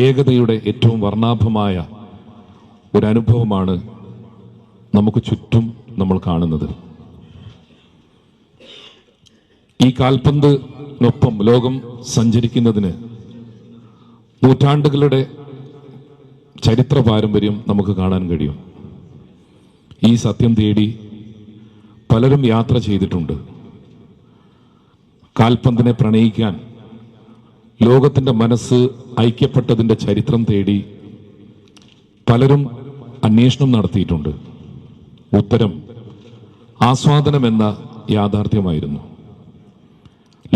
ഏകതയുടെ ഏറ്റവും വർണ്ണാഭമായ ഒരു അനുഭവമാണ് നമുക്ക് ചുറ്റും കാണുന്നത്. ഈ കാൽപന്തിനൊപ്പം ലോകം സഞ്ചരിക്കുന്നതിന് നൂറ്റാണ്ടുകളുടെ ചരിത്ര പാരമ്പര്യം നമുക്ക് കാണാൻ കഴിയും. ഈ സത്യം തേടി പലരും യാത്ര ചെയ്തിട്ടുണ്ട്. കാൽപന്തിനെ പ്രണയിക്കാൻ ലോകത്തിന്റെ മനസ്സ് ഐക്യപ്പെട്ടതിന്റെ ചരിത്രം തേടി പലരും അന്വേഷണം നടത്തിയിട്ടുണ്ട്. ഉത്തരം ആസ്വാദനമെന്ന യാഥാർത്ഥ്യമായിരുന്നു.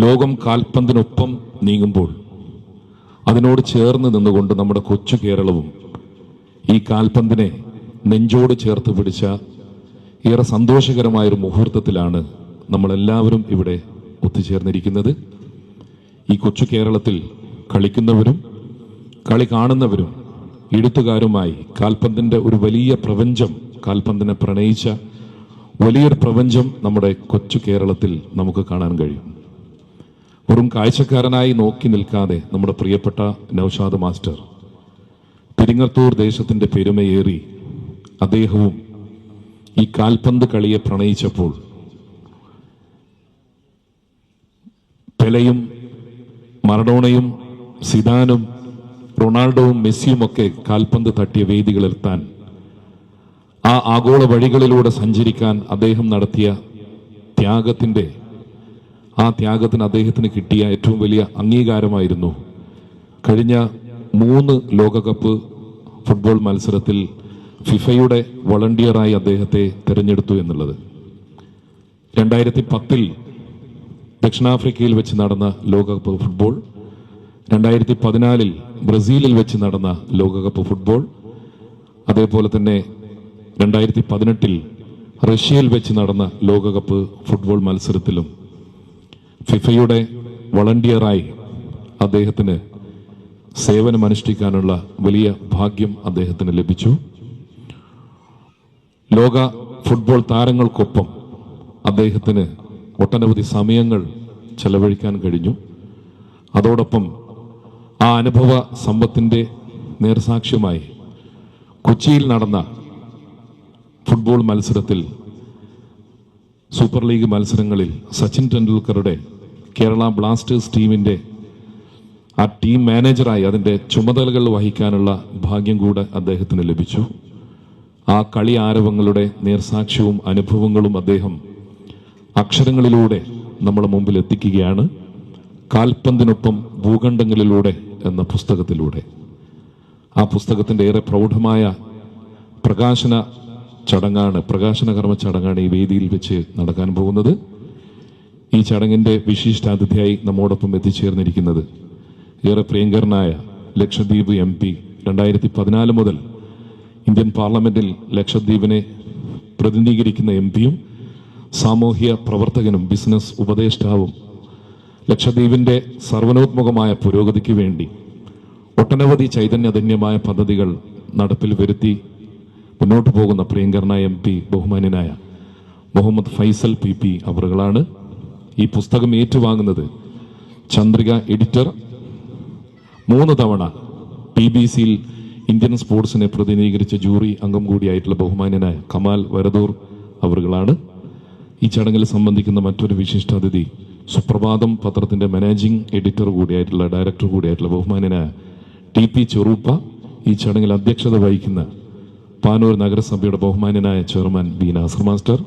ലോകം കാൽപന്തിനൊപ്പം നീങ്ങുമ്പോൾ അതിനോട് ചേർന്ന് നിന്നുകൊണ്ട് നമ്മുടെ കൊച്ചു കേരളവും ഈ കാൽപന്തിനെ നെഞ്ചോട് ചേർത്ത് പിടിച്ച ഏറെ സന്തോഷകരമായൊരു മുഹൂർത്തത്തിലാണ് നമ്മളെല്ലാവരും ഇവിടെ ഒത്തുചേർന്നിരിക്കുന്നത്. ഈ കൊച്ചു കേരളത്തിൽ കളിക്കുന്നവരും കളി കാണുന്നവരും എഴുത്തുകാരുമായി കാൽപന്തിന്റെ ഒരു വലിയ പ്രപഞ്ചം, കാൽപന്തിനെ പ്രണയിച്ച വലിയൊരു പ്രപഞ്ചം നമ്മുടെ കൊച്ചു കേരളത്തിൽ നമുക്ക് കാണാൻ കഴിയും. വെറും കാഴ്ചക്കാരനായി നോക്കി നിൽക്കാതെ നമ്മുടെ പ്രിയപ്പെട്ട നൗഷാദ് മാസ്റ്റർ പെരിങ്ങത്തൂർ ദേശത്തിന്റെ പെരുമയേറി അദ്ദേഹവും ഈ കാൽപന്ത് കളിയെ പ്രണയിച്ചപ്പോൾ പെലെയും മറഡോണയും സിദാനും റൊണാൾഡോവും മെസ്സിയുമൊക്കെ കാൽപന്ത് തട്ടിയ വേദികളിലെത്താൻ, ആ ആഗോള വഴികളിലൂടെ സഞ്ചരിക്കാൻ അദ്ദേഹം നടത്തിയ ത്യാഗത്തിന് അദ്ദേഹത്തിന് കിട്ടിയ ഏറ്റവും വലിയ അംഗീകാരമായിരുന്നു കഴിഞ്ഞ 3 ലോകകപ്പ് ഫുട്ബോൾ മത്സരത്തിൽ ഫിഫയുടെ വളണ്ടിയറായി അദ്ദേഹത്തെ തിരഞ്ഞെടുത്തു എന്നുള്ളത്. 2010 ദക്ഷിണാഫ്രിക്കയിൽ വെച്ച് നടന്ന ലോകകപ്പ് ഫുട്ബോൾ, 2014 ബ്രസീലിൽ വെച്ച് നടന്ന ലോകകപ്പ് ഫുട്ബോൾ, അതേപോലെ തന്നെ 2018 റഷ്യയിൽ വെച്ച് നടന്ന ലോകകപ്പ് ഫുട്ബോൾ മത്സരത്തിലും ഫിഫയുടെ വളണ്ടിയറായി അദ്ദേഹത്തിന് സേവനമനുഷ്ഠിക്കാനുള്ള വലിയ ഭാഗ്യം അദ്ദേഹത്തിന് ലഭിച്ചു. ലോക ഫുട്ബോൾ താരങ്ങൾക്കൊപ്പം അദ്ദേഹത്തിന് ഒട്ടനവധി സമയങ്ങൾ ചെലവഴിക്കാൻ കഴിഞ്ഞു. അതോടൊപ്പം ആ അനുഭവ സമ്പത്തിൻ്റെ നേർസാക്ഷ്യമായി കൊച്ചിയിൽ നടന്ന ഫുട്ബോൾ മത്സരത്തിൽ സൂപ്പർ ലീഗ് മത്സരങ്ങളിൽ സച്ചിൻ ടെണ്ടുൽക്കറുടെ കേരള ബ്ലാസ്റ്റേഴ്സ് ടീമിൻ്റെ ആ ടീം മാനേജറായി അതിൻ്റെ ചുമതലകൾ വഹിക്കാനുള്ള ഭാഗ്യം കൂടെ അദ്ദേഹത്തിന് ലഭിച്ചു. ആ കളി ആരവങ്ങളുടെ നേർസാക്ഷ്യവും അനുഭവങ്ങളും അദ്ദേഹം അക്ഷരങ്ങളിലൂടെ നമ്മുടെ മുമ്പിൽ എത്തിക്കുകയാണ്. കാൽപന്തിനൊപ്പം ഭൂഖണ്ഡങ്ങളിലൂടെ എന്ന പുസ്തകത്തിലൂടെ. ആ പുസ്തകത്തിൻ്റെ ഏറെ പ്രൗഢമായ പ്രകാശന കർമ്മ ചടങ്ങാണ് ഈ വേദിയിൽ വെച്ച് നടക്കാൻ പോകുന്നത്. ഈ ചടങ്ങിൻ്റെ വിശിഷ്ടാതിഥിയായി നമ്മോടൊപ്പം എത്തിച്ചേർന്നിരിക്കുന്നത് ഏറെ പ്രിയങ്കരനായ ലക്ഷദ്വീപ് MP 2014 മുതൽ ഇന്ത്യൻ പാർലമെന്റിൽ ലക്ഷദ്വീപിനെ പ്രതിനിധീകരിക്കുന്ന MP-യും സാമൂഹ്യ പ്രവർത്തകനും ബിസിനസ് ഉപദേഷ്ടാവും ലക്ഷദ്വീപിൻ്റെ സർവനോത്മുഖമായ പുരോഗതിക്ക് വേണ്ടി ഒട്ടനവധി ചൈതന്യധന്യമായ പദ്ധതികൾ നടപ്പിൽ വരുത്തി മുന്നോട്ട് പോകുന്ന പ്രിയങ്കരനായ MP ബഹുമാന്യനായ മുഹമ്മദ് ഫൈസൽ PP അവറുകളാണ്. ഈ പുസ്തകം ഏറ്റുവാങ്ങുന്നത് ചന്ദ്രിക എഡിറ്റർ, 3 തവണ PBCയിൽ ഇന്ത്യൻ സ്പോർട്സിനെ പ്രതിനിധീകരിച്ച ജൂറി അംഗം കൂടിയായിട്ടുള്ള ബഹുമാന്യനായ കമാൽ വരദൂർ അവറുകളാണ്. ഈ ചടങ്ങിൽ സംബന്ധിക്കുന്ന മറ്റൊരു വിശിഷ്ടാതിഥി സുപ്രഭാതം പത്രത്തിൻ്റെ മാനേജിംഗ് എഡിറ്റർ കൂടിയായിട്ടുള്ള ഡയറക്ടർ കൂടിയായിട്ടുള്ള ബഹുമാന്യനായ TP ചെറുപ്പ. ഈ ചടങ്ങിൽ അധ്യക്ഷത വഹിക്കുന്ന പാനൂർ നഗരസഭയുടെ ബഹുമാന്യനായ ചെയർമാൻ B നാസർ മാസ്റ്റർ.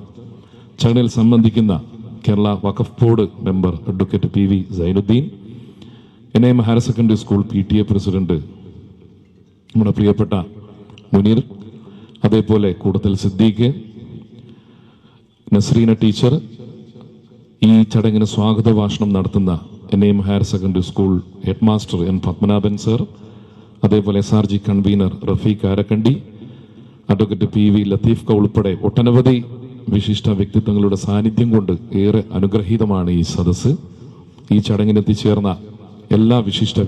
ചടങ്ങിൽ സംബന്ധിക്കുന്ന Kerala Waqf board member advocate PV Zainuddin, NAM higher secondary school PTA president നമ്മുടെ പ്രിയപ്പെട്ട മുനീർ, അതേപോലെ കൂടത്തിൽ സിദ്ദീഖ്, നസ്രീന ടീച്ചർ, ഈ ചടങ്ങിന് സ്വാഗത ഭാഷണം നടത്തുന്ന NAM higher secondary school head master N Padmanabhan sir, അതേപോലെ SRG convener Rafeeq Arakkandi, advocate PV Latheef ഉൾപ്പെടെ ഒട്ടനവധി വിശിഷ്ട വ്യക്തിത്വങ്ങളുടെ സാന്നിധ്യം കൊണ്ട് ഏറെ അനുഗ്രഹീതമാണ് ഈ സദസ്സ്. ഈ ചടങ്ങിന് എത്തിച്ചേർന്ന എല്ലാ വിശിഷ്ട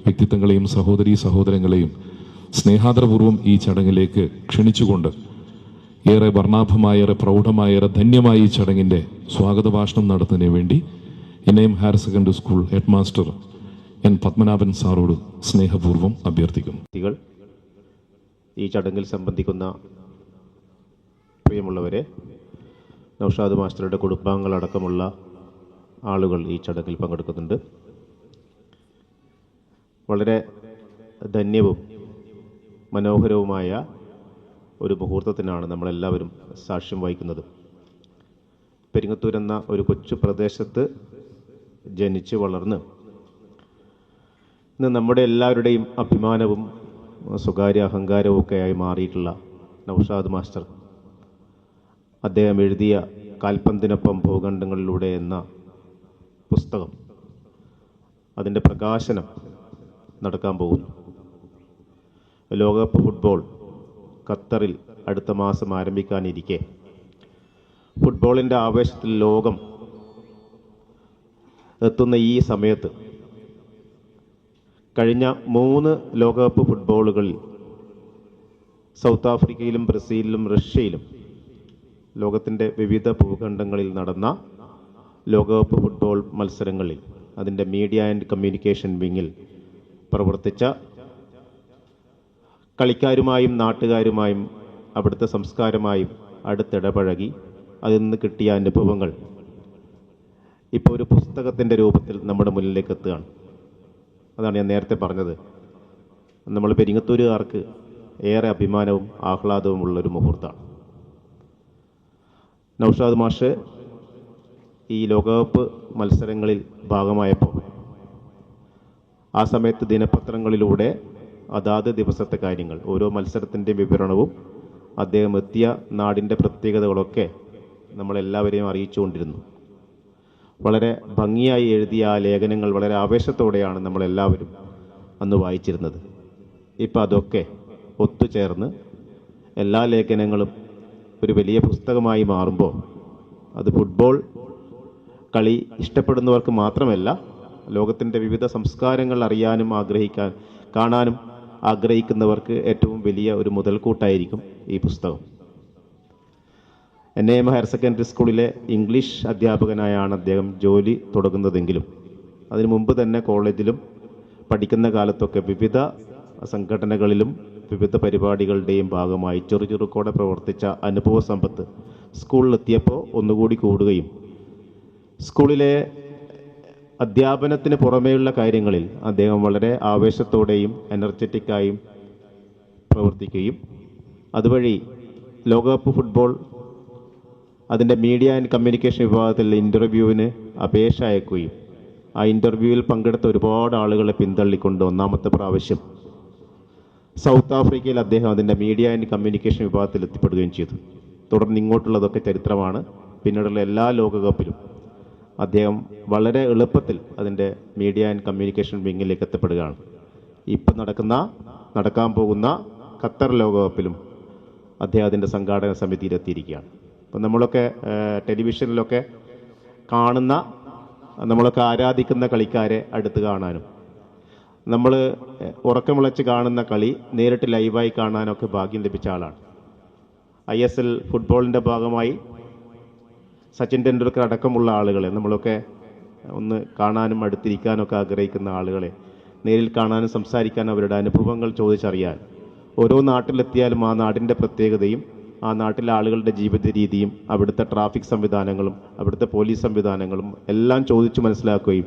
വ്യക്തിത്വങ്ങളെയും സഹോദരങ്ങളെയും സ്നേഹാദരപൂർവ്വം ഈ ചടങ്ങിലേക്ക് ക്ഷണിച്ചുകൊണ്ട് ഏറെ വർണ്ണാഭമായ, ഏറെ പ്രൗഢമായ, ഏറെ ധന്യമായ ഈ ചടങ്ങിൻ്റെ സ്വാഗത ഭാഷണം നടത്തുന്നതിന് വേണ്ടി NAM higher secondary school head master N Padmanabhan സാറോട് സ്നേഹപൂർവ്വം അഭ്യർത്ഥിക്കുന്നു. ഈ ചടങ്ങിൽ സംബന്ധിക്കുന്ന പ്രിയമുള്ളവരെ, നൗഷാദ് മാസ്റ്ററുടെ കുടുംബാംഗങ്ങളടക്കമുള്ള ആളുകൾ ഈ ചടങ്ങിൽ പങ്കെടുക്കുന്നുണ്ട്. വളരെ ധന്യവും മനോഹരവുമായ ഒരു മുഹൂർത്തത്തിനാണ് നമ്മളെല്ലാവരും സാക്ഷ്യം വഹിക്കുന്നത്. പെരിങ്ങത്തൂർ എന്ന ഒരു കൊച്ചു പ്രദേശത്ത് ജനിച്ച് വളർന്ന് ഇന്ന് നമ്മുടെ എല്ലാവരുടെയും അഭിമാനവും സ്വകാര്യ അഹങ്കാരവും ഒക്കെയായി മാറിയിട്ടുള്ള നൗഷാദ് മാസ്റ്റർ അദ്ദേഹം എഴുതിയ കാൽപന്തിനൊപ്പം ഭൂഖണ്ഡങ്ങളിലൂടെ എന്ന പുസ്തകം, അതിൻ്റെ പ്രകാശനം നടക്കാൻ പോകുന്നു. ലോകകപ്പ് ഫുട്ബോൾ ഖത്തറിൽ അടുത്ത മാസം ആരംഭിക്കാനിരിക്കെ ഫുട്ബോളിൻ്റെ ആവേശത്തിൽ ലോകം എത്തുന്ന ഈ സമയത്ത് കഴിഞ്ഞ 3 ലോകകപ്പ് ഫുട്ബോളുകളിൽ സൗത്ത് ആഫ്രിക്കയിലും ബ്രസീലിലും റഷ്യയിലും ലോകത്തിൻ്റെ വിവിധ ഭൂഖണ്ഡങ്ങളിൽ നടന്ന ലോകകപ്പ് ഫുട്ബോൾ മത്സരങ്ങളിൽ അതിൻ്റെ മീഡിയ ആൻഡ് കമ്മ്യൂണിക്കേഷൻ വിങ്ങിൽ പ്രവർത്തിച്ച കളിക്കാരുമായും നാട്ടുകാരുമായും അവിടുത്തെ സംസ്കാരമായും അടുത്തിടപഴകി അതിൽ നിന്ന് കിട്ടിയ അനുഭവങ്ങൾ ഇപ്പോൾ ഒരു പുസ്തകത്തിൻ്റെ രൂപത്തിൽ നമ്മുടെ മുന്നിലേക്ക് എത്തുകയാണ്. അതാണ് ഞാൻ നേരത്തെ പറഞ്ഞത്. നമ്മൾ പെരിങ്ങത്തൂരുകാർക്ക് ഏറെ അഭിമാനവും ആഹ്ലാദവും ഉള്ളൊരു മുഹൂർത്തമാണ്. നൗഷാദ് മാഷ് ഈ ലോകകപ്പ് മത്സരങ്ങളിൽ ഭാഗമായപ്പോൾ ആ സമയത്ത് ദിനപത്രങ്ങളിലൂടെ അതാത് ദിവസത്തെ കാര്യങ്ങൾ, ഓരോ മത്സരത്തിൻ്റെ വിവരണവും അദ്ദേഹം എത്തിയ നാടിൻ്റെ പ്രത്യേകതകളൊക്കെ നമ്മളെല്ലാവരെയും അറിയിച്ചുകൊണ്ടിരുന്നു. വളരെ ഭംഗിയായി എഴുതിയ ആ ലേഖനങ്ങൾ വളരെ ആവേശത്തോടെയാണ് നമ്മളെല്ലാവരും അന്ന് വായിച്ചിരുന്നത്. ഇപ്പം അതൊക്കെ ഒത്തുചേർന്ന് എല്ലാ ലേഖനങ്ങളും ഒരു വലിയ പുസ്തകമായി മാറുമ്പോൾ അത് ഫുട്ബോൾ കളി ഇഷ്ടപ്പെടുന്നവർക്ക് മാത്രമല്ല, ലോകത്തിൻ്റെ വിവിധ സംസ്കാരങ്ങൾ അറിയാനും കാണാനും ആഗ്രഹിക്കുന്നവർക്ക് ഏറ്റവും വലിയ ഒരു മുതൽക്കൂട്ടായിരിക്കും ഈ പുസ്തകം. NAM ഹയർ സെക്കൻഡറി സ്കൂളിലെ ഇംഗ്ലീഷ് അധ്യാപകനായാണ് അദ്ദേഹം ജോലി തുടങ്ങുന്നതെങ്കിലും അതിനു മുമ്പ് തന്നെ കോളേജിലും പഠിക്കുന്ന കാലത്തൊക്കെ വിവിധ സംഘടനകളിലും വിവിധ പരിപാടികളുടെയും ഭാഗമായി ചെറുചുറുക്കോടെ പ്രവർത്തിച്ച അനുഭവ സമ്പത്ത് സ്കൂളിലെത്തിയപ്പോൾ ഒന്നുകൂടി കൂടുകയും സ്കൂളിലെ അധ്യാപനത്തിന് പുറമേയുള്ള കാര്യങ്ങളിൽ അദ്ദേഹം വളരെ ആവേശത്തോടെയും എനർജറ്റിക്കായും പ്രവർത്തിക്കുകയും അതുവഴി ലോകകപ്പ് ഫുട്ബോൾ അതിൻ്റെ മീഡിയ ആൻഡ് കമ്മ്യൂണിക്കേഷൻ വിഭാഗത്തിൽ ഇൻ്റർവ്യൂവിന് അപേക്ഷ അയക്കുകയും ആ ഇൻ്റർവ്യൂവിൽ പങ്കെടുത്ത ഒരുപാട് ആളുകളെ പിന്തള്ളിക്കൊണ്ട് ഒന്നാമത്തെ പ്രാവശ്യം സൗത്ത് ആഫ്രിക്കയിൽ അദ്ദേഹം അതിൻ്റെ മീഡിയ ആൻഡ് കമ്മ്യൂണിക്കേഷൻ വിഭാഗത്തിൽ എത്തിപ്പെടുകയും ചെയ്തു. തുടർന്ന് ഇങ്ങോട്ടുള്ളതൊക്കെ ചരിത്രമാണ്. പിന്നീടുള്ള എല്ലാ ലോകകപ്പിലും അദ്ദേഹം വളരെ എളുപ്പത്തിൽ അതിൻ്റെ മീഡിയ ആൻഡ് കമ്മ്യൂണിക്കേഷൻ വിങ്ങിലേക്ക് എത്തപ്പെടുകയാണ്. ഇപ്പം നടക്കാൻ പോകുന്ന ഖത്തർ ലോകകപ്പിലും അദ്ദേഹം അതിൻ്റെ സംഘാടക സമിതിയിലെത്തിയിരിക്കുകയാണ്. അപ്പം നമ്മളൊക്കെ ടെലിവിഷനിലൊക്കെ കാണുന്ന നമ്മളൊക്കെ ആരാധിക്കുന്ന കളിക്കാരെ അടുത്ത് കാണാനും നമ്മൾ ഉറക്കമുളച്ച് കാണുന്ന കളി നേരിട്ട് ലൈവായി കാണാനൊക്കെ ഭാഗ്യം ലഭിച്ച ആളാണ്. ISL ഫുട്ബോളിൻ്റെ ഭാഗമായി സച്ചിൻ ടെണ്ടുൽക്കർ അടക്കമുള്ള ആളുകളെ നമ്മളൊക്കെ ഒന്ന് കാണാനും അടുത്തിരിക്കാനൊക്കെ ആഗ്രഹിക്കുന്ന ആളുകളെ നേരിൽ കാണാനും സംസാരിക്കാനും അവരുടെ അനുഭവങ്ങൾ ചോദിച്ചറിയാൻ ഓരോ നാട്ടിലെത്തിയാലും ആ നാടിൻ്റെ പ്രത്യേകതയും ആ നാട്ടിലെ ആളുകളുടെ ജീവിത രീതിയും അവിടുത്തെ ട്രാഫിക് സംവിധാനങ്ങളും അവിടുത്തെ പോലീസ് സംവിധാനങ്ങളും എല്ലാം ചോദിച്ചു മനസ്സിലാക്കുകയും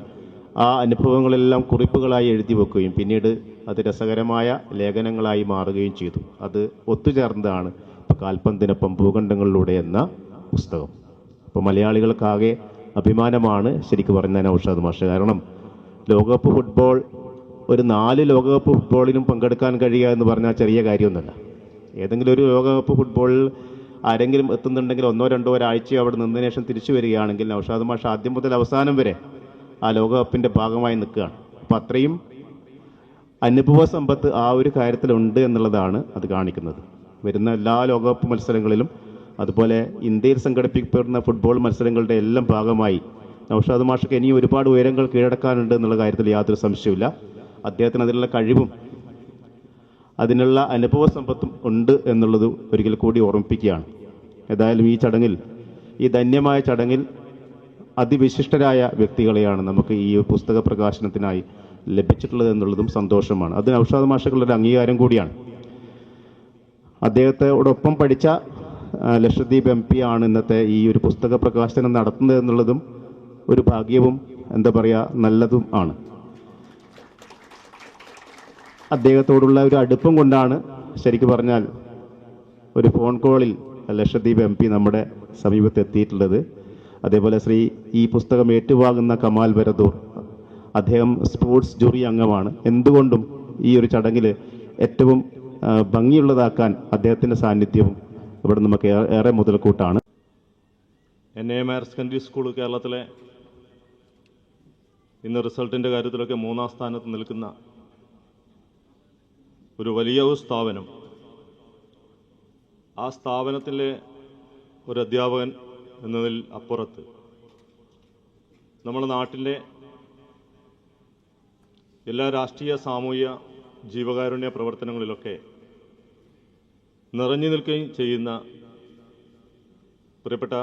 ആ അനുഭവങ്ങളെല്ലാം കുറിപ്പുകളായി എഴുതി വെക്കുകയും പിന്നീട് അത് രസകരമായ ലേഖനങ്ങളായി മാറുകയും ചെയ്തു. അത് ഒത്തുചേർന്നതാണ് ഇപ്പോൾ കാൽപന്തിനൊപ്പം ഭൂഖണ്ഡങ്ങളിലൂടെ എന്ന പുസ്തകം. അപ്പോൾ മലയാളികൾക്കാകെ അഭിമാനമാണ് ശരിക്കും പറഞ്ഞാൽ നൗഷാദ് മാഷ്. കാരണം ലോകകപ്പ് ഫുട്ബോൾ ഒരു 4 ലോകകപ്പ് ഫുട്ബോളിനും പങ്കെടുക്കാൻ കഴിയുക എന്ന് പറഞ്ഞാൽ ചെറിയ കാര്യമൊന്നുമല്ല. ഏതെങ്കിലും ഒരു ലോകകപ്പ് ഫുട്ബോളിൽ ആരെങ്കിലും എത്തുന്നുണ്ടെങ്കിൽ 1-2 ഒരാഴ്ചയോ അവിടെ നിന്നതിന് ശേഷം തിരിച്ചു വരികയാണെങ്കിൽ നൗഷാദ് മാഷ് ആദ്യം മുതൽ അവസാനം വരെ ആ ലോകകപ്പിൻ്റെ ഭാഗമായി നിൽക്കുകയാണ്. അപ്പോൾ അത്രയും അനുഭവ സമ്പത്ത് ആ ഒരു കാര്യത്തിലുണ്ട് എന്നുള്ളതാണ് അത് കാണിക്കുന്നത്. വരുന്ന എല്ലാ ലോകകപ്പ് മത്സരങ്ങളിലും അതുപോലെ ഇന്ത്യയിൽ സംഘടിപ്പിക്കപ്പെടുന്ന ഫുട്ബോൾ മത്സരങ്ങളുടെ എല്ലാം ഭാഗമായി നൗഷാദ് മാഷക്ക് ഇനിയും ഒരുപാട് ഉയരങ്ങൾ കീഴടക്കാനുണ്ട് എന്നുള്ള കാര്യത്തിൽ യാതൊരു സംശയവുമില്ല. അദ്ദേഹത്തിന് അതിനുള്ള കഴിവും അതിനുള്ള അനുഭവ സമ്പത്തും ഉണ്ട് എന്നുള്ളത് ഒരിക്കൽ കൂടി ഓർമ്മിപ്പിക്കുകയാണ്. ഏതായാലും ഈ ചടങ്ങിൽ, ഈ ധന്യമായ ചടങ്ങിൽ അതിവിശിഷ്ടരായ വ്യക്തികളെയാണ് നമുക്ക് ഈ പുസ്തക പ്രകാശനത്തിനായി ലഭിച്ചിട്ടുള്ളത് എന്നുള്ളതും സന്തോഷമാണ്. അത് നൗഷാദ് മാഷക്കുള്ളൊരു അംഗീകാരം കൂടിയാണ്. അദ്ദേഹത്തോടൊപ്പം പഠിച്ച ലക്ഷദ്വീപ് MP ആണ് ഇന്നത്തെ ഈ ഒരു പുസ്തക പ്രകാശനം നടത്തുന്നത് എന്നുള്ളതും ഒരു ഭാഗ്യവും എന്താ പറയുക നല്ലതും ആണ്. അദ്ദേഹത്തോടുള്ള ഒരു അടുപ്പം കൊണ്ടാണ് ശരിക്കും പറഞ്ഞാൽ ഒരു ഫോൺ കോളിൽ ലക്ഷദ്വീപ് MP നമ്മുടെ സമീപത്ത് എത്തിയിട്ടുള്ളത്. അതേപോലെ ഈ പുസ്തകം ഏറ്റുവാങ്ങുന്ന കമാൽ വരദൂർ, അദ്ദേഹം സ്പോർട്സ് ജൂറി അംഗമാണ്. എന്തുകൊണ്ടും ഈ ഒരു ചടങ്ങിൽ ഏറ്റവും ഭംഗിയുള്ളതാക്കാൻ അദ്ദേഹത്തിൻ്റെ സാന്നിധ്യവും ഇവിടെ നമുക്ക് ഏറെ മുതൽക്കൂട്ടാണ്. NAM ഹയർ സെക്കൻഡറി സ്കൂൾ കേരളത്തിലെ ഇന്ന് റിസൾട്ടിൻ്റെ കാര്യത്തിലൊക്കെ 3-ാം സ്ഥാനത്ത് നിൽക്കുന്ന ഒരു വലിയ സ്ഥാപനം. ആ സ്ഥാപനത്തിലെ ഒരു അധ്യാപകൻ എന്നതിൽ അപ്പുറത്ത് നമ്മുടെ നാട്ടിലെ എല്ലാ രാഷ്ട്രീയ സാമൂഹിക ജീവകാരുണ്യ പ്രവർത്തനങ്ങളിലൊക്കെ നിറഞ്ഞു നിൽക്കുകയും ചെയ്യുന്ന പ്രിയപ്പെട്ട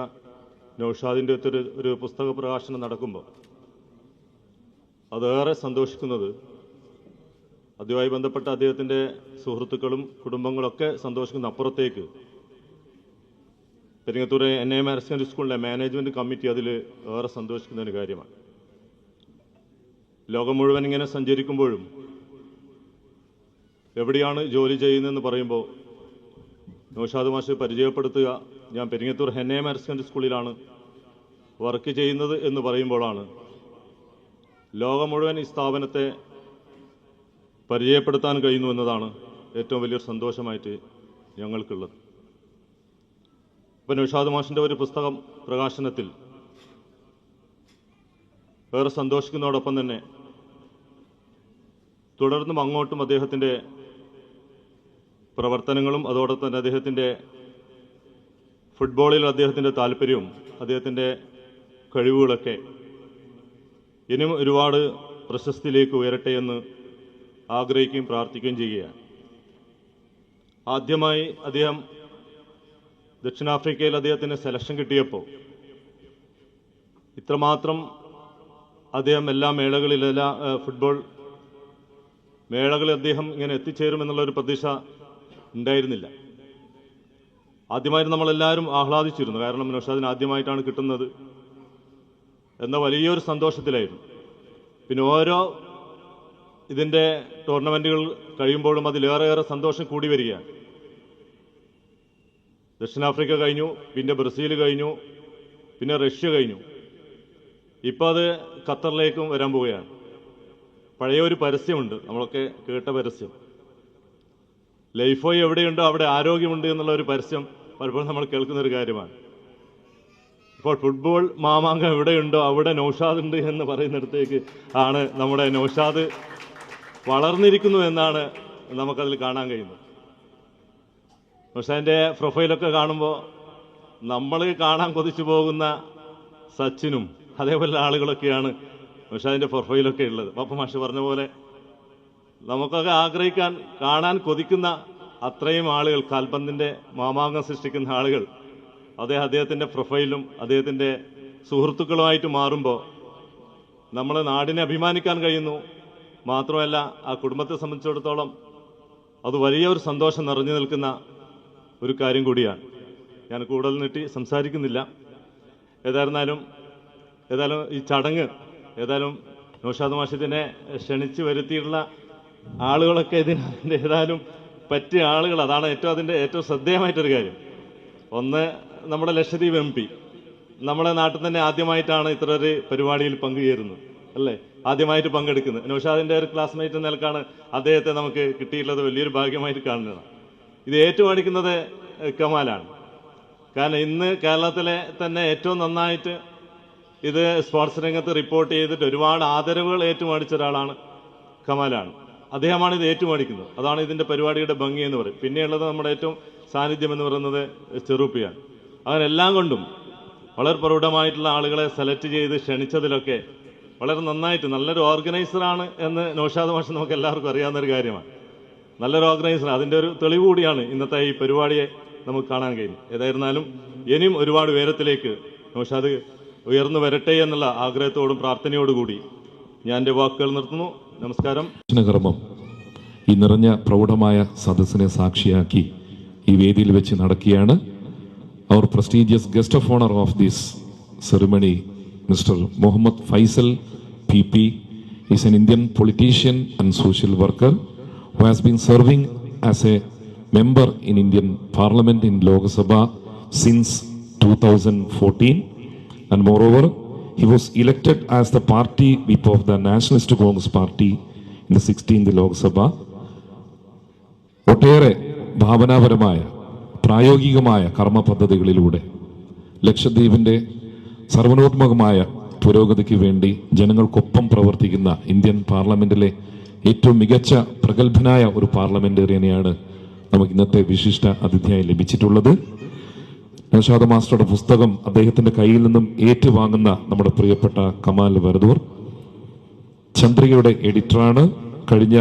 നൗഷാദിൻ്റെ ഒരു പുസ്തക പ്രകാശനം നടക്കുമ്പോൾ അതേറെ സന്തോഷിക്കുന്നത് അതുമായി ബന്ധപ്പെട്ട അദ്ദേഹത്തിൻ്റെ സുഹൃത്തുക്കളും കുടുംബങ്ങളൊക്കെ സന്തോഷിക്കുന്ന അപ്പുറത്തേക്ക് പെരിങ്ങത്തൂർ NAM ഹയർ സെക്കൻഡറി സ്കൂളിലെ മാനേജ്മെൻറ്റ് കമ്മിറ്റി അതിൽ ഏറെ സന്തോഷിക്കുന്ന ഒരു കാര്യമാണ്. ലോകം മുഴുവൻ ഇങ്ങനെ സഞ്ചരിക്കുമ്പോഴും എവിടെയാണ് ജോലി ചെയ്യുന്നതെന്ന് പറയുമ്പോൾ നൗഷാദ് മാഷ് പരിചയപ്പെടുത്തുക, ഞാൻ പെരിങ്ങത്തൂർ NAM ഹയർ സെക്കൻഡറി സ്കൂളിലാണ് വർക്ക് ചെയ്യുന്നത് എന്ന് പറയുമ്പോഴാണ് ലോകം മുഴുവൻ ഈ സ്ഥാപനത്തെ പരിചയപ്പെടുത്താൻ കഴിയുന്നു എന്നതാണ് ഏറ്റവും വലിയൊരു സന്തോഷമായിട്ട് ഞങ്ങൾക്കുള്ളത്. ഇപ്പം നൗഷാദ് മാഷിൻ്റെ ഒരു പുസ്തകം പ്രകാശനത്തിൽ വേറെ സന്തോഷിക്കുന്നതോടൊപ്പം തന്നെ തുടർന്നും അങ്ങോട്ടും അദ്ദേഹത്തിൻ്റെ പ്രവർത്തനങ്ങളും അതോടൊപ്പം തന്നെ അദ്ദേഹത്തിൻ്റെ ഫുട്ബോളിൽ അദ്ദേഹത്തിൻ്റെ താല്പര്യവും അദ്ദേഹത്തിൻ്റെ കഴിവുകളൊക്കെ ഇനിയും ഒരുപാട് പ്രശസ്തിയിലേക്ക് ഉയരട്ടെ എന്ന് ആഗ്രഹിക്കുകയും പ്രാർത്ഥിക്കുകയും ചെയ്യുകയാണ്. ആദ്യമായി അദ്ദേഹം ദക്ഷിണാഫ്രിക്കയിൽ അദ്ദേഹത്തിന് സെലക്ഷൻ കിട്ടിയപ്പോൾ ഇത്രമാത്രം അദ്ദേഹം എല്ലാ മേളകളിൽ ഫുട്ബോൾ മേളകളിൽ അദ്ദേഹം ഇങ്ങനെ എത്തിച്ചേരുമെന്നുള്ളൊരു പ്രതീക്ഷ ഉണ്ടായിരുന്നില്ല. ആദ്യമായിട്ട് നമ്മളെല്ലാവരും ആഹ്ലാദിച്ചിരുന്നു, കാരണം നൗഷാദിന് ആദ്യമായിട്ടാണ് കിട്ടുന്നത് എന്ന വലിയൊരു സന്തോഷത്തിലായിരുന്നു. പിന്നെ ഓരോ ഇതിൻ്റെ ടൂർണമെൻറ്റുകൾ കഴിയുമ്പോഴും അതിലേറെ സന്തോഷം കൂടി വരികയാണ്. ദക്ഷിണാഫ്രിക്ക കഴിഞ്ഞു, പിന്നെ ബ്രസീൽ കഴിഞ്ഞു, പിന്നെ റഷ്യ കഴിഞ്ഞു, ഇപ്പോൾ അത് ഖത്തറിലേക്കും വരാൻ പോവുകയാണ്. പഴയ ഒരു പരസ്യമുണ്ട്, നമ്മളൊക്കെ കേട്ട പരസ്യം, ലൈഫോയ് എവിടെയുണ്ടോ അവിടെ ആരോഗ്യമുണ്ട് എന്നുള്ള ഒരു പരസ്യം പലപ്പോഴും നമ്മൾ കേൾക്കുന്നൊരു കാര്യമാണ്. ഇപ്പോൾ ഫുട്ബോൾ മാമാങ്കം എവിടെയുണ്ടോ അവിടെ നൗഷാദ് ഉണ്ട് എന്ന് പറയുന്നിടത്തേക്ക് ആണ് നമ്മുടെ നൗഷാദ് വളർന്നിരിക്കുന്നു എന്നാണ് നമുക്കതിൽ കാണാൻ കഴിയുന്നത്. നൗഷാദിൻ്റെ പ്രൊഫൈലൊക്കെ കാണുമ്പോൾ നമ്മൾ കാണാൻ കൊതിച്ചു പോകുന്ന സച്ചിനും അതേപോലെ ആളുകളൊക്കെയാണ് നൗഷാദിൻ്റെ പ്രൊഫൈലൊക്കെ ഉള്ളത്. പപ്പ മാഷ് പറഞ്ഞ പോലെ നമുക്കൊക്കെ കാണാൻ കൊതിക്കുന്ന അത്രയും ആളുകൾ, കാൽപന്തിൻ്റെ മാമാങ്കം സൃഷ്ടിക്കുന്ന ആളുകൾ അദ്ദേഹത്തിൻ്റെ പ്രൊഫൈലും അദ്ദേഹത്തിൻ്റെ സുഹൃത്തുക്കളുമായിട്ട് മാറുമ്പോൾ നമ്മൾ നാടിനെ അഭിമാനിക്കാൻ കഴിയുന്നു. മാത്രമല്ല ആ കുടുംബത്തെ സംബന്ധിച്ചിടത്തോളം അത് വലിയ ഒരു സന്തോഷം നിറഞ്ഞു നിൽക്കുന്ന ഒരു കാര്യം കൂടിയാണ്. ഞാൻ കൂടുതൽ നീട്ടി സംസാരിക്കുന്നില്ല. ഏതായിരുന്നാലും ഈ ചടങ്ങ് നൗഷാദ് മാഷിദിനെ ക്ഷണിച്ച് വരുത്തിയിട്ടുള്ള ആളുകളൊക്കെ ഇതിൻ്റെ ഏതായാലും പറ്റിയ ആളുകൾ, അതാണ് അതിൻ്റെ ഏറ്റവും ശ്രദ്ധേയമായിട്ടൊരു കാര്യം. ഒന്ന്, നമ്മുടെ ലക്ഷദ്വീപ് MP നമ്മുടെ നാട്ടിൽ തന്നെ ആദ്യമായിട്ടാണ് ഇത്ര ഒരു പരിപാടിയിൽ പങ്കുചേരുന്നത്, അല്ലേ? ആദ്യമായിട്ട് പങ്കെടുക്കുന്നത്. നൗഷാദിൻ്റെ ഒരു ക്ലാസ്മേറ്റ് എന്ന നിലക്കാണ് അദ്ദേഹത്തെ നമുക്ക് കിട്ടിയിട്ടുള്ളത്. വലിയൊരു ഭാഗ്യമായിട്ട് കാണുന്നതാണ്. ഇത് ഏറ്റുപാടിക്കുന്നത് കമാലാണ്. കാരണം ഇന്ന് കേരളത്തിലെ തന്നെ ഏറ്റവും നന്നായിട്ട് ഇത് സ്പോർട്സ് രംഗത്ത് റിപ്പോർട്ട് ചെയ്തിട്ട് ഒരുപാട് ആദരവുകൾ ഏറ്റുപാടിച്ച ഒരാളാണ് കമാലാണ്. അദ്ദേഹമാണ് ഇത് ഏറ്റുപാടിക്കുന്നത്. അതാണ് ഇതിൻ്റെ പരിപാടിയുടെ ഭംഗി എന്ന് പറയും. പിന്നെയുള്ളത് നമ്മുടെ ഏറ്റവും സാന്നിധ്യം എന്ന് പറയുന്നത് ചെറുപ്പിയാണ്. അങ്ങനെ എല്ലാം കൊണ്ടും വളരെ പ്രൗഢമായിട്ടുള്ള ആളുകളെ സെലക്ട് ചെയ്ത് ക്ഷണിച്ചതിലൊക്കെ വളരെ നന്നായിട്ട് നല്ലൊരു ഓർഗനൈസറാണ് എന്ന് നൗഷാദ് മാഷ് നമുക്ക് എല്ലാവർക്കും അറിയാവുന്നൊരു കാര്യമാണ്. നല്ലൊരു ഓർഗനൈസർ, അതിൻ്റെ ഒരു തെളിവ് കൂടിയാണ് ഇന്നത്തെ ഈ പരിപാടിയെ നമുക്ക് കാണാൻ കഴിയുന്നത്. ഏതായിരുന്നാലും ഇനിയും ഒരുപാട് ഉയരത്തിലേക്ക് നൗഷാദ് ഉയർന്നു വരട്ടെ എന്നുള്ള ആഗ്രഹത്തോടും പ്രാർത്ഥനയോടും കൂടി ഞാൻ എൻ്റെ വാക്കുകൾ നിർത്തുന്നു. നമസ്കാരം. കർമ്മം ഈ നിറഞ്ഞ പ്രൗഢമായ സദസ്സിനെ സാക്ഷിയാക്കി ഈ വേദിയിൽ വെച്ച് നടക്കുകയാണ്. അവർ prestigious guest of honour of this ceremony Mr Muhammad Faisal PP is an Indian politician and social worker who has been serving as a member in Indian Parliament in Lok Sabha since 2014, and moreover he was elected as the party whip of the Nationalist Congress Party in the 16th Lok Sabha. ഒട്ടേറെ ഭാവനാപരമായ പ്രായോഗികമായ കർമ്മ പദ്ധതികളിലൂടെ ലക്ഷദ്വീപിൻ്റെ സർവ്വനോത്മകമായ പുരോഗതിക്ക് വേണ്ടി ജനങ്ങൾക്കൊപ്പം പ്രവർത്തിക്കുന്ന Indian പാർലമെന്റിലെ ഏറ്റവും മികച്ച പ്രഗത്ഭനായ ഒരു പാർലമെന്റേറിയനെയാണ് നമുക്ക് ഇന്നത്തെ വിശിഷ്ട അതിഥിയായി ലഭിച്ചിട്ടുള്ളത്. നൗഷാദ് മാസ്റ്ററുടെ പുസ്തകം അദ്ദേഹത്തിന്റെ കയ്യിൽ നിന്നും ഏറ്റുവാങ്ങുന്ന നമ്മുടെ പ്രിയപ്പെട്ട കമാൽ വരദൂർ ചന്ദ്രികയുടെ എഡിറ്ററാണ്. കഴിഞ്ഞ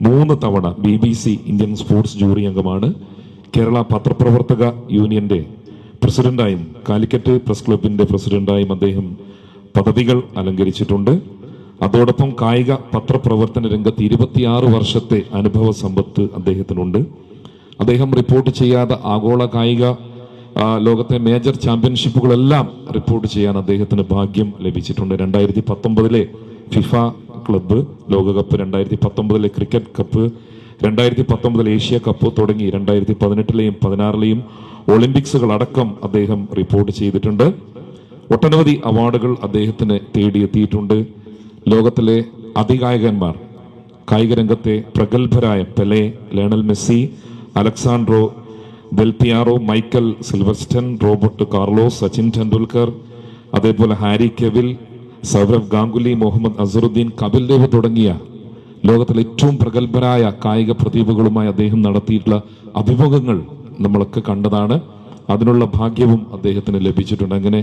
3 തവണ BBC ഇന്ത്യൻ സ്പോർട്സ് ജൂറി അംഗമാണ്. കേരള പത്രപ്രവർത്തക യൂണിയന്റെ പ്രസിഡന്റായും കാലിക്കറ്റ് പ്രസ് ക്ലബിന്റെ പ്രസിഡന്റായും അദ്ദേഹം പദവികൾ അലങ്കരിച്ചിട്ടുണ്ട്. അതോടൊപ്പം കായിക പത്രപ്രവർത്തന രംഗത്ത് 26 വർഷത്തെ അനുഭവ സമ്പത്ത് അദ്ദേഹത്തിനുണ്ട്. അദ്ദേഹം റിപ്പോർട്ട് ചെയ്യാതെ ആഗോള കായിക ലോകത്തെ മേജർ ചാമ്പ്യൻഷിപ്പുകളെല്ലാം റിപ്പോർട്ട് ചെയ്യാൻ അദ്ദേഹത്തിന് ഭാഗ്യം ലഭിച്ചിട്ടുണ്ട്. 2019 ഫിഫ ക്ലബ്ബ് ലോകകപ്പ്, 2019 ക്രിക്കറ്റ് കപ്പ്, 2019 ഏഷ്യ കപ്പ് തുടങ്ങി 2018 16 ഒളിമ്പിക്സുകൾ അടക്കം അദ്ദേഹം റിപ്പോർട്ട് ചെയ്തിട്ടുണ്ട്. ഒട്ടനവധി അവാർഡുകൾ അദ്ദേഹത്തിന് തേടിയെത്തിയിട്ടുണ്ട്. ലോകത്തിലെ അതികായകന്മാർ, കായിക രംഗത്തെ പ്രഗത്ഭരായ Pele, Lionel Messi, Alessandro Del Piero, Michael Silverstone, Robert Carlos, Sachin Tendulkar, അതേപോലെ ഹാരി കെവിൽ, സൗരവ് ഗാംഗുലി, മുഹമ്മദ് അസറുദ്ദീൻ, കപിൽ ദേവ് തുടങ്ങിയ ലോകത്തിലെ ഏറ്റവും പ്രഗത്ഭരായ കായിക പ്രതിഭകളുമായി അദ്ദേഹം നടത്തിയിട്ടുള്ള അഭിമുഖങ്ങൾ നമ്മളൊക്കെ കണ്ടതാണ്. അതിനുള്ള ഭാഗ്യവും അദ്ദേഹത്തിന് ലഭിച്ചിട്ടുണ്ട്. അങ്ങനെ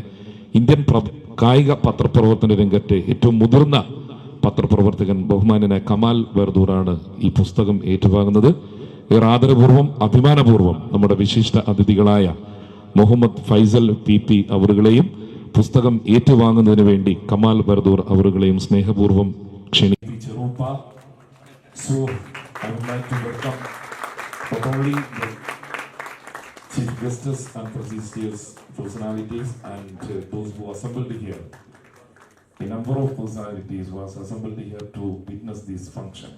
ഇന്ത്യൻ കായിക പത്രപ്രവർത്തന രംഗത്തെ ഏറ്റവും മുതിർന്ന പത്രപ്രവർത്തകൻ ബഹുമാന്യനായ കമാൽ വരദൂറാണ് ഈ പുസ്തകം ഏറ്റുവാങ്ങുന്നത്. ഏറെ ആദരപൂർവ്വം അഭിമാനപൂർവ്വം നമ്മുടെ വിശിഷ്ട അതിഥികളായ മുഹമ്മദ് ഫൈസൽ PP അവരുകളെയും പുസ്തകം ഏറ്റുവാങ്ങുന്നതിന് വേണ്ടി കമാൽ ബർദൂർ അവരുകളെയും സ്നേഹപൂർവ്വം ക്ഷണിക്കുന്നു. Cherupa. So I would like to welcome not only the chief guests and prestigious personalities and those who assembled here. A number of personalities was assembled here to witness this function.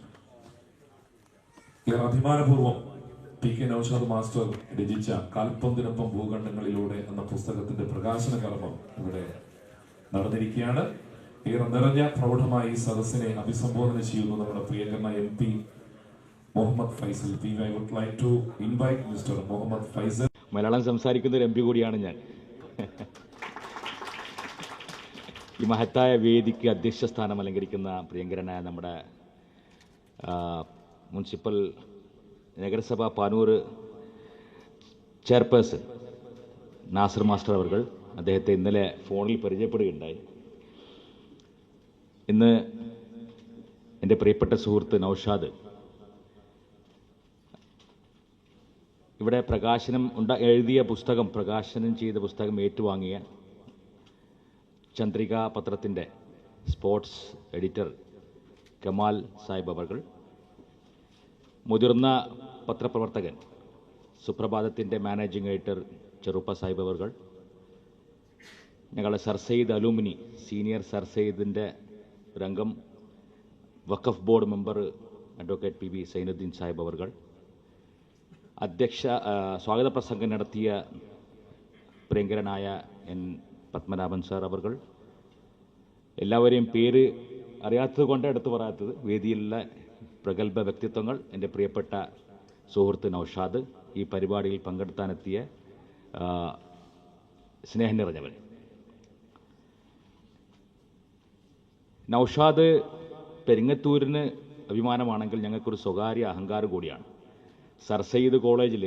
അഭിമാനപൂർവ്വം PK Naushad master രചിച്ച കാൽപന്തിനൊപ്പം ഭൂഖണ്ഡങ്ങളിലൂടെ എന്ന പുസ്തകത്തിന്റെ പ്രകാശന കർമ്മം ഇവിടെ നടന്നിരിക്കുകയാണ്. ഏറെ നിറഞ്ഞ പ്രൗഢമായ ഈ സദസ്സിനെ അഭിസംബോധന ചെയ്യുന്നു നമ്മുടെ പ്രിയങ്കരന MP Muhammad Faisal. I would like to invite Mr. Muhammad Faisal. Malayalam സംസാരിക്കുന്ന ഒരു MP കൂടിയാണ് ഞാൻ. ഈ മഹത്തായ വേദിക്ക് അധ്യക്ഷ സ്ഥാനം അലങ്കരിക്കുന്ന പ്രിയങ്കരനായ നമ്മുടെ മുനിസിപ്പൽ നഗരസഭ പാനൂർ ചെയർപേഴ്സൺ നാസർ മാസ്റ്റർ അവർ, അദ്ദേഹത്തെ ഇന്നലെ ഫോണിൽ പരിചയപ്പെടുകയുണ്ടായി. ഇന്ന് എൻ്റെ പ്രിയപ്പെട്ട സുഹൃത്ത് നൗഷാദ് ഇവിടെ എഴുതിയ പുസ്തകം, പ്രകാശനം ചെയ്ത പുസ്തകം ഏറ്റുവാങ്ങിയ ചന്ദ്രിക പത്രത്തിൻ്റെ സ്പോർട്സ് എഡിറ്റർ കമാൽ സാഹിബ് അവർ, മുതിർന്ന പത്രപ്രവർത്തകൻ സുപ്രഭാതത്തിൻ്റെ മാനേജിംഗ് എഡിറ്റർ ചെറുപ്പ സാഹിബ് അവർ, ഞങ്ങളുടെ sir Syed alumni senior sir സെയ്ദിൻ്റെ രംഗം Waqf board member advocate PB Zainuddin Sahib അവർ, സ്വാഗത പ്രസംഗം നടത്തിയ പ്രിയങ്കരനായ N. പത്മനാഭൻ സാർ അവർ, എല്ലാവരെയും പേര് അറിയാത്തത് കൊണ്ട് എടുത്തു പറയാത്തത്, വേദിയിലുള്ള പ്രഗത്ഭ വ്യക്തിത്വങ്ങൾ, എൻ്റെ പ്രിയപ്പെട്ട സുഹൃത്ത് നൗഷാദ്, ഈ പരിപാടിയിൽ പങ്കെടുത്താനെത്തിയ സ്നേഹം നിറഞ്ഞവർ. നൗഷാദ് പെരിങ്ങത്തൂരിന് അഭിമാനമാണെങ്കിൽ ഞങ്ങൾക്കൊരു സ്വകാര്യ അഹങ്കാരം കൂടിയാണ്. സർ സെയ്ദ് കോളേജിൽ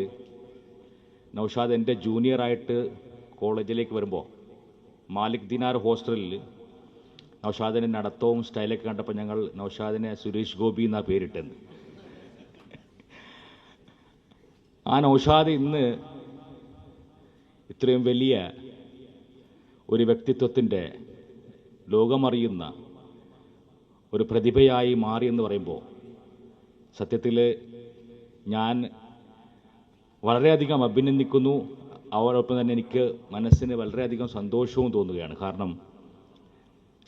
നൗഷാദ് എൻ്റെ ജൂനിയറായിട്ട് കോളേജിലേക്ക് വരുമ്പോൾ മാലിക് ദിനാർ ഹോസ്റ്റലിൽ നൗഷാദിൻ്റെ നടത്തവും സ്റ്റൈലൊക്കെ കണ്ടപ്പോൾ ഞങ്ങൾ നൗഷാദിനെ സുരേഷ് ഗോപി എന്നാണ് പേരിട്ടത്. ആ നൗഷാദ് ഇന്ന് ഇത്രയും വലിയ ഒരു വ്യക്തിത്വത്തിൻ്റെ ലോകമറിയുന്ന ഒരു പ്രതിഭയായി മാറിയെന്ന് പറയുമ്പോൾ സത്യത്തിൽ ഞാൻ വളരെയധികം അഭിനന്ദിക്കുന്നു. അവരോടൊപ്പം തന്നെ എനിക്ക് മനസ്സിന് വളരെയധികം സന്തോഷവും തോന്നുകയാണ്. കാരണം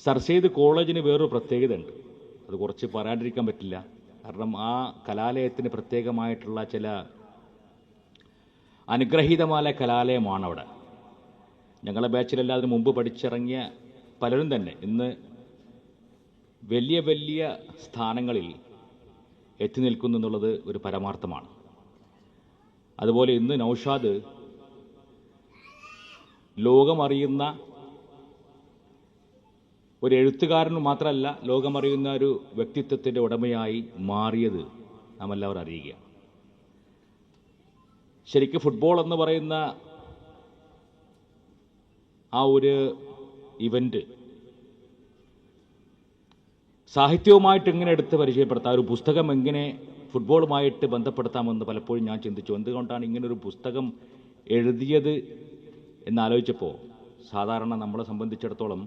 സർ സെയ്ദ് കോളേജിന് വേറൊരു പ്രത്യേകതയുണ്ട്, അത് കുറച്ച് പറയാണ്ടിരിക്കാൻ പറ്റില്ല. കാരണം ആ കലാലയത്തിന് പ്രത്യേകമായിട്ടുള്ള ചില അനുഗ്രഹീതമായ കലാലയമാണ് അവിടെ. ഞങ്ങളുടെ ബാച്ചിലെല്ലാതിനും മുമ്പ് പഠിച്ചിറങ്ങിയ പലരും തന്നെ ഇന്ന് വലിയ വലിയ സ്ഥാനങ്ങളിൽ എത്തി നിൽക്കുന്നു എന്നുള്ളത് ഒരു പരമാർത്ഥമാണ്. അതുപോലെ ഇന്ന് നൗഷാദ് ലോകമറിയുന്ന ഒരു എഴുത്തുകാരന് മാത്രമല്ല, ലോകമറിയുന്ന ഒരു വ്യക്തിത്വത്തിൻ്റെ ഉടമയായി മാറിയത് നാം എല്ലാവരും അറിയുക. ശരിക്കും ഫുട്ബോൾ എന്ന് പറയുന്ന ആ ഒരു ഇവൻ്റ് സാഹിത്യവുമായിട്ട് എങ്ങനെ എടുത്ത് പരിചയപ്പെടുത്താം, ഒരു പുസ്തകം എങ്ങനെ ഫുട്ബോളുമായിട്ട് ബന്ധപ്പെടുത്താമെന്ന് പലപ്പോഴും ഞാൻ ചിന്തിച്ചു. എന്തുകൊണ്ടാണ് ഇങ്ങനൊരു പുസ്തകം എഴുതിയത് എന്നാലോചിച്ചപ്പോൾ, സാധാരണ നമ്മളെ സംബന്ധിച്ചിടത്തോളം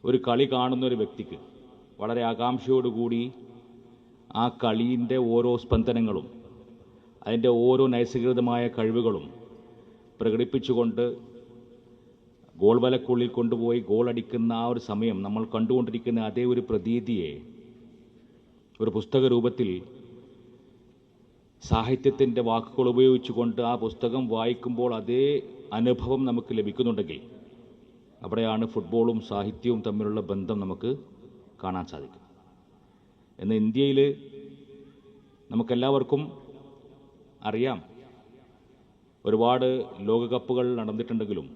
ഒരു കളി കാണുന്ന ഒരു വ്യക്തിക്ക് വളരെ ആകാംക്ഷയോടുകൂടി ആ കളീൻ്റെ ഓരോ സ്പന്ദനങ്ങളും അതിൻ്റെ ഓരോ നൈസർഗികമായ കഴിവുകളും പ്രകടിപ്പിച്ചുകൊണ്ട് ഗോൾ വലക്കുള്ളിൽ കൊണ്ടുപോയി ഗോൾ അടിക്കുന്ന ആ ഒരു സമയം നമ്മൾ കണ്ടുകൊണ്ടിരിക്കുന്ന അതേ ഒരു പ്രതീതിയെ ഒരു പുസ്തക രൂപത്തിൽ സാഹിത്യത്തിൻ്റെ വാക്കുകൾ ഉപയോഗിച്ചുകൊണ്ട് ആ പുസ്തകം വായിക്കുമ്പോൾ അതേ അനുഭവം നമുക്ക് ലഭിക്കുന്നുണ്ടെങ്കിൽ അവിടെയാണ് ഫുട്ബോളും സാഹിത്യവും തമ്മിലുള്ള ബന്ധം നമുക്ക് കാണാൻ സാധിക്കും. എന്നാൽ ഇന്ത്യയിൽ നമുക്കെല്ലാവർക്കും അറിയാം, ഒരുപാട് ലോകകപ്പുകൾ നടന്നിട്ടുണ്ടെങ്കിലും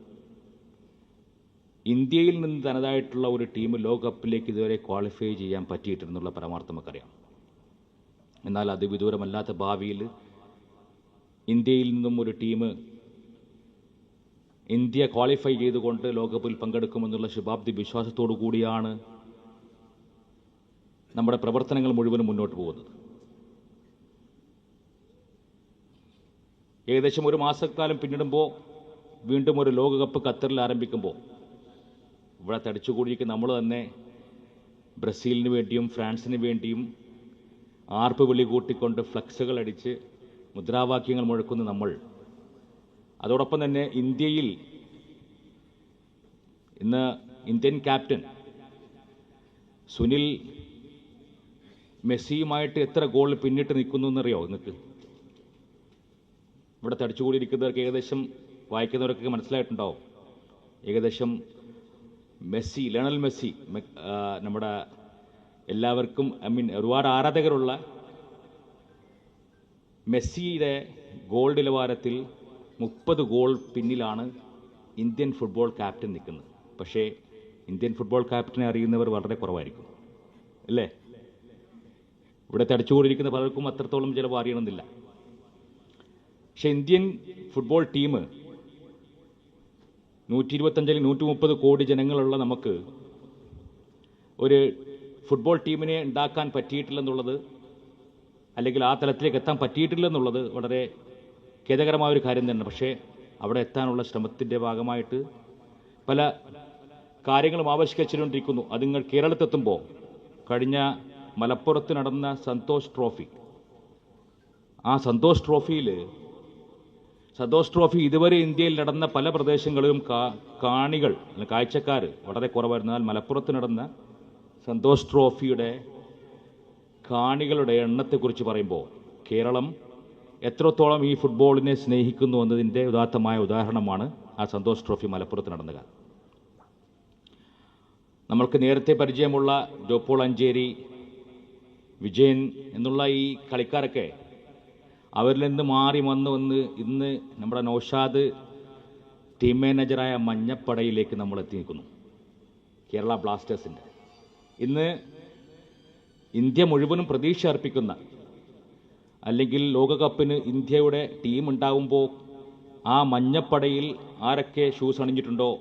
ഇന്ത്യയിൽ നിന്ന് തനതായിട്ടുള്ള ഒരു ടീം ലോകകപ്പിലേക്ക് ഇതുവരെ ക്വാളിഫൈ ചെയ്യാൻ പറ്റിയിട്ടെന്നുള്ള പരമാർത്ഥം നമുക്കറിയാം. എന്നാൽ അത് വിദൂരമല്ലാത്ത ഭാവിയിൽ ഇന്ത്യയിൽ നിന്നും ഒരു ടീം ഇന്ത്യ ക്വാളിഫൈ ചെയ്തുകൊണ്ട് ലോകകപ്പിൽ പങ്കെടുക്കുമെന്നുള്ള ശുഭാപ്തി വിശ്വാസത്തോടു കൂടിയാണ് നമ്മുടെ പ്രവർത്തനങ്ങൾ മുഴുവനും മുന്നോട്ട് പോകുന്നത്. ഏകദേശം ഒരു മാസക്കാലം പിന്നിടുമ്പോൾ വീണ്ടും ഒരു ലോകകപ്പ് ഖത്തറിൽ ആരംഭിക്കുമ്പോൾ ഇവിടെ തടിച്ചുകൂടിയിരിക്കുന്ന നമ്മൾ തന്നെ ബ്രസീലിന് വേണ്ടിയും ഫ്രാൻസിന് വേണ്ടിയും ആർപ്പ് വിളി കൂട്ടിക്കൊണ്ട് ഫ്ലക്സുകൾ അടിച്ച് മുദ്രാവാക്യങ്ങൾ മുഴക്കുന്ന നമ്മൾ, അതോടൊപ്പം തന്നെ ഇന്ത്യയിൽ ഇന്ന് ഇന്ത്യൻ ക്യാപ്റ്റൻ സുനിൽ മെസ്സിയുമായിട്ട് എത്ര ഗോൾ പിന്നിട്ട് നിൽക്കുന്നു എന്നറിയോ നിങ്ങൾക്ക്? ഇവിടെ തടിച്ചുകൂടിയിരിക്കുന്നവർക്ക് ഏകദേശം വായിക്കുന്നവർക്കൊക്കെ മനസ്സിലായിട്ടുണ്ടാവും. ഏകദേശം മെസ്സി, ലയണൽ മെസ്സി, നമ്മുടെ എല്ലാവർക്കും ഒരുപാട് ആരാധകരുള്ള മെസ്സിയുടെ ഗോൾ നിലവാരത്തിൽ 30 ഗോൾ പിന്നിലാണ് ഇന്ത്യൻ ഫുട്ബോൾ ക്യാപ്റ്റൻ നിൽക്കുന്നത്. പക്ഷേ ഇന്ത്യൻ ഫുട്ബോൾ ക്യാപ്റ്റനെ അറിയുന്നവർ വളരെ കുറവായിരിക്കും, അല്ലേ? ഇവിടെ തടിച്ചുകൂടിയിരിക്കുന്ന പലർക്കും അത്രത്തോളം ചിലവ് അറിയണമെന്നില്ല. പക്ഷെ ഇന്ത്യൻ ഫുട്ബോൾ ടീം 125 130 കോടി ജനങ്ങളുള്ള നമുക്ക് ഒരു ഫുട്ബോൾ ടീമിനെ ഉണ്ടാക്കാൻ പറ്റിയിട്ടില്ലെന്നുള്ളത്, അല്ലെങ്കിൽ ആ തലത്തിലേക്ക് എത്താൻ പറ്റിയിട്ടില്ലെന്നുള്ളത് വളരെ ഖേദകരമായ ഒരു കാര്യം തന്നെ. പക്ഷേ അവിടെ എത്താനുള്ള ശ്രമത്തിൻ്റെ ഭാഗമായിട്ട് പല കാര്യങ്ങളും ആവിഷ്കരിച്ചുകൊണ്ടിരിക്കുന്നു. അത് നിങ്ങൾ കേരളത്തെത്തുമ്പോൾ കഴിഞ്ഞ മലപ്പുറത്ത് നടന്ന സന്തോഷ് ട്രോഫി, ആ സന്തോഷ് ട്രോഫി ഇതുവരെ ഇന്ത്യയിൽ നടന്ന പല പ്രദേശങ്ങളിലും കാണികൾ, കാഴ്ചക്കാർ വളരെ കുറവായിരുന്നു. എന്നാൽ മലപ്പുറത്ത് നടന്ന സന്തോഷ് ട്രോഫിയുടെ കാണികളുടെ എണ്ണത്തെക്കുറിച്ച് പറയുമ്പോൾ കേരളം എത്രത്തോളം ഈ ഫുട്ബോളിനെ സ്നേഹിക്കുന്നു എന്നതിൻ്റെ ഉദാത്തമായ ഉദാഹരണമാണ് ആ സന്തോഷ് ട്രോഫി മലപ്പുറത്ത് നടന്നത്. നമ്മൾക്ക് നേരത്തെ പരിചയമുള്ള ജോപ്പോൾ അഞ്ചേരി, വിജയൻ എന്നുള്ള ഈ കളിക്കാരൊക്കെ അവരിൽ നിന്ന് മാറി വന്ന് ഇന്ന് നമ്മുടെ നൗഷാദ് ടീം മാനേജറായ മഞ്ഞപ്പടയിലേക്ക് നമ്മൾ എത്തി നിൽക്കുന്നു. കേരള ബ്ലാസ്റ്റേഴ്സിൻ്റെ ഇന്ന് ഇന്ത്യ മുഴുവനും പ്രതീക്ഷ അർപ്പിക്കുന്ന, അല്ലെങ്കിൽ ലോകകപ്പിന് ഇന്ത്യയുടെ ടീം ഉണ്ടാകുമ്പോൾ ആ മഞ്ഞപ്പടയിൽ ആരൊക്കെ ഷൂസ് അണിഞ്ഞിട്ടുണ്ടോ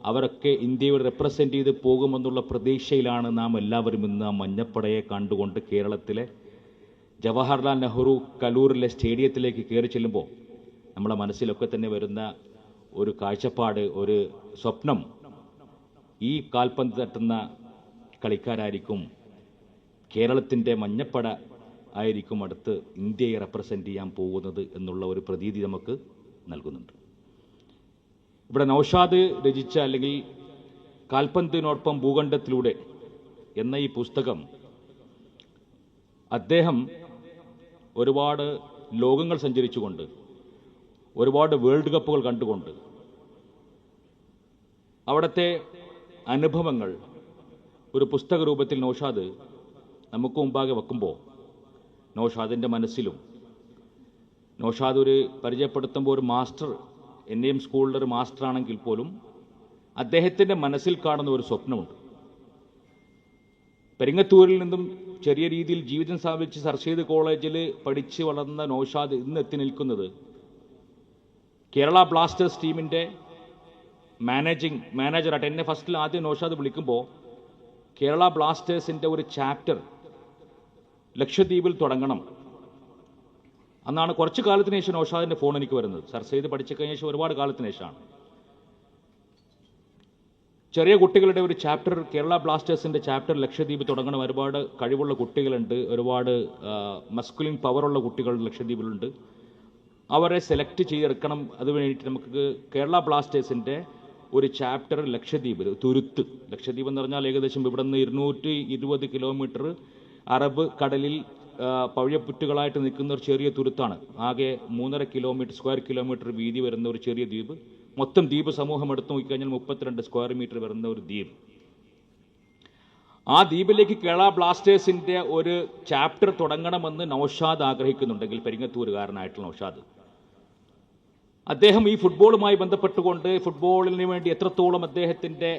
അവരൊക്കെ ഇന്ത്യയെ റെപ്രസെൻ്റ് ചെയ്ത് പോകുമെന്നുള്ള പ്രതീക്ഷയിലാണ് നാം എല്ലാവരും ഇന്ന് ആ മഞ്ഞപ്പടയെ കണ്ടുകൊണ്ട് കേരളത്തിലെ ജവഹർലാൽ നെഹ്റു കലൂരിലെ സ്റ്റേഡിയത്തിലേക്ക് കയറി ചെല്ലുമ്പോൾ നമ്മുടെ മനസ്സിലൊക്കെ തന്നെ വരുന്ന ഒരു കാഴ്ചപ്പാട്, ഒരു സ്വപ്നം, ഈ കാൽപന്ത് തട്ടുന്ന കളിക്കാരായിരിക്കും, കേരളത്തിൻ്റെ മഞ്ഞപ്പട ആയിരിക്കും അടുത്ത് ഇന്ത്യയെ റെപ്രസെൻ്റ് ചെയ്യാൻ പോകുന്നത് എന്നുള്ള ഒരു പ്രതീതി നമുക്ക് നൽകുന്നുണ്ട്. ഇവിടെ നൗഷാദ് രചിച്ച, അല്ലെങ്കിൽ കാൽപന്തിനോടൊപ്പം ഭൂഖണ്ഡത്തിലൂടെ എന്ന ഈ പുസ്തകം അദ്ദേഹം ഒരുപാട് ലോകങ്ങൾ സഞ്ചരിച്ചുകൊണ്ട്, ഒരുപാട് വേൾഡ് കപ്പുകൾ കണ്ടുകൊണ്ട് അവിടുത്തെ അനുഭവങ്ങൾ ഒരു പുസ്തക രൂപത്തിൽ നൗഷാദ് നമുക്ക് മുമ്പാകെ വെക്കുമ്പോൾ നൗഷാദിൻ്റെ മനസ്സിലും, നൗഷാദ് ഒരു പരിചയപ്പെടുത്തുമ്പോൾ ഒരു മാസ്റ്റർ, എന്നെയും സ്കൂളിലെ ഒരു മാസ്റ്റർ ആണെങ്കിൽ പോലും അദ്ദേഹത്തിൻ്റെ മനസ്സിൽ കാണുന്ന ഒരു സ്വപ്നമുണ്ട്. പെരിങ്ങത്തൂരിൽ നിന്നും ചെറിയ രീതിയിൽ ജീവിതം സ്ഥാപിച്ച് സർ സെയ്ദ് കോളേജിൽ പഠിച്ച് വളർന്ന നൗഷാദ് ഇന്ന് എത്തി നിൽക്കുന്നത് കേരള ബ്ലാസ്റ്റേഴ്സ് ടീമിൻ്റെ മാനേജറായിട്ട്. എന്നെ ഫസ്റ്റിൽ ആദ്യം നൗഷാദ് വിളിക്കുമ്പോൾ കേരള ബ്ലാസ്റ്റേഴ്സിൻ്റെ ഒരു ചാപ്റ്റർ ലക്ഷദ്വീപിൽ തുടങ്ങണം അന്നാണ്. കുറച്ച് കാലത്തിന് ശേഷം നൗഷാദിൻ്റെ ഫോൺ എനിക്ക് വരുന്നത്. സർ സെയ്ദ് പഠിച്ചു കഴിഞ്ഞ ശേഷം ഒരുപാട് കാലത്തിന് ശേഷമാണ്. ചെറിയ കുട്ടികളുടെ ഒരു ചാപ്റ്റർ, കേരള ബ്ലാസ്റ്റേഴ്സിൻ്റെ ചാപ്റ്റർ ലക്ഷദ്വീപ് തുടങ്ങണം. ഒരുപാട് കഴിവുള്ള കുട്ടികളുണ്ട്, ഒരുപാട് മസ്കുലിൻ പവറുള്ള കുട്ടികൾ ലക്ഷദ്വീപിലുണ്ട്. അവരെ സെലക്ട് ചെയ്തെടുക്കണം. അത് വേണ്ടിയിട്ട് നമുക്ക് കേരള ബ്ലാസ്റ്റേഴ്സിൻ്റെ ഒരു ചാപ്റ്റർ ലക്ഷദ്വീപിൽ, തുരുത്ത്, ലക്ഷദ്വീപ് എന്ന് പറഞ്ഞാൽ ഏകദേശം ഇവിടെ നിന്ന് 220 കിലോമീറ്റർ അറബ് കടലിൽ പവിഴപ്പുറ്റുകളായിട്ട് നിൽക്കുന്ന ഒരു ചെറിയ തുരുത്താണ്. ആകെ 3.5 സ്ക്വയർ കിലോമീറ്റർ വീതി വരുന്ന ഒരു ചെറിയ ദ്വീപ്. മൊത്തം ദ്വീപ് സമൂഹം എടുത്തു നോക്കിക്കഴിഞ്ഞാൽ 32 സ്ക്വയർ മീറ്റർ വരുന്ന ഒരു ദ്വീപ്. ആ ദ്വീപിലേക്ക് കേരള ബ്ലാസ്റ്റേഴ്സിൻ്റെ ഒരു ചാപ്റ്റർ തുടങ്ങണമെന്ന് നൗഷാദ് ആഗ്രഹിക്കുന്നുണ്ടെങ്കിൽ, പെരിങ്ങത്തൂരുകാരനായിട്ടുള്ള നൗഷാദ്, അദ്ദേഹം ഈ ഫുട്ബോളുമായി ബന്ധപ്പെട്ടുകൊണ്ട് ഫുട്ബോളിന് വേണ്ടി എത്രത്തോളം അദ്ദേഹത്തിൻ്റെ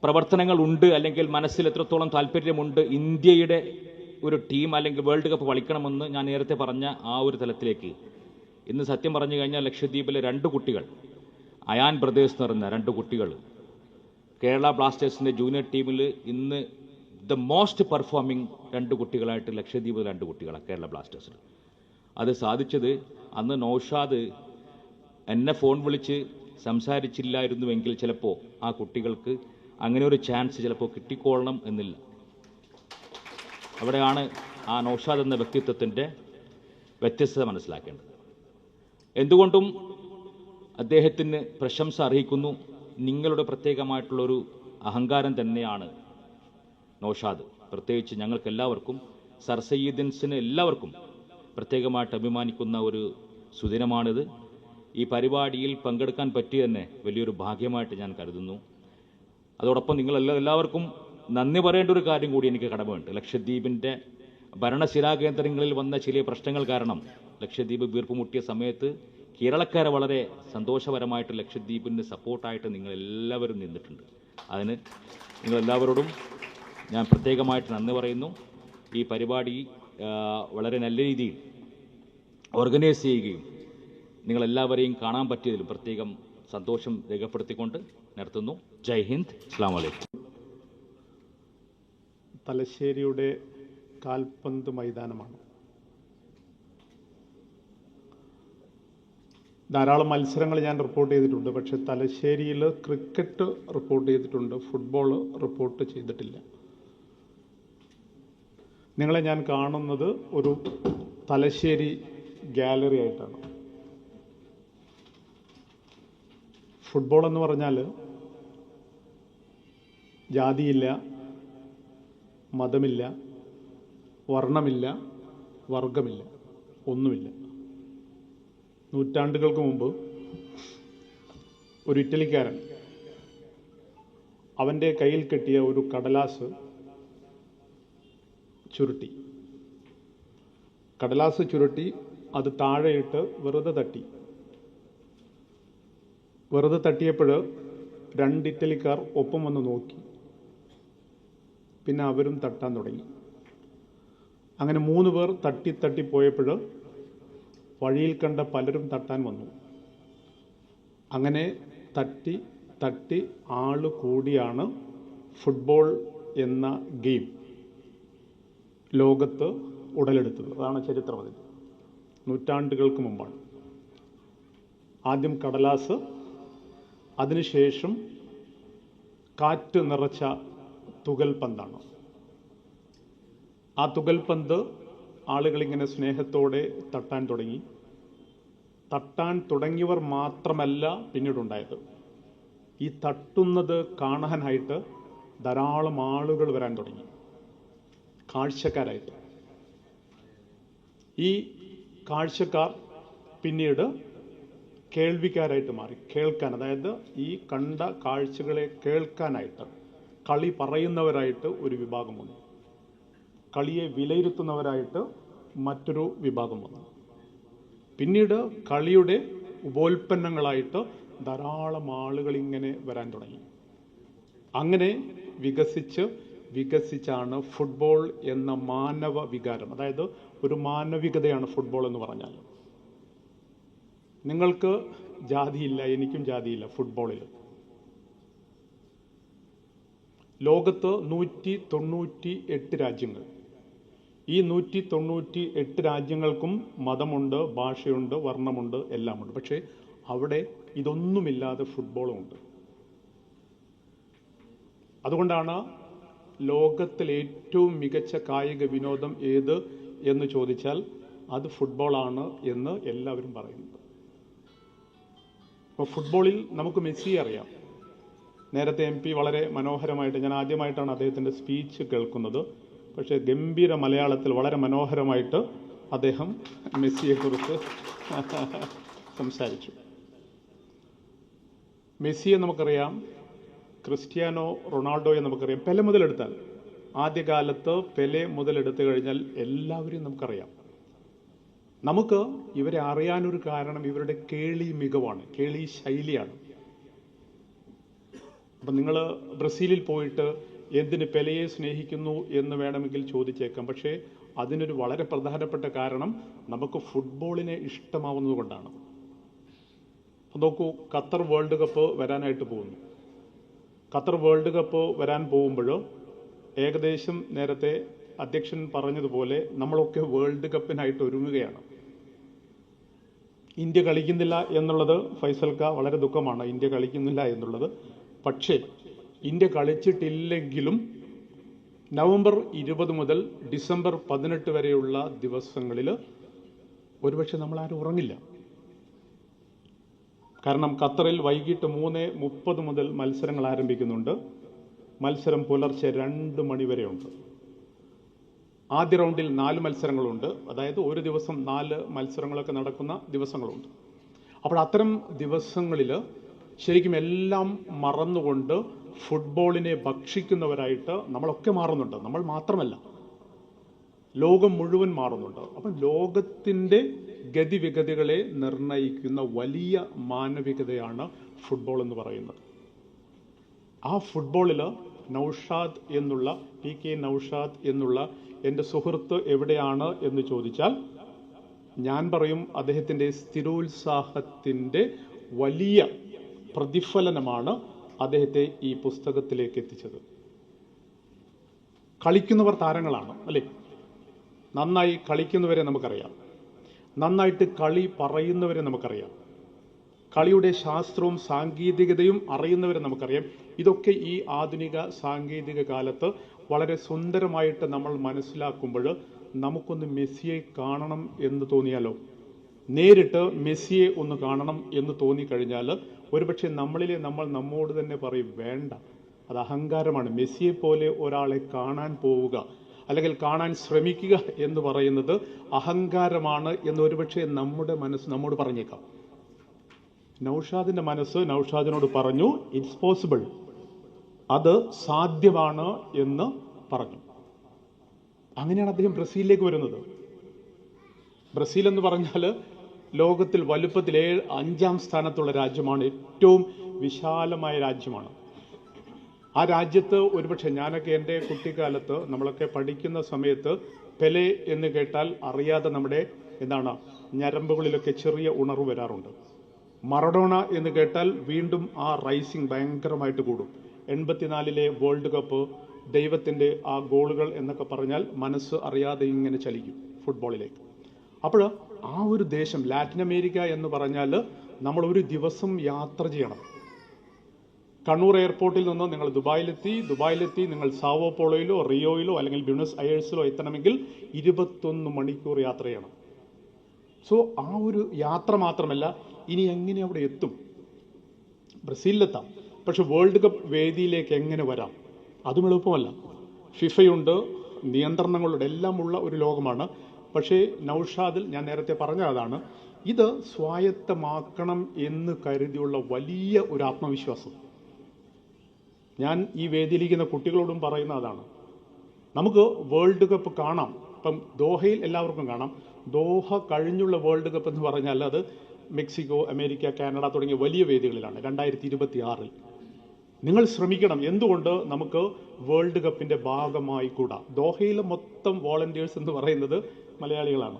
പ്രവർത്തനങ്ങൾ ഉണ്ട്, അല്ലെങ്കിൽ മനസ്സിൽ എത്രത്തോളം താല്പര്യമുണ്ട്, ഇന്ത്യയുടെ ഒരു ടീം അല്ലെങ്കിൽ വേൾഡ് കപ്പ് കളിക്കണമെന്ന് ഞാൻ നേരത്തെ പറഞ്ഞ ആ ഒരു തലത്തിലേക്ക് ഇന്ന് സത്യം പറഞ്ഞു കഴിഞ്ഞാൽ ലക്ഷദ്വീപിലെ 2 കുട്ടികൾ, അയാൻ ബ്രദേഴ്സ് എന്ന് പറയുന്ന 2 കുട്ടികൾ കേരള ബ്ലാസ്റ്റേഴ്സിൻ്റെ ജൂനിയർ ടീമിൽ ഇന്ന് ദ മോസ്റ്റ് പെർഫോമിംഗ് 2 കുട്ടികളായിട്ട് ലക്ഷദ്വീപ് 2 കുട്ടികളാണ് കേരള ബ്ലാസ്റ്റേഴ്സിൽ. അത് സാധിച്ചത് അന്ന് നൗഷാദ് എന്നെ ഫോൺ വിളിച്ച് സംസാരിച്ചില്ലായിരുന്നുവെങ്കിൽ ചിലപ്പോൾ ആ കുട്ടികൾക്ക് അങ്ങനെ ഒരു ചാൻസ് ചിലപ്പോൾ കിട്ടിക്കൊള്ളണം എന്നില്ല. അവിടെയാണ് ആ നൗഷാദ് എന്ന വ്യക്തിത്വത്തിൻ്റെ വ്യത്യസ്തത മനസ്സിലാക്കേണ്ടത്. എന്തുകൊണ്ടും അദ്ദേഹത്തിന് പ്രശംസ അർഹിക്കുന്നു. നിങ്ങളുടെ പ്രത്യേകമായിട്ടുള്ളൊരു അഹങ്കാരം തന്നെയാണ് നൗഷാദ്. പ്രത്യേകിച്ച് ഞങ്ങൾക്കെല്ലാവർക്കും, സർ സയ്യിദിൻസിന് എല്ലാവർക്കും പ്രത്യേകമായിട്ട് അഭിമാനിക്കുന്ന ഒരു സുദിനമാണിത്. ഈ പരിപാടിയിൽ പങ്കെടുക്കാൻ പറ്റി തന്നെ വലിയൊരു ഭാഗ്യമായിട്ട് ഞാൻ കരുതുന്നു. അതോടൊപ്പം എല്ലാവർക്കും നന്ദി പറയേണ്ട ഒരു കാര്യം കൂടി എനിക്ക് കടമയുണ്ട്. ലക്ഷദ്വീപിൻ്റെ ഭരണശിലാകേന്ദ്രങ്ങളിൽ വന്ന ചില പ്രശ്നങ്ങൾ കാരണം ലക്ഷദ്വീപ് വീർപ്പുമുട്ടിയ സമയത്ത് കേരളക്കാരെ വളരെ സന്തോഷപരമായിട്ട് ലക്ഷദ്വീപിന് സപ്പോർട്ടായിട്ട് നിങ്ങളെല്ലാവരും നിന്നിട്ടുണ്ട്. അതിന് നിങ്ങളെല്ലാവരോടും ഞാൻ പ്രത്യേകമായിട്ട് നന്ദി പറയുന്നു. ഈ പരിപാടി വളരെ നല്ല രീതിയിൽ ഓർഗനൈസ് ചെയ്യുകയും നിങ്ങളെല്ലാവരെയും കാണാൻ പറ്റിയതിലും പ്രത്യേകം സന്തോഷം രേഖപ്പെടുത്തിക്കൊണ്ട് നിർത്തുന്നു. ജയ് ഹിന്ദ്, അസ്സലാമു അലൈക്കും. തലശ്ശേരിയുടെ കാൽപന്ത് മൈതാനമാണ്. ധാരാളം മത്സരങ്ങൾ ഞാൻ റിപ്പോർട്ട് ചെയ്തിട്ടുണ്ട്. പക്ഷേ തലശ്ശേരിയിൽ ക്രിക്കറ്റ് റിപ്പോർട്ട് ചെയ്തിട്ടുണ്ട്, ഫുട്ബോൾ റിപ്പോർട്ട് ചെയ്തിട്ടില്ല. നിങ്ങളെ ഞാൻ കാണുന്നത് ഒരു തലശ്ശേരി ഗാലറി ആയിട്ടാണ്. ഫുട്ബോൾ എന്ന് പറഞ്ഞാൽ ജാതിയില്ല, മതമില്ല, വർണ്ണമില്ല, വർഗമില്ല, ഒന്നുമില്ല. നൂറ്റാണ്ടുകൾക്ക് മുമ്പ് ഒരു ഇറ്റലിക്കാരൻ അവൻ്റെ കയ്യിൽ കെട്ടിയ ഒരു കടലാസ് ചുരുട്ടി അത് താഴെയിട്ട് വെറുതെ തട്ടിയപ്പോൾ 2 ഇറ്റലിക്കാർ ഒപ്പം വന്ന് നോക്കി. പിന്നെ അവരും തട്ടാൻ തുടങ്ങി. അങ്ങനെ 3 പേർ തട്ടി പോയപ്പോൾ വഴിയിൽ കണ്ട പലരും തട്ടാൻ വന്നു. അങ്ങനെ തട്ടി ആള് കൂടിയാണ് ഫുട്ബോൾ എന്ന ഗെയിം ലോകത്ത് ഉടലെടുത്തത്. അതാണ് ചരിത്രം. അതിൽ നൂറ്റാണ്ടുകൾക്ക് മുമ്പാണ്. ആദ്യം കടലാസ്, അതിനുശേഷം കാറ്റ് നിറച്ച തുകൽപന്താണ്. ആ തുകൽപന്ത് ആളുകളിങ്ങനെ സ്നേഹത്തോടെ തട്ടാൻ തുടങ്ങി. തട്ടാൻ തുടങ്ങിയവർ മാത്രമല്ല പിന്നീടുണ്ടായത്. ഈ തട്ടുന്നത് കാണാനായിട്ട് ധാരാളം ആളുകൾ വരാൻ തുടങ്ങി, കാഴ്ചക്കാരായിട്ട്. ഈ കാഴ്ചക്കാർ പിന്നീട് കേൾവിക്കാരായിട്ട് മാറി. കേൾക്കാൻ, അതായത് ഈ കണ്ട കാഴ്ചകളെ കേൾക്കാനായിട്ട് കളി പറയുന്നവരായിട്ട് ഒരു വിഭാഗം വന്നു. കളിയെ വിലയിരുത്തുന്നവരായിട്ട് മറ്റൊരു വിഭാഗം വന്നു. പിന്നീട് കളിയുടെ ഉപോൽപ്പന്നങ്ങളായിട്ട് ധാരാളം ആളുകൾ ഇങ്ങനെ വരാൻ തുടങ്ങി. അങ്ങനെ വികസിച്ചാണ് ഫുട്ബോൾ എന്ന മാനവ വികാരം, അതായത് ഒരു മാനവികതയാണ് ഫുട്ബോൾ എന്ന് പറഞ്ഞാൽ. നിങ്ങൾക്ക് ജാതിയില്ല, എനിക്കും ജാതിയില്ല ഫുട്ബോളിൽ. ലോകത്ത് 198 രാജ്യങ്ങൾ. ഈ 198 രാജ്യങ്ങൾക്കും മതമുണ്ട്, ഭാഷയുണ്ട്, വർണ്ണമുണ്ട്, എല്ലാമുണ്ട്. പക്ഷേ അവിടെ ഇതൊന്നുമില്ലാതെ ഫുട്ബോളുമുണ്ട്. അതുകൊണ്ടാണ് ലോകത്തിലെ ഏറ്റവും മികച്ച കായിക വിനോദം ഏത് എന്ന് ചോദിച്ചാൽ അത് ഫുട്ബോളാണ് എന്ന് എല്ലാവരും പറയുന്നത്. ഇപ്പോൾ ഫുട്ബോളിൽ നമുക്ക് മെസ്സിയെ അറിയാം. നേരത്തെ MP വളരെ മനോഹരമായിട്ട്, ഞാൻ ആദ്യമായിട്ടാണ് അദ്ദേഹത്തിൻ്റെ സ്പീച്ച് കേൾക്കുന്നത്, പക്ഷേ ഗംഭീര മലയാളത്തിൽ വളരെ മനോഹരമായിട്ട് അദ്ദേഹം മെസ്സിയെക്കുറിച്ച് സംസാരിച്ചു. മെസ്സിയെ നമുക്കറിയാം, ക്രിസ്ത്യാനോ റൊണാൾഡോയെ നമുക്കറിയാം. പെലെ മുതലെടുത്താൽ, ആദ്യകാലത്ത് പെലെ മുതലെടുത്തു കഴിഞ്ഞാൽ എല്ലാവരെയും നമുക്കറിയാം. നമുക്ക് ഇവരെ അറിയാനൊരു കാരണം ഇവരുടെ കേളി മികവാണ്, കേളി ശൈലിയാണ്. അപ്പം നിങ്ങൾ ബ്രസീലിൽ പോയിട്ട് എന്തിന് പെലെയെ സ്നേഹിക്കുന്നു എന്ന് വേണമെങ്കിൽ ചോദിച്ചേക്കാം. പക്ഷേ അതിനൊരു വളരെ പ്രധാനപ്പെട്ട കാരണം നമുക്ക് ഫുട്ബോളിനെ ഇഷ്ടമാവുന്നത് കൊണ്ടാണ്. നോക്കൂ, ഖത്തർ വേൾഡ് കപ്പ് വരാനായിട്ട് പോകുന്നു. ഖത്തർ വേൾഡ് കപ്പ് വരാൻ പോകുമ്പോൾ ഏകദേശം നേരത്തെ അധ്യക്ഷൻ പറഞ്ഞതുപോലെ നമ്മളൊക്കെ വേൾഡ് കപ്പിനായിട്ട് ഒരുങ്ങുകയാണ്. ഇന്ത്യ കളിക്കുന്നില്ല എന്നുള്ളത് ഫൈസൽക്ക വളരെ ദുഃഖമാണ്, ഇന്ത്യ കളിക്കുന്നില്ല എന്നുള്ളത്. പക്ഷേ ഇന്ത്യ കളിച്ചിട്ടില്ലെങ്കിലും നവംബർ 20 മുതൽ ഡിസംബർ 18 വരെയുള്ള ദിവസങ്ങളിൽ ഒരുപക്ഷെ നമ്മളാരും ഉറങ്ങില്ല. കാരണം ഖത്തറിൽ വൈകിട്ട് 3:30 മുതൽ മത്സരങ്ങൾ ആരംഭിക്കുന്നുണ്ട്. മത്സരം പുലർച്ചെ 2 മണി വരെയുണ്ട്. ആദ്യ റൗണ്ടിൽ 4 മത്സരങ്ങളുണ്ട്. അതായത് ഒരു ദിവസം 4 മത്സരങ്ങളൊക്കെ നടക്കുന്ന ദിവസങ്ങളുണ്ട്. അപ്പോൾ അത്തരം ദിവസങ്ങളിൽ ശരിക്കും എല്ലാം മറന്നുകൊണ്ട് ഫുട്ബോളിനെ ഭക്ഷിക്കുന്നവരായിട്ട് നമ്മളൊക്കെ മാറുന്നുണ്ട്. നമ്മൾ മാത്രമല്ല, ലോകം മുഴുവൻ മാറുന്നുണ്ട്. അപ്പം ലോകത്തിൻ്റെ ഗതിവിഗതികളെ നിർണ്ണയിക്കുന്ന വലിയ മാനവികതയാണ് ഫുട്ബോൾ എന്ന് പറയുന്നത്. ആ ഫുട്ബോളിൽ നൗഷാദ് എന്നുള്ള PK നൗഷാദ് എന്നുള്ള എൻ്റെ സുഹൃത്ത് എവിടെയാണ് എന്ന് ചോദിച്ചാൽ ഞാൻ പറയും അദ്ദേഹത്തിൻ്റെ സ്ഥിരോത്സാഹത്തിൻ്റെ വലിയ പ്രതിഫലനമാണ് അദ്ദേഹത്തെ ഈ പുസ്തകത്തിലേക്ക് എത്തിച്ചത്. കളിക്കുന്നവർ താരങ്ങളാണ് അല്ലേ? നന്നായി കളിക്കുന്നവരെ നമുക്കറിയാം, നന്നായിട്ട് കളി പറയുന്നവരെ നമുക്കറിയാം, കളിയുടെ ശാസ്ത്രവും സാങ്കേതികതയും അറിയുന്നവരെ നമുക്കറിയാം. ഇതൊക്കെ ഈ ആധുനിക സാങ്കേതിക കാലത്ത് വളരെ സുന്ദരമായിട്ട് നമ്മൾ മനസ്സിലാക്കുമ്പോൾ നമുക്കൊന്ന് മെസ്സിയെ കാണണം എന്ന് തോന്നിയാലോ, നേരിട്ട് മെസ്സിയെ ഒന്ന് കാണണം എന്ന് തോന്നിക്കഴിഞ്ഞാൽ ഒരുപക്ഷെ നമ്മളിലെ നമ്മൾ നമ്മോട് തന്നെ പറയും, വേണ്ട, അത് അഹങ്കാരമാണ്. മെസ്സിയെ പോലെ ഒരാളെ കാണാൻ പോവുക അല്ലെങ്കിൽ കാണാൻ ശ്രമിക്കുക എന്ന് പറയുന്നത് അഹങ്കാരമാണ് എന്ന് ഒരുപക്ഷെ നമ്മുടെ മനസ്സ് നമ്മോട് പറഞ്ഞേക്കാം. നൗഷാദിന്റെ മനസ്സ് നൗഷാദിനോട് പറഞ്ഞു, ഇറ്റ്സ് പോസിബിൾ, അത് സാധ്യമാണ് എന്ന് പറഞ്ഞു. അങ്ങനെയാണ് അദ്ദേഹം ബ്രസീലിലേക്ക് വരുന്നത്. ബ്രസീൽ എന്ന് പറഞ്ഞാൽ ലോകത്തിൽ വലുപ്പത്തിൽ 5ാം സ്ഥാനത്തുള്ള രാജ്യമാണ്, ഏറ്റവും വിശാലമായ രാജ്യമാണ്. ആ രാജ്യത്ത് ഒരുപക്ഷെ ഞാനൊക്കെ എൻ്റെ കുട്ടിക്കാലത്ത് നമ്മളൊക്കെ പഠിക്കുന്ന സമയത്ത് പെലെ എന്ന് കേട്ടാൽ അറിയാതെ നമ്മുടെ ഞരമ്പുകളിലൊക്കെ ചെറിയ ഉണർവ് വരാറുണ്ട്. മറഡോണ എന്ന് കേട്ടാൽ വീണ്ടും ആ റൈസിങ് ഭയങ്കരമായിട്ട് കൂടും. 84-ലെ വേൾഡ് കപ്പ്, ദൈവത്തിൻ്റെ ആ ഗോളുകൾ എന്നൊക്കെ പറഞ്ഞാൽ മനസ്സ് അറിയാതെ ഇങ്ങനെ ചലിക്കും ഫുട്ബോളിലേക്ക്. അപ്പോൾ ആ ഒരു ദേശം ലാറ്റിൻ അമേരിക്ക എന്ന് പറഞ്ഞാൽ നമ്മൾ ഒരു ദിവസം യാത്ര ചെയ്യണം. കണ്ണൂർ എയർപോർട്ടിൽ നിന്ന് നിങ്ങൾ ദുബായിലെത്തി നിങ്ങൾ സാവോ പോളോയിലോ റിയോയിലോ അല്ലെങ്കിൽ ബ്യൂണസ് അയേഴ്സിലോ എത്തണമെങ്കിൽ 21 മണിക്കൂർ യാത്ര ചെയ്യണം. സോ ആ ഒരു യാത്ര മാത്രമല്ല, ഇനി എങ്ങനെ അവിടെ എത്തും? ബ്രസീലിലെത്താം, പക്ഷെ വേൾഡ് കപ്പ് വേദിയിലേക്ക് എങ്ങനെ വരാം? അതും എളുപ്പമല്ല. ഫിഫയുണ്ട്, നിയന്ത്രണങ്ങളുടെ എല്ലാം ഉള്ള ഒരു ലോകമാണ്. പക്ഷേ നൗഷാദിൽ ഞാൻ നേരത്തെ പറഞ്ഞ അതാണ്, ഇത് സ്വായത്തമാക്കണം എന്ന് കരുതിയുള്ള വലിയ ഒരു ആത്മവിശ്വാസം. ഞാൻ ഈ വേദിയിലിരിക്കുന്ന കുട്ടികളോടും പറയുന്ന അതാണ്. നമുക്ക് വേൾഡ് കപ്പ് കാണാം. ഇപ്പം ദോഹയിൽ എല്ലാവർക്കും കാണാം. ദോഹ കഴിഞ്ഞുള്ള വേൾഡ് കപ്പ് എന്ന് പറഞ്ഞാൽ അത് മെക്സിക്കോ, അമേരിക്ക, കാനഡ തുടങ്ങിയ വലിയ വേദികളിലാണ് 2026-ൽ. നിങ്ങൾ ശ്രമിക്കണം. എന്തുകൊണ്ട് നമുക്ക് വേൾഡ് കപ്പിൻ്റെ ഭാഗമായി കൂടാ? ദോഹയിലെ മൊത്തം വോളണ്ടിയേഴ്സ് എന്ന് പറയുന്നത് മലയാളികളാണ്.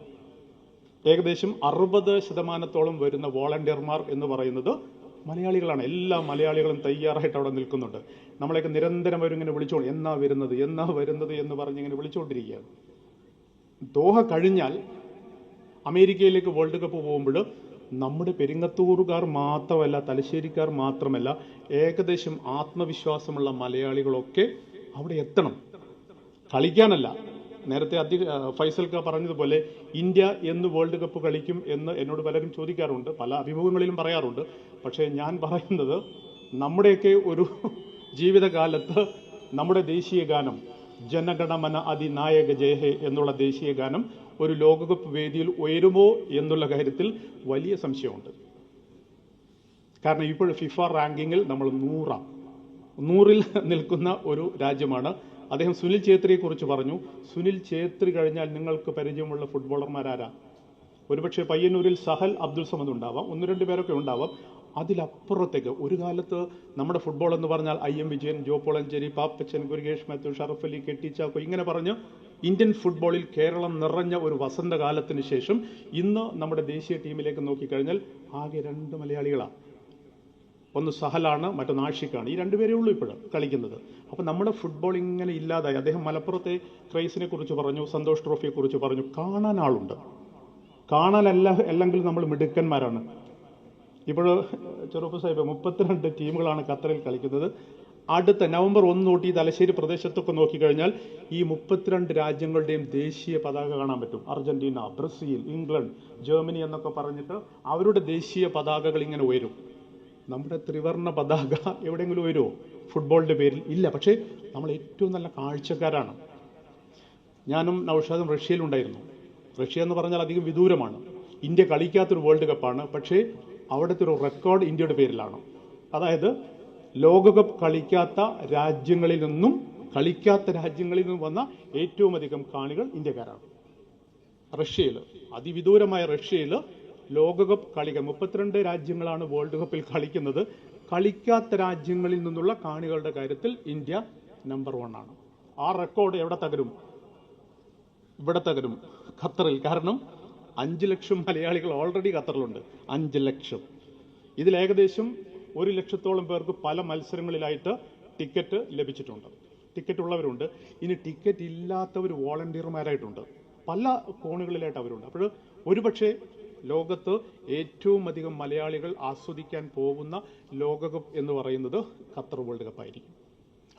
ഏകദേശം 60% വരുന്ന വോളണ്ടിയർമാർ എന്ന് പറയുന്നത് മലയാളികളാണ്. എല്ലാ മലയാളികളും തയ്യാറായിട്ട് അവിടെ നിൽക്കുന്നുണ്ട്. നമ്മളെയൊക്കെ നിരന്തരം അവരിങ്ങനെ വിളിച്ചോണ്ട് എന്നാ വരുന്നത് എന്ന് പറഞ്ഞിങ്ങനെ വിളിച്ചുകൊണ്ടിരിക്കുകയാണ്. ദോഹ കഴിഞ്ഞാൽ അമേരിക്കയിലേക്ക് വേൾഡ് കപ്പ് പോകുമ്പോൾ നമ്മുടെ പെരിങ്ങത്തൂറുകാർ മാത്രമല്ല, തലശ്ശേരിക്കാർ മാത്രമല്ല, ഏകദേശം ആത്മവിശ്വാസമുള്ള മലയാളികളൊക്കെ അവിടെ എത്തണം. കളിക്കാനല്ല. നേരത്തെ ഫൈസൽക്ക പറഞ്ഞതുപോലെ ഇന്ത്യ എന്ന് വേൾഡ് കപ്പ് കളിക്കും എന്ന് എന്നോട് പലരും ചോദിക്കാറുണ്ട്, പല അഭിമുഖങ്ങളിലും പറയാറുണ്ട്. പക്ഷേ ഞാൻ പറയുന്നത്, നമ്മുടെയൊക്കെ ഒരു ജീവിതകാലത്ത് നമ്മുടെ ദേശീയ ഗാനം ജനഗണമന അതിനായക ജയഹേ എന്നുള്ള ദേശീയ ഗാനം ഒരു ലോകകപ്പ് വേദിയിൽ ഉയരുമോ എന്നുള്ള കാര്യത്തിൽ വലിയ സംശയമുണ്ട്. കാരണം ഇപ്പോൾ ഫിഫ റാങ്കിങ്ങിൽ നമ്മൾ 100-ൽ നിൽക്കുന്ന ഒരു രാജ്യമാണ്. അദ്ദേഹം സുനിൽ ഛേത്രിയെക്കുറിച്ച് പറഞ്ഞു. സുനിൽ ഛേത്രി കഴിഞ്ഞാൽ നിങ്ങൾക്ക് പരിചയമുള്ള ഫുട്ബോളർമാരാരാ? ഒരുപക്ഷെ പയ്യന്നൂരിൽ സഹൽ അബ്ദുൾ സമദ് ഉണ്ടാവാം, 1-2 പേരൊക്കെ ഉണ്ടാവാം. അതിലപ്പുറത്തേക്ക് ഒരു കാലത്ത് നമ്മുടെ ഫുട്ബോൾ എന്ന് പറഞ്ഞാൽ IM വിജയൻ, ജോ പോളഞ്ചേരി, പാപ്പച്ചൻ, ഗുരുകേഷ് മാത്യു, ഷറഫ് അലി, കെട്ടി ചാക്കോ, ഇങ്ങനെ പറഞ്ഞ് ഇന്ത്യൻ ഫുട്ബോളിൽ കേരളം നിറഞ്ഞ ഒരു വസന്തകാലത്തിന് ശേഷം ഇന്ന് നമ്മുടെ ദേശീയ ടീമിലേക്ക് നോക്കിക്കഴിഞ്ഞാൽ ആകെ 2 മലയാളികളാണ്. ഒന്ന് സഹലാണ്, മറ്റൊന്ന് ആഷിഖാണ്. ഈ 2 പേരേ ഉള്ളൂ ഇപ്പോൾ കളിക്കുന്നത്. അപ്പം നമ്മുടെ ഫുട്ബോൾ ഇങ്ങനെ ഇല്ലാതായി. അദ്ദേഹം മലപ്പുറത്തെ ക്രൈസിനെ കുറിച്ച് പറഞ്ഞു, സന്തോഷ് ട്രോഫിയെ കുറിച്ച് പറഞ്ഞു. കാണാൻ ആളുണ്ട്, കാണാനല്ല അല്ലെങ്കിൽ നമ്മൾ മിടുക്കന്മാരാണ്. ഇപ്പോൾ ചെറുപ്പ് സാഹിബ് 32 ടീമുകളാണ് ഖത്തറിൽ കളിക്കുന്നത്. അടുത്ത നവംബർ 1 തൊട്ട് ഈ തലശ്ശേരി പ്രദേശത്തൊക്കെ നോക്കിക്കഴിഞ്ഞാൽ ഈ 32 രാജ്യങ്ങളുടെയും ദേശീയ പതാക കാണാൻ പറ്റും. അർജന്റീന, ബ്രസീൽ, ഇംഗ്ലണ്ട്, ജർമ്മനി എന്നൊക്കെ പറഞ്ഞിട്ട് അവരുടെ ദേശീയ പതാകകൾ ഇങ്ങനെ ഉയരും. നമ്മുടെ ത്രിവർണ്ണ പതാക എവിടെയെങ്കിലും ഉയരുമോ ഫുട്ബോളിൻ്റെ പേരിൽ? ഇല്ല. പക്ഷേ നമ്മൾ ഏറ്റവും നല്ല കാഴ്ചക്കാരാണ്. ഞാനും നൗഷാദും റഷ്യയിലുണ്ടായിരുന്നു. റഷ്യ എന്ന് പറഞ്ഞാൽ അധികം വിദൂരമാണ്. ഇന്ത്യ കളിക്കാത്തൊരു വേൾഡ് കപ്പാണ്. പക്ഷേ അവിടുത്തെ ഒരു റെക്കോർഡ് ഇന്ത്യയുടെ പേരിലാണ്. അതായത് ലോകകപ്പ് കളിക്കാത്ത രാജ്യങ്ങളിൽ നിന്നും വന്ന ഏറ്റവും അധികം കാണികൾ ഇന്ത്യക്കാരാണ്. റഷ്യയിൽ, അതിവിദൂരമായ റഷ്യയിൽ ലോകകപ്പ് കളിക്കാൻ 32 രാജ്യങ്ങളാണ് വേൾഡ് കപ്പിൽ കളിക്കുന്നത്. കളിക്കാത്ത രാജ്യങ്ങളിൽ നിന്നുള്ള കാണികളുടെ കാര്യത്തിൽ ഇന്ത്യ നമ്പർ 1 ആണ്. ആ റെക്കോർഡ് എവിടെ തകരും? ഇവിടെ തകരും, ഖത്തറിൽ. കാരണം 5 ലക്ഷം മലയാളികൾ ഓൾറെഡി ഖത്തറിലുണ്ട്. 5 ലക്ഷം. ഇതിൽ ഏകദേശം 1 ലക്ഷത്തോളം പേർക്ക് പല മത്സരങ്ങളിലായിട്ട് ടിക്കറ്റ് ലഭിച്ചിട്ടുണ്ട്. ടിക്കറ്റ് ഉള്ളവരുണ്ട്. ഇനി ടിക്കറ്റ് ഇല്ലാത്തവർ വോളണ്ടിയർമാരായിട്ടുണ്ട്. പല കോണുകളിലായിട്ട് അവരുണ്ട്. അപ്പോൾ ഒരുപക്ഷെ ലോകത്ത് ഏറ്റവും അധികം മലയാളികൾ ആസ്വദിക്കാൻ പോകുന്ന ലോകകപ്പ് എന്ന് പറയുന്നത് ഖത്തർ വേൾഡ് കപ്പായിരിക്കും.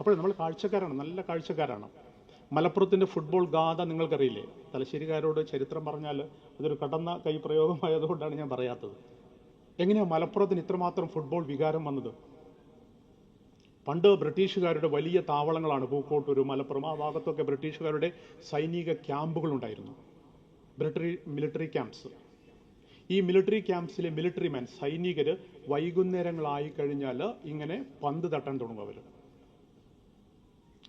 അപ്പോൾ നമ്മൾ കാഴ്ചക്കാരാണ്, നല്ല കാഴ്ചക്കാരാണ്. മലപ്പുറത്തിൻ്റെ ഫുട്ബോൾ ഗാഥ നിങ്ങൾക്കറിയില്ലേ? തലശ്ശേരിക്കാരോട് ചരിത്രം പറഞ്ഞാൽ അതൊരു കടന്ന കൈ പ്രയോഗമായതുകൊണ്ടാണ് ഞാൻ പറയാത്തത്. എങ്ങനെയാണ് മലപ്പുറത്തിന് ഇത്രമാത്രം ഫുട്ബോൾ വികാരം വന്നത്? പണ്ട് ബ്രിട്ടീഷുകാരുടെ വലിയ താവളങ്ങളാണ് പൂക്കോട്ടൂർ, മലപ്പുറം. ആ ഭാഗത്തൊക്കെ ബ്രിട്ടീഷുകാരുടെ സൈനിക ക്യാമ്പുകളുണ്ടായിരുന്നു, മിലിറ്ററി ക്യാമ്പ്സ്. ഈ മിലിറ്ററി ക്യാമ്പ്സിലെ മിലിറ്ററി മാൻ, സൈനികർ വൈകുന്നേരങ്ങളായി കഴിഞ്ഞാൽ ഇങ്ങനെ പന്ത് തട്ടാൻ തുടങ്ങും അവർ.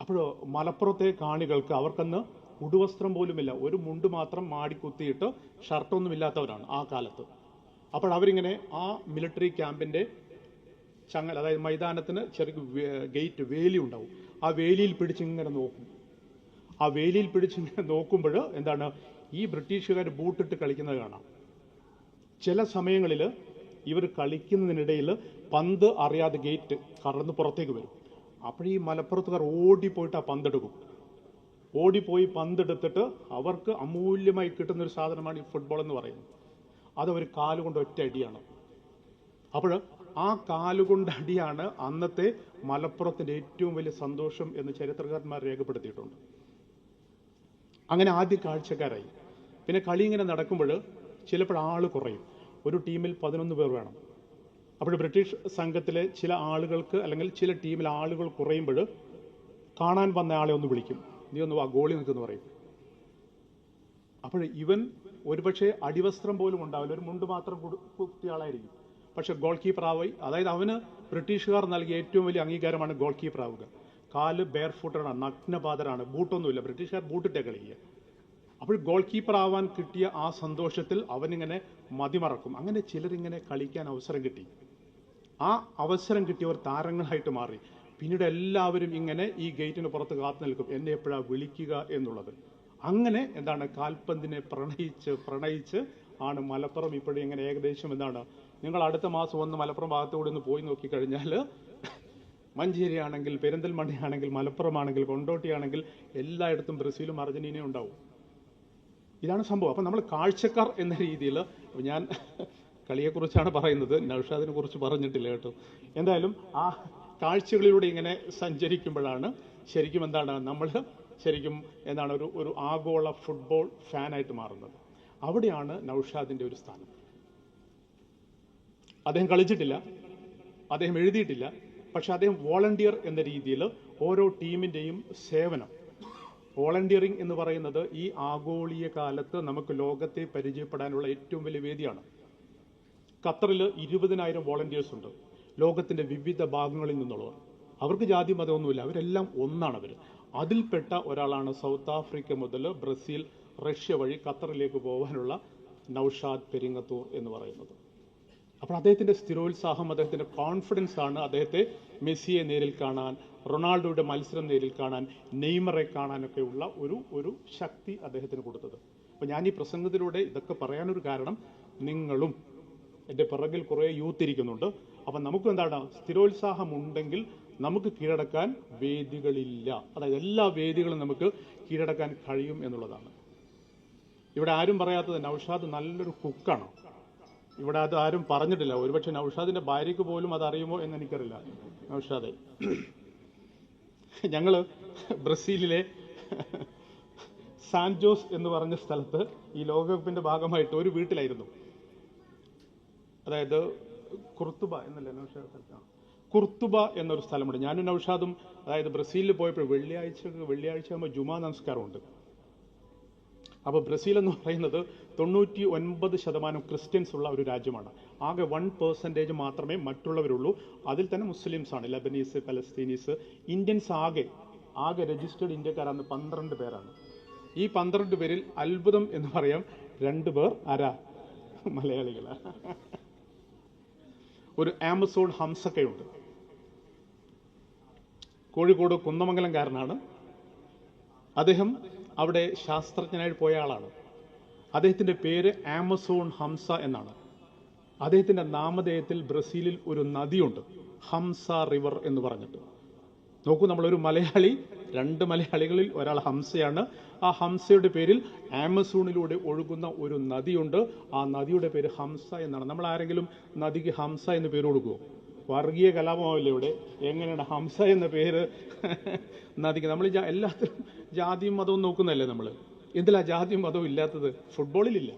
അപ്പോൾ മലപ്പുറത്തെ കാണികൾക്ക് അവർക്കന്ന് ഉടുവസ്ത്രം പോലുമില്ല. ഒരു മുണ്ട് മാത്രം മാടിക്കുത്തിയിട്ട് ഷർട്ടൊന്നുമില്ലാത്തവരാണ് ആ കാലത്ത്. അപ്പോൾ അവരിങ്ങനെ ആ മിലിറ്ററി ക്യാമ്പിൻ്റെ ചങ്ങൽ, അതായത് മൈതാനത്തിന് ചെറിയ ഗേറ്റ്, വേലി ഉണ്ടാവും. ആ വേലിയിൽ പിടിച്ചിങ്ങനെ നോക്കും. ആ വേലിയിൽ പിടിച്ചിങ്ങനെ നോക്കുമ്പോൾ എന്താണ്, ഈ ബ്രിട്ടീഷുകാർ ബൂട്ടിട്ട് കളിക്കുന്നത് കാണാം. ചില സമയങ്ങളിൽ ഇവർ കളിക്കുന്നതിനിടയിൽ പന്ത് അറിയാതെ ഗേറ്റ് കടന്ന് പുറത്തേക്ക് വരും. അപ്പോൾ ഈ മലപ്പുറത്തുകാർ ഓടിപ്പോയിട്ട് ആ പന്തെടുക്കും. ഓടിപ്പോയി പന്തെടുത്തിട്ട് അവർക്ക് അമൂല്യമായി കിട്ടുന്നൊരു സാധനമാണ് ഈ ഫുട്ബോൾ എന്ന് പറയുന്നത്. അതവർ കാലുകൊണ്ട് ഒറ്റ അടിയാണ്. അപ്പോൾ ആ കാലുകൊണ്ട് അടിയാണ് അന്നത്തെ മലപ്പുറത്തിൻ്റെ ഏറ്റവും വലിയ സന്തോഷം എന്ന് ചരിത്രകാരന്മാർ രേഖപ്പെടുത്തിയിട്ടുണ്ട്. അങ്ങനെ ആദ്യ കാഴ്ചക്കാരായി. പിന്നെ കളി ഇങ്ങനെ നടക്കുമ്പോൾ ചിലപ്പോൾ ആൾ കുറയും. ഒരു ടീമിൽ 11 പേർ വേണം. അപ്പോൾ ബ്രിട്ടീഷ് സംഘത്തിലെ ചില ആളുകൾക്ക് അല്ലെങ്കിൽ ചില ടീമിൽ ആളുകൾ കുറയുമ്പോൾ കാണാൻ വന്ന ആളെ ഒന്ന് വിളിക്കും, നീ ഒന്ന് വാ, ഗോളി നിൽക്കുന്നു പറയും. അപ്പോൾ ഇവൻ ഒരുപക്ഷെ അടിവസ്ത്രം പോലും ഉണ്ടാവില്ല, ഒരു മുണ്ട് മാത്രം കുത്തിയ ആളായിരിക്കും. പക്ഷെ ഗോൾ കീപ്പർ ആവായി. അതായത് അവന് ബ്രിട്ടീഷുകാർ നൽകിയ ഏറ്റവും വലിയ അംഗീകാരമാണ് ഗോൾ കീപ്പർ ആവുക. കാല് ബെയർ ഫുട്ടറാണ്, നഗ്നപാതരാണ്, ബൂട്ടൊന്നുമില്ല. ബ്രിട്ടീഷുകാർ ബൂട്ടിട്ടേ കളിക്കുക. അപ്പോൾ ഗോൾ കീപ്പർ ആവാൻ കിട്ടിയ ആ സന്തോഷത്തിൽ അവനിങ്ങനെ മതിമറക്കും. അങ്ങനെ ചിലരിങ്ങനെ കളിക്കാൻ അവസരം കിട്ടി. ആ അവസരം കിട്ടിയവർ താരങ്ങളായിട്ട് മാറി. പിന്നീട് എല്ലാവരും ഇങ്ങനെ ഈ ഗേറ്റിന് പുറത്ത് കാത്തു നിൽക്കും, എന്നെ എപ്പോഴാണ് വിളിക്കുക എന്നുള്ളത്. അങ്ങനെ എന്താണ്, കാൽപന്തിനെ പ്രണയിച്ച് ആണ് മലപ്പുറം ഇപ്പോഴും ഇങ്ങനെ ഏകദേശം എന്താണ്, നിങ്ങൾ അടുത്ത മാസം ഒന്ന് മലപ്പുറം ഭാഗത്തുകൂടി ഒന്ന് പോയി നോക്കിക്കഴിഞ്ഞാൽ മഞ്ചേരി ആണെങ്കിൽ, പെരിന്തൽമണ്ണയാണെങ്കിൽ, മലപ്പുറമാണെങ്കിൽ, കൊണ്ടോട്ടിയാണെങ്കിൽ എല്ലായിടത്തും ബ്രസീലും അർജന്റീനയും ഉണ്ടാവും. ഇതാണ് സംഭവം. അപ്പം നമ്മൾ കാഴ്ചക്കാർ എന്ന രീതിയിൽ, ഞാൻ കളിയെക്കുറിച്ചാണ് പറയുന്നത്, നൗഷാദിനെ കുറിച്ച് പറഞ്ഞിട്ടില്ല കേട്ടോ. എന്തായാലും ആ കാഴ്ചകളിലൂടെ ഇങ്ങനെ സഞ്ചരിക്കുമ്പോഴാണ് ശരിക്കും എന്താണ് നമ്മൾ ശരിക്കും എന്താണ് ഒരു ആഗോള ഫുട്ബോൾ ഫാനായിട്ട് മാറുന്നത്. അവിടെയാണ് നൗഷാദിൻ്റെ ഒരു സ്ഥാനം. അദ്ദേഹം കളിച്ചിട്ടില്ല, അദ്ദേഹം എഴുതിയിട്ടില്ല. പക്ഷെ അദ്ദേഹം വോളണ്ടിയർ എന്ന രീതിയിൽ ഓരോ ടീമിൻ്റെയും സേവനം, വോളണ്ടിയറിംഗ് എന്ന് പറയുന്നത് ഈ ആഗോളീയ കാലത്ത് നമുക്ക് ലോകത്തെ പരിചയപ്പെടാനുള്ള ഏറ്റവും വലിയ വേദിയാണ്. ഖത്തറിൽ 20,000 വോളണ്ടിയേഴ്സ് ഉണ്ട്, ലോകത്തിൻ്റെ വിവിധ ഭാഗങ്ങളിൽ നിന്നുള്ളവർ. അവർക്ക് ജാതി മതമൊന്നുമില്ല, അവരെല്ലാം ഒന്നാണ്. അതിൽപ്പെട്ട ഒരാളാണ് സൗത്ത് ആഫ്രിക്ക മുതൽ ബ്രസീൽ, റഷ്യ വഴി ഖത്തറിലേക്ക് പോകാനുള്ള നൗഷാദ് പെരിങ്ങത്തൂർ എന്ന് പറയുന്നത്. അപ്പോൾ അദ്ദേഹത്തിൻ്റെ സ്ഥിരോത്സാഹം, അദ്ദേഹത്തിൻ്റെ കോൺഫിഡൻസ് ആണ് അദ്ദേഹത്തെ മെസ്സിയെ നേരിൽ കാണാൻ, റൊണാൾഡോയുടെ മത്സരം നേരിൽ കാണാൻ, നെയ്മറെ കാണാനൊക്കെയുള്ള ഒരു ശക്തി അദ്ദേഹത്തിന് കൊടുത്തത്. അപ്പോൾ ഞാൻ ഈ പ്രസംഗത്തിലൂടെ ഇതൊക്കെ പറയാനൊരു കാരണം, നിങ്ങളും എൻ്റെ പിറകിൽ കുറേ യൂത്ത് ഇരിക്കുന്നുണ്ട്. അപ്പം നമുക്കും എന്താണ്, സ്ഥിരോത്സാഹം ഉണ്ടെങ്കിൽ നമുക്ക് കീഴടക്കാൻ വേദികളില്ല. അതായത് എല്ലാ വേദികളും നമുക്ക് കീഴടക്കാൻ കഴിയും എന്നുള്ളതാണ്. ഇവിടെ ആരും പറയാത്തത് നൗഷാദ് നല്ലൊരു കുക്കാണ്. ഇവിടെ അത് ആരും പറഞ്ഞിട്ടില്ല. ഒരുപക്ഷെ നൗഷാദിന്റെ ഭാര്യയ്ക്ക് പോലും അതറിയുമോ എന്ന് എനിക്കറിയില്ല. നൗഷാദെ, ഞങ്ങൾ ബ്രസീലിലെ സാൻജോസ് എന്ന് പറഞ്ഞ സ്ഥലത്ത് ഈ ലോകകപ്പിന്റെ ഭാഗമായിട്ട് ഒരു വീട്ടിലായിരുന്നു. അതായത് കുർത്തുബ എന്നല്ലേ നൗഷാദ്? കുർത്തുബ എന്നൊരു സ്ഥലമുണ്ട്. ഞാനും നൗഷാദും അതായത് ബ്രസീലിൽ പോയപ്പോൾ വെള്ളിയാഴ്ച ആകുമ്പോൾ ജുമാ നമസ്കാരമുണ്ട്. അപ്പോൾ ബ്രസീൽ എന്ന് പറയുന്നത് 99% ക്രിസ്ത്യൻസ് ഉള്ള ഒരു രാജ്യമാണ്. ആകെ 1% മാത്രമേ മറ്റുള്ളവരുള്ളൂ. അതിൽ തന്നെ മുസ്ലിംസാണ്, ലബനീസ്, പലസ്തീനീസ്, ഇന്ത്യൻസ് ആകെ രജിസ്റ്റേർഡ് ഇന്ത്യക്കാരാണ് 12 പേരാണ്. ഈ 12 പേരിൽ അത്ഭുതം എന്ന് പറയാം, 2 പേർ മലയാളികളാണ്. ഒരു ആമസോൺ ഹംസക്കയുണ്ട്, കോഴിക്കോട് കുന്നമംഗലംകാരനാണ്. അദ്ദേഹം അവിടെ ശാസ്ത്രജ്ഞനായിട്ട് പോയ ആളാണ്. അദ്ദേഹത്തിൻ്റെ പേര് ആമസോൺ ഹംസ എന്നാണ്. അദ്ദേഹത്തിൻ്റെ നാമധേയത്തിൽ ബ്രസീലിൽ ഒരു നദിയുണ്ട്, ഹംസ റിവർ എന്ന് പറഞ്ഞിട്ട്. നോക്കൂ, നമ്മളൊരു മലയാളി, 2 മലയാളികളിൽ ഒരാൾ ഹംസയാണ്. ആ ഹംസയുടെ പേരിൽ ആമസോണിലൂടെ ഒഴുകുന്ന ഒരു നദിയുണ്ട്. ആ നദിയുടെ പേര് ഹംസ എന്നാണ്. നമ്മൾ ആരെങ്കിലും നദിക്ക് ഹംസ എന്ന് പേര് കൊടുക്കുമോ? വർഗീയ കലാപമാവില്ല ഇവിടെ. എങ്ങനെയാണ് ഹംസ എന്ന പേര് നദിക്ക്? നമ്മൾ എല്ലാത്തിലും ജാതിയും മതവും നോക്കുന്നതല്ലേ നമ്മൾ? എന്തിലാ ജാതിയും മതവും ഇല്ലാത്തത്? ഫുട്ബോളിലില്ല,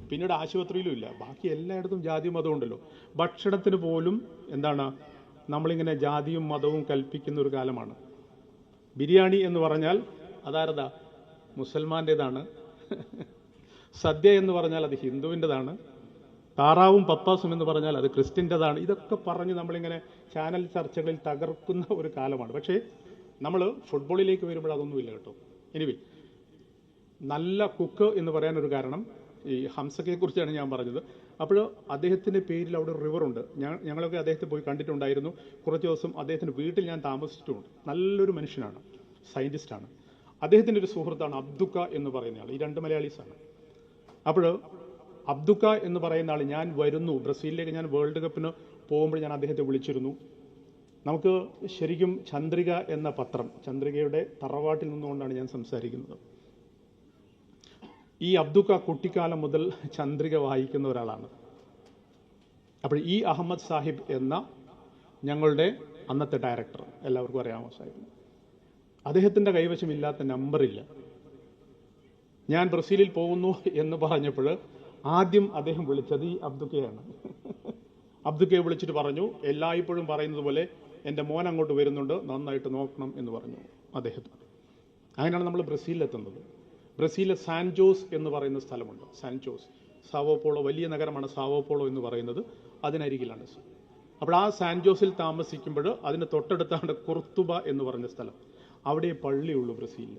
പിന്നീട് ആശുപത്രിയിലും ഇല്ല, ബാക്കി എല്ലായിടത്തും ജാതിയും മതവും ഉണ്ടല്ലോ. ഭക്ഷണത്തിന് പോലും നമ്മളിങ്ങനെ ജാതിയും മതവും കൽപ്പിക്കുന്ന ഒരു കാലമാണ്. ബിരിയാണി എന്ന് പറഞ്ഞാൽ അതാരതാ? മുസൽമാൻ്റേതാണ്. സദ്യ എന്ന് പറഞ്ഞാൽ അത് ഹിന്ദുവിൻ്റെതാണ്. താറാവും പപ്പാസും എന്ന് പറഞ്ഞാൽ അത് ക്രിസ്ത്യൻ്റെതാണ്. ഇതൊക്കെ പറഞ്ഞ് നമ്മളിങ്ങനെ ചാനൽ ചർച്ചകളിൽ തകർക്കുന്ന ഒരു കാലമാണ്. പക്ഷേ നമ്മൾ ഫുട്ബോളിലേക്ക് വരുമ്പോൾ അതൊന്നുമില്ല കേട്ടോ. എനിവേ, നല്ല കുക്ക് എന്ന് പറയാനൊരു കാരണം ഈ ഹംസക്കയെ കുറിച്ചാണ് ഞാൻ പറഞ്ഞത്. അപ്പോൾ അദ്ദേഹത്തിൻ്റെ പേരിൽ അവിടെ റിവറുണ്ട്. ഞങ്ങളൊക്കെ അദ്ദേഹത്തെ പോയി കണ്ടിട്ടുണ്ടായിരുന്നു. കുറച്ച് ദിവസം അദ്ദേഹത്തിൻ്റെ വീട്ടിൽ ഞാൻ താമസിച്ചിട്ടുമുണ്ട്. നല്ലൊരു മനുഷ്യനാണ്, സയൻറ്റിസ്റ്റാണ്. അദ്ദേഹത്തിൻ്റെ ഒരു സുഹൃത്താണ് അബ്ദുക്ക എന്ന് പറയുന്ന ആൾ. ഈ 2 മലയാളീസാണ്. അപ്പോൾ അബ്ദുക്ക എന്ന് പറയുന്ന ആൾ, ഞാൻ വരുന്നു ബ്രസീലിലേക്ക്, ഞാൻ വേൾഡ് കപ്പിന് പോകുമ്പോൾ ഞാൻ അദ്ദേഹത്തെ വിളിച്ചിരുന്നു. നമുക്ക് ശരിക്കും ചന്ദ്രിക എന്ന പത്രം, ചന്ദ്രികയുടെ തറവാട്ടിൽ നിന്നുകൊണ്ടാണ് ഞാൻ സംസാരിക്കുന്നത്. ഈ അബ്ദുക്ക കുട്ടിക്കാലം മുതൽ ചന്ദ്രിക വായിക്കുന്ന ഒരാളാണ്. അപ്പോൾ ഈ അഹമ്മദ് സാഹിബ് എന്ന ഞങ്ങളുടെ അന്നത്തെ ഡയറക്ടർ, എല്ലാവർക്കും അറിയാമോ സാഹിബ്? അദ്ദേഹത്തിൻ്റെ കൈവശം ഇല്ലാത്ത നമ്പറില്ല. ഞാൻ ബ്രസീലിൽ പോകുന്നു എന്ന് പറഞ്ഞപ്പോൾ ആദ്യം അദ്ദേഹം വിളിച്ചത് ഈ അബ്ദുക്കയാണ്. അബ്ദുക്കയെ വിളിച്ചിട്ട് പറഞ്ഞു, എല്ലായ്പ്പോഴും പറയുന്നത് പോലെ എൻ്റെ മോൻ അങ്ങോട്ട് വരുന്നുണ്ട്, നന്നായിട്ട് നോക്കണം എന്ന് പറഞ്ഞു അദ്ദേഹത്തിന്. അങ്ങനെയാണ് നമ്മൾ ബ്രസീലിലെത്തുന്നത്. ബ്രസീലിലെ സാൻജോസ് എന്ന് പറയുന്ന സ്ഥലമുണ്ട്. സാൻജോസ്, സാവോപോളോ, വലിയ നഗരമാണ് സാവോപോളോ എന്ന് പറയുന്നത്, അതിനരികിലാണ്. അപ്പോൾ ആ സാൻജോസിൽ താമസിക്കുമ്പോൾ അതിന് തൊട്ടടുത്താണ് കുർത്തുബ എന്ന് പറഞ്ഞ സ്ഥലം. അവിടെ പള്ളിയുള്ളൂ ബ്രസീലിൽ.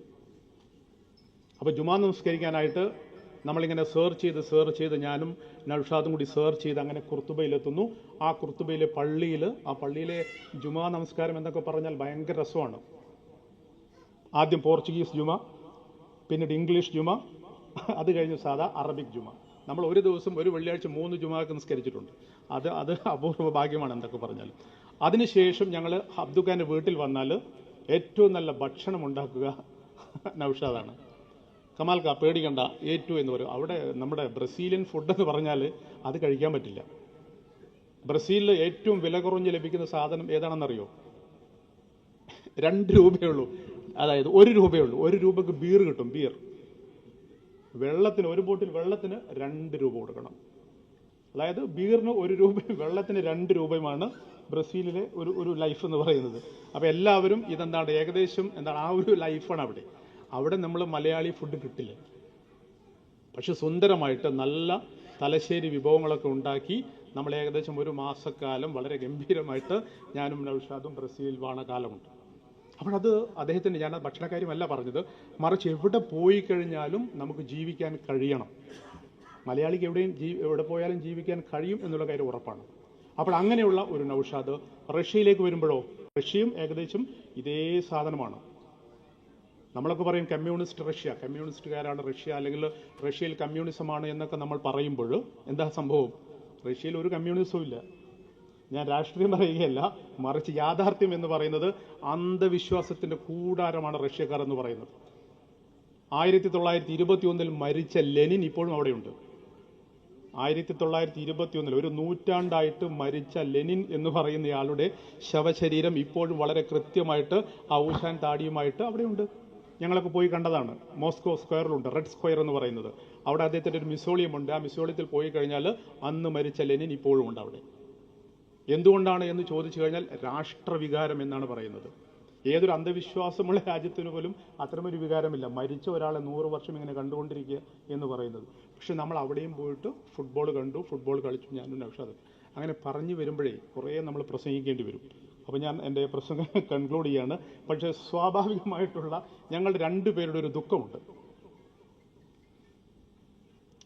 അപ്പോൾ ജുമാ നമസ്കരിക്കാനായിട്ട് നമ്മളിങ്ങനെ സെർച്ച് ചെയ്ത് ഞാനും നൗഷാദും കൂടി സെർച്ച് ചെയ്ത് അങ്ങനെ കുർത്തുബയിലെത്തുന്നു. ആ കുർത്തുബയിലെ പള്ളിയിലെ ജുമാ നമസ്കാരം എന്നൊക്കെ പറഞ്ഞാൽ ഭയങ്കര രസമാണ്. ആദ്യം പോർച്ചുഗീസ് ജുമ, പിന്നീട് ഇംഗ്ലീഷ് ജുമ, അത് കഴിഞ്ഞ് സാധാ അറബിക് ജുമ. നമ്മൾ ഒരു ദിവസം ഒരു വെള്ളിയാഴ്ച 3 ജുമാക്ക് നിസ്കരിച്ചിട്ടുണ്ട്. അത് അപൂർവ ഭാഗ്യമാണ് എന്തൊക്കെ പറഞ്ഞാലും. അതിനുശേഷം ഞങ്ങൾ അബ്ദുഖാൻ്റെ വീട്ടിൽ വന്നാൽ ഏറ്റവും നല്ല ഭക്ഷണം ഉണ്ടാക്കുക നൗഷാദാണ്. കമാൽക്ക പേടിക്കണ്ട, A2 എന്ന് പറയും. അവിടെ നമ്മുടെ ബ്രസീലിയൻ ഫുഡ് എന്ന് പറഞ്ഞാൽ അത് കഴിക്കാൻ പറ്റില്ല. ബ്രസീലിൽ ഏറ്റവും വില കുറഞ്ഞ് ലഭിക്കുന്ന സാധനം ഏതാണെന്നറിയോ? 2 രൂപയുള്ളൂ. അതായത് 1 രൂപയുള്ളൂ. 1 രൂപക്ക് ബീർ കിട്ടും. ബീർ വെള്ളത്തിന്, ഒരു ബോട്ടിൽ വെള്ളത്തിന് 2 രൂപ കൊടുക്കണം. അതായത് ബീറിന് 1 രൂപയും വെള്ളത്തിന് 2 രൂപയുമാണ് ബ്രസീലിലെ ഒരു ലൈഫ് എന്ന് പറയുന്നത്. അപ്പോൾ എല്ലാവരും ഏകദേശം ആ ഒരു ലൈഫാണ് അവിടെ നമ്മൾ മലയാളി ഫുഡ് കിട്ടില്ല. പക്ഷെ സുന്ദരമായിട്ട് നല്ല തലശ്ശേരി വിഭവങ്ങളൊക്കെ ഉണ്ടാക്കി നമ്മൾ ഏകദേശം 1 മാസക്കാലം വളരെ ഗംഭീരമായിട്ട് ഞാനും നൗഷാദും ബ്രസീലിൽ വാണ കാലമുണ്ട്. അപ്പോൾ അത് അദ്ദേഹത്തിൻ്റെ, ഞാൻ ഭക്ഷണക്കാര്യമല്ല പറഞ്ഞത്, മറിച്ച് എവിടെ പോയി കഴിഞ്ഞാലും നമുക്ക് ജീവിക്കാൻ കഴിയണം. മലയാളിക്ക് എവിടെ പോയാലും ജീവിക്കാൻ കഴിയും എന്നുള്ള കാര്യം ഉറപ്പാണ്. അപ്പോൾ അങ്ങനെയുള്ള ഒരു നൗഷാദ് റഷ്യയിലേക്ക് വരുമ്പോഴോ, റഷ്യയും ഏകദേശം ഇതേ സാധനമാണ്. നമ്മളൊക്കെ പറയും കമ്മ്യൂണിസ്റ്റ് റഷ്യ, കമ്മ്യൂണിസ്റ്റുകാരാണ് റഷ്യ, അല്ലെങ്കിൽ റഷ്യയിൽ കമ്മ്യൂണിസമാണ് എന്നൊക്കെ നമ്മൾ പറയുമ്പോൾ എന്താ സംഭവം? റഷ്യയിൽ ഒരു കമ്മ്യൂണിസവും ഇല്ല. ഞാൻ രാഷ്ട്രീയം പറയുകയല്ല, മറിച്ച് യാഥാർത്ഥ്യം എന്ന് പറയുന്നത് അന്ധവിശ്വാസത്തിൻ്റെ കൂടാരമാണ് റഷ്യക്കാർ എന്ന് പറയുന്നത്. 1921 മരിച്ച ലെനിൻ ഇപ്പോഴും അവിടെയുണ്ട്. 1921 ഒരു നൂറ്റാണ്ടായിട്ട് മരിച്ച ലെനിൻ എന്ന് പറയുന്നയാളുടെ ശവശരീരം ഇപ്പോഴും വളരെ കൃത്യമായിട്ട് ആ ഊശാൻ താടിയുമായിട്ട് അവിടെയുണ്ട്. ഞങ്ങളൊക്കെ പോയി കണ്ടതാണ്. മോസ്കോ സ്ക്വയറിലുണ്ട്, റെഡ് സ്ക്വയർ എന്ന് പറയുന്നത്. അവിടെ അദ്ദേഹത്തിൻ്റെ ഒരു മ്യൂസിയം ഉണ്ട്. ആ മ്യൂസിയത്തിൽ പോയി കഴിഞ്ഞാൽ അന്ന് മരിച്ച ലെനിൻ ഇപ്പോഴും ഉണ്ട് അവിടെ. എന്തുകൊണ്ടാണ് എന്ന് ചോദിച്ചു കഴിഞ്ഞാൽ രാഷ്ട്രവികാരം എന്നാണ് പറയുന്നത്. ഏതൊരു അന്ധവിശ്വാസമുള്ള രാജ്യത്തിന് പോലും അത്തരമൊരു വികാരമില്ല, മരിച്ച ഒരാളെ 100 വർഷം ഇങ്ങനെ കണ്ടുകൊണ്ടിരിക്കുക എന്ന് പറയുന്നത്. പക്ഷെ നമ്മൾ അവിടെയും പോയിട്ട് ഫുട്ബോൾ കണ്ടു, ഫുട്ബോൾ കളിച്ചു, ഞാനും നൗഷാദ്. അങ്ങനെ പറഞ്ഞു വരുമ്പോഴേ കുറേ നമ്മൾ പ്രസംഗിക്കേണ്ടി വരും. അപ്പോൾ ഞാൻ എൻ്റെ പ്രസംഗം കൺക്ലൂഡ് ചെയ്യാണ്. പക്ഷേ സ്വാഭാവികമായിട്ടുള്ള ഞങ്ങളുടെ 2 പേരുടെ ഒരു ദുഃഖമുണ്ട്.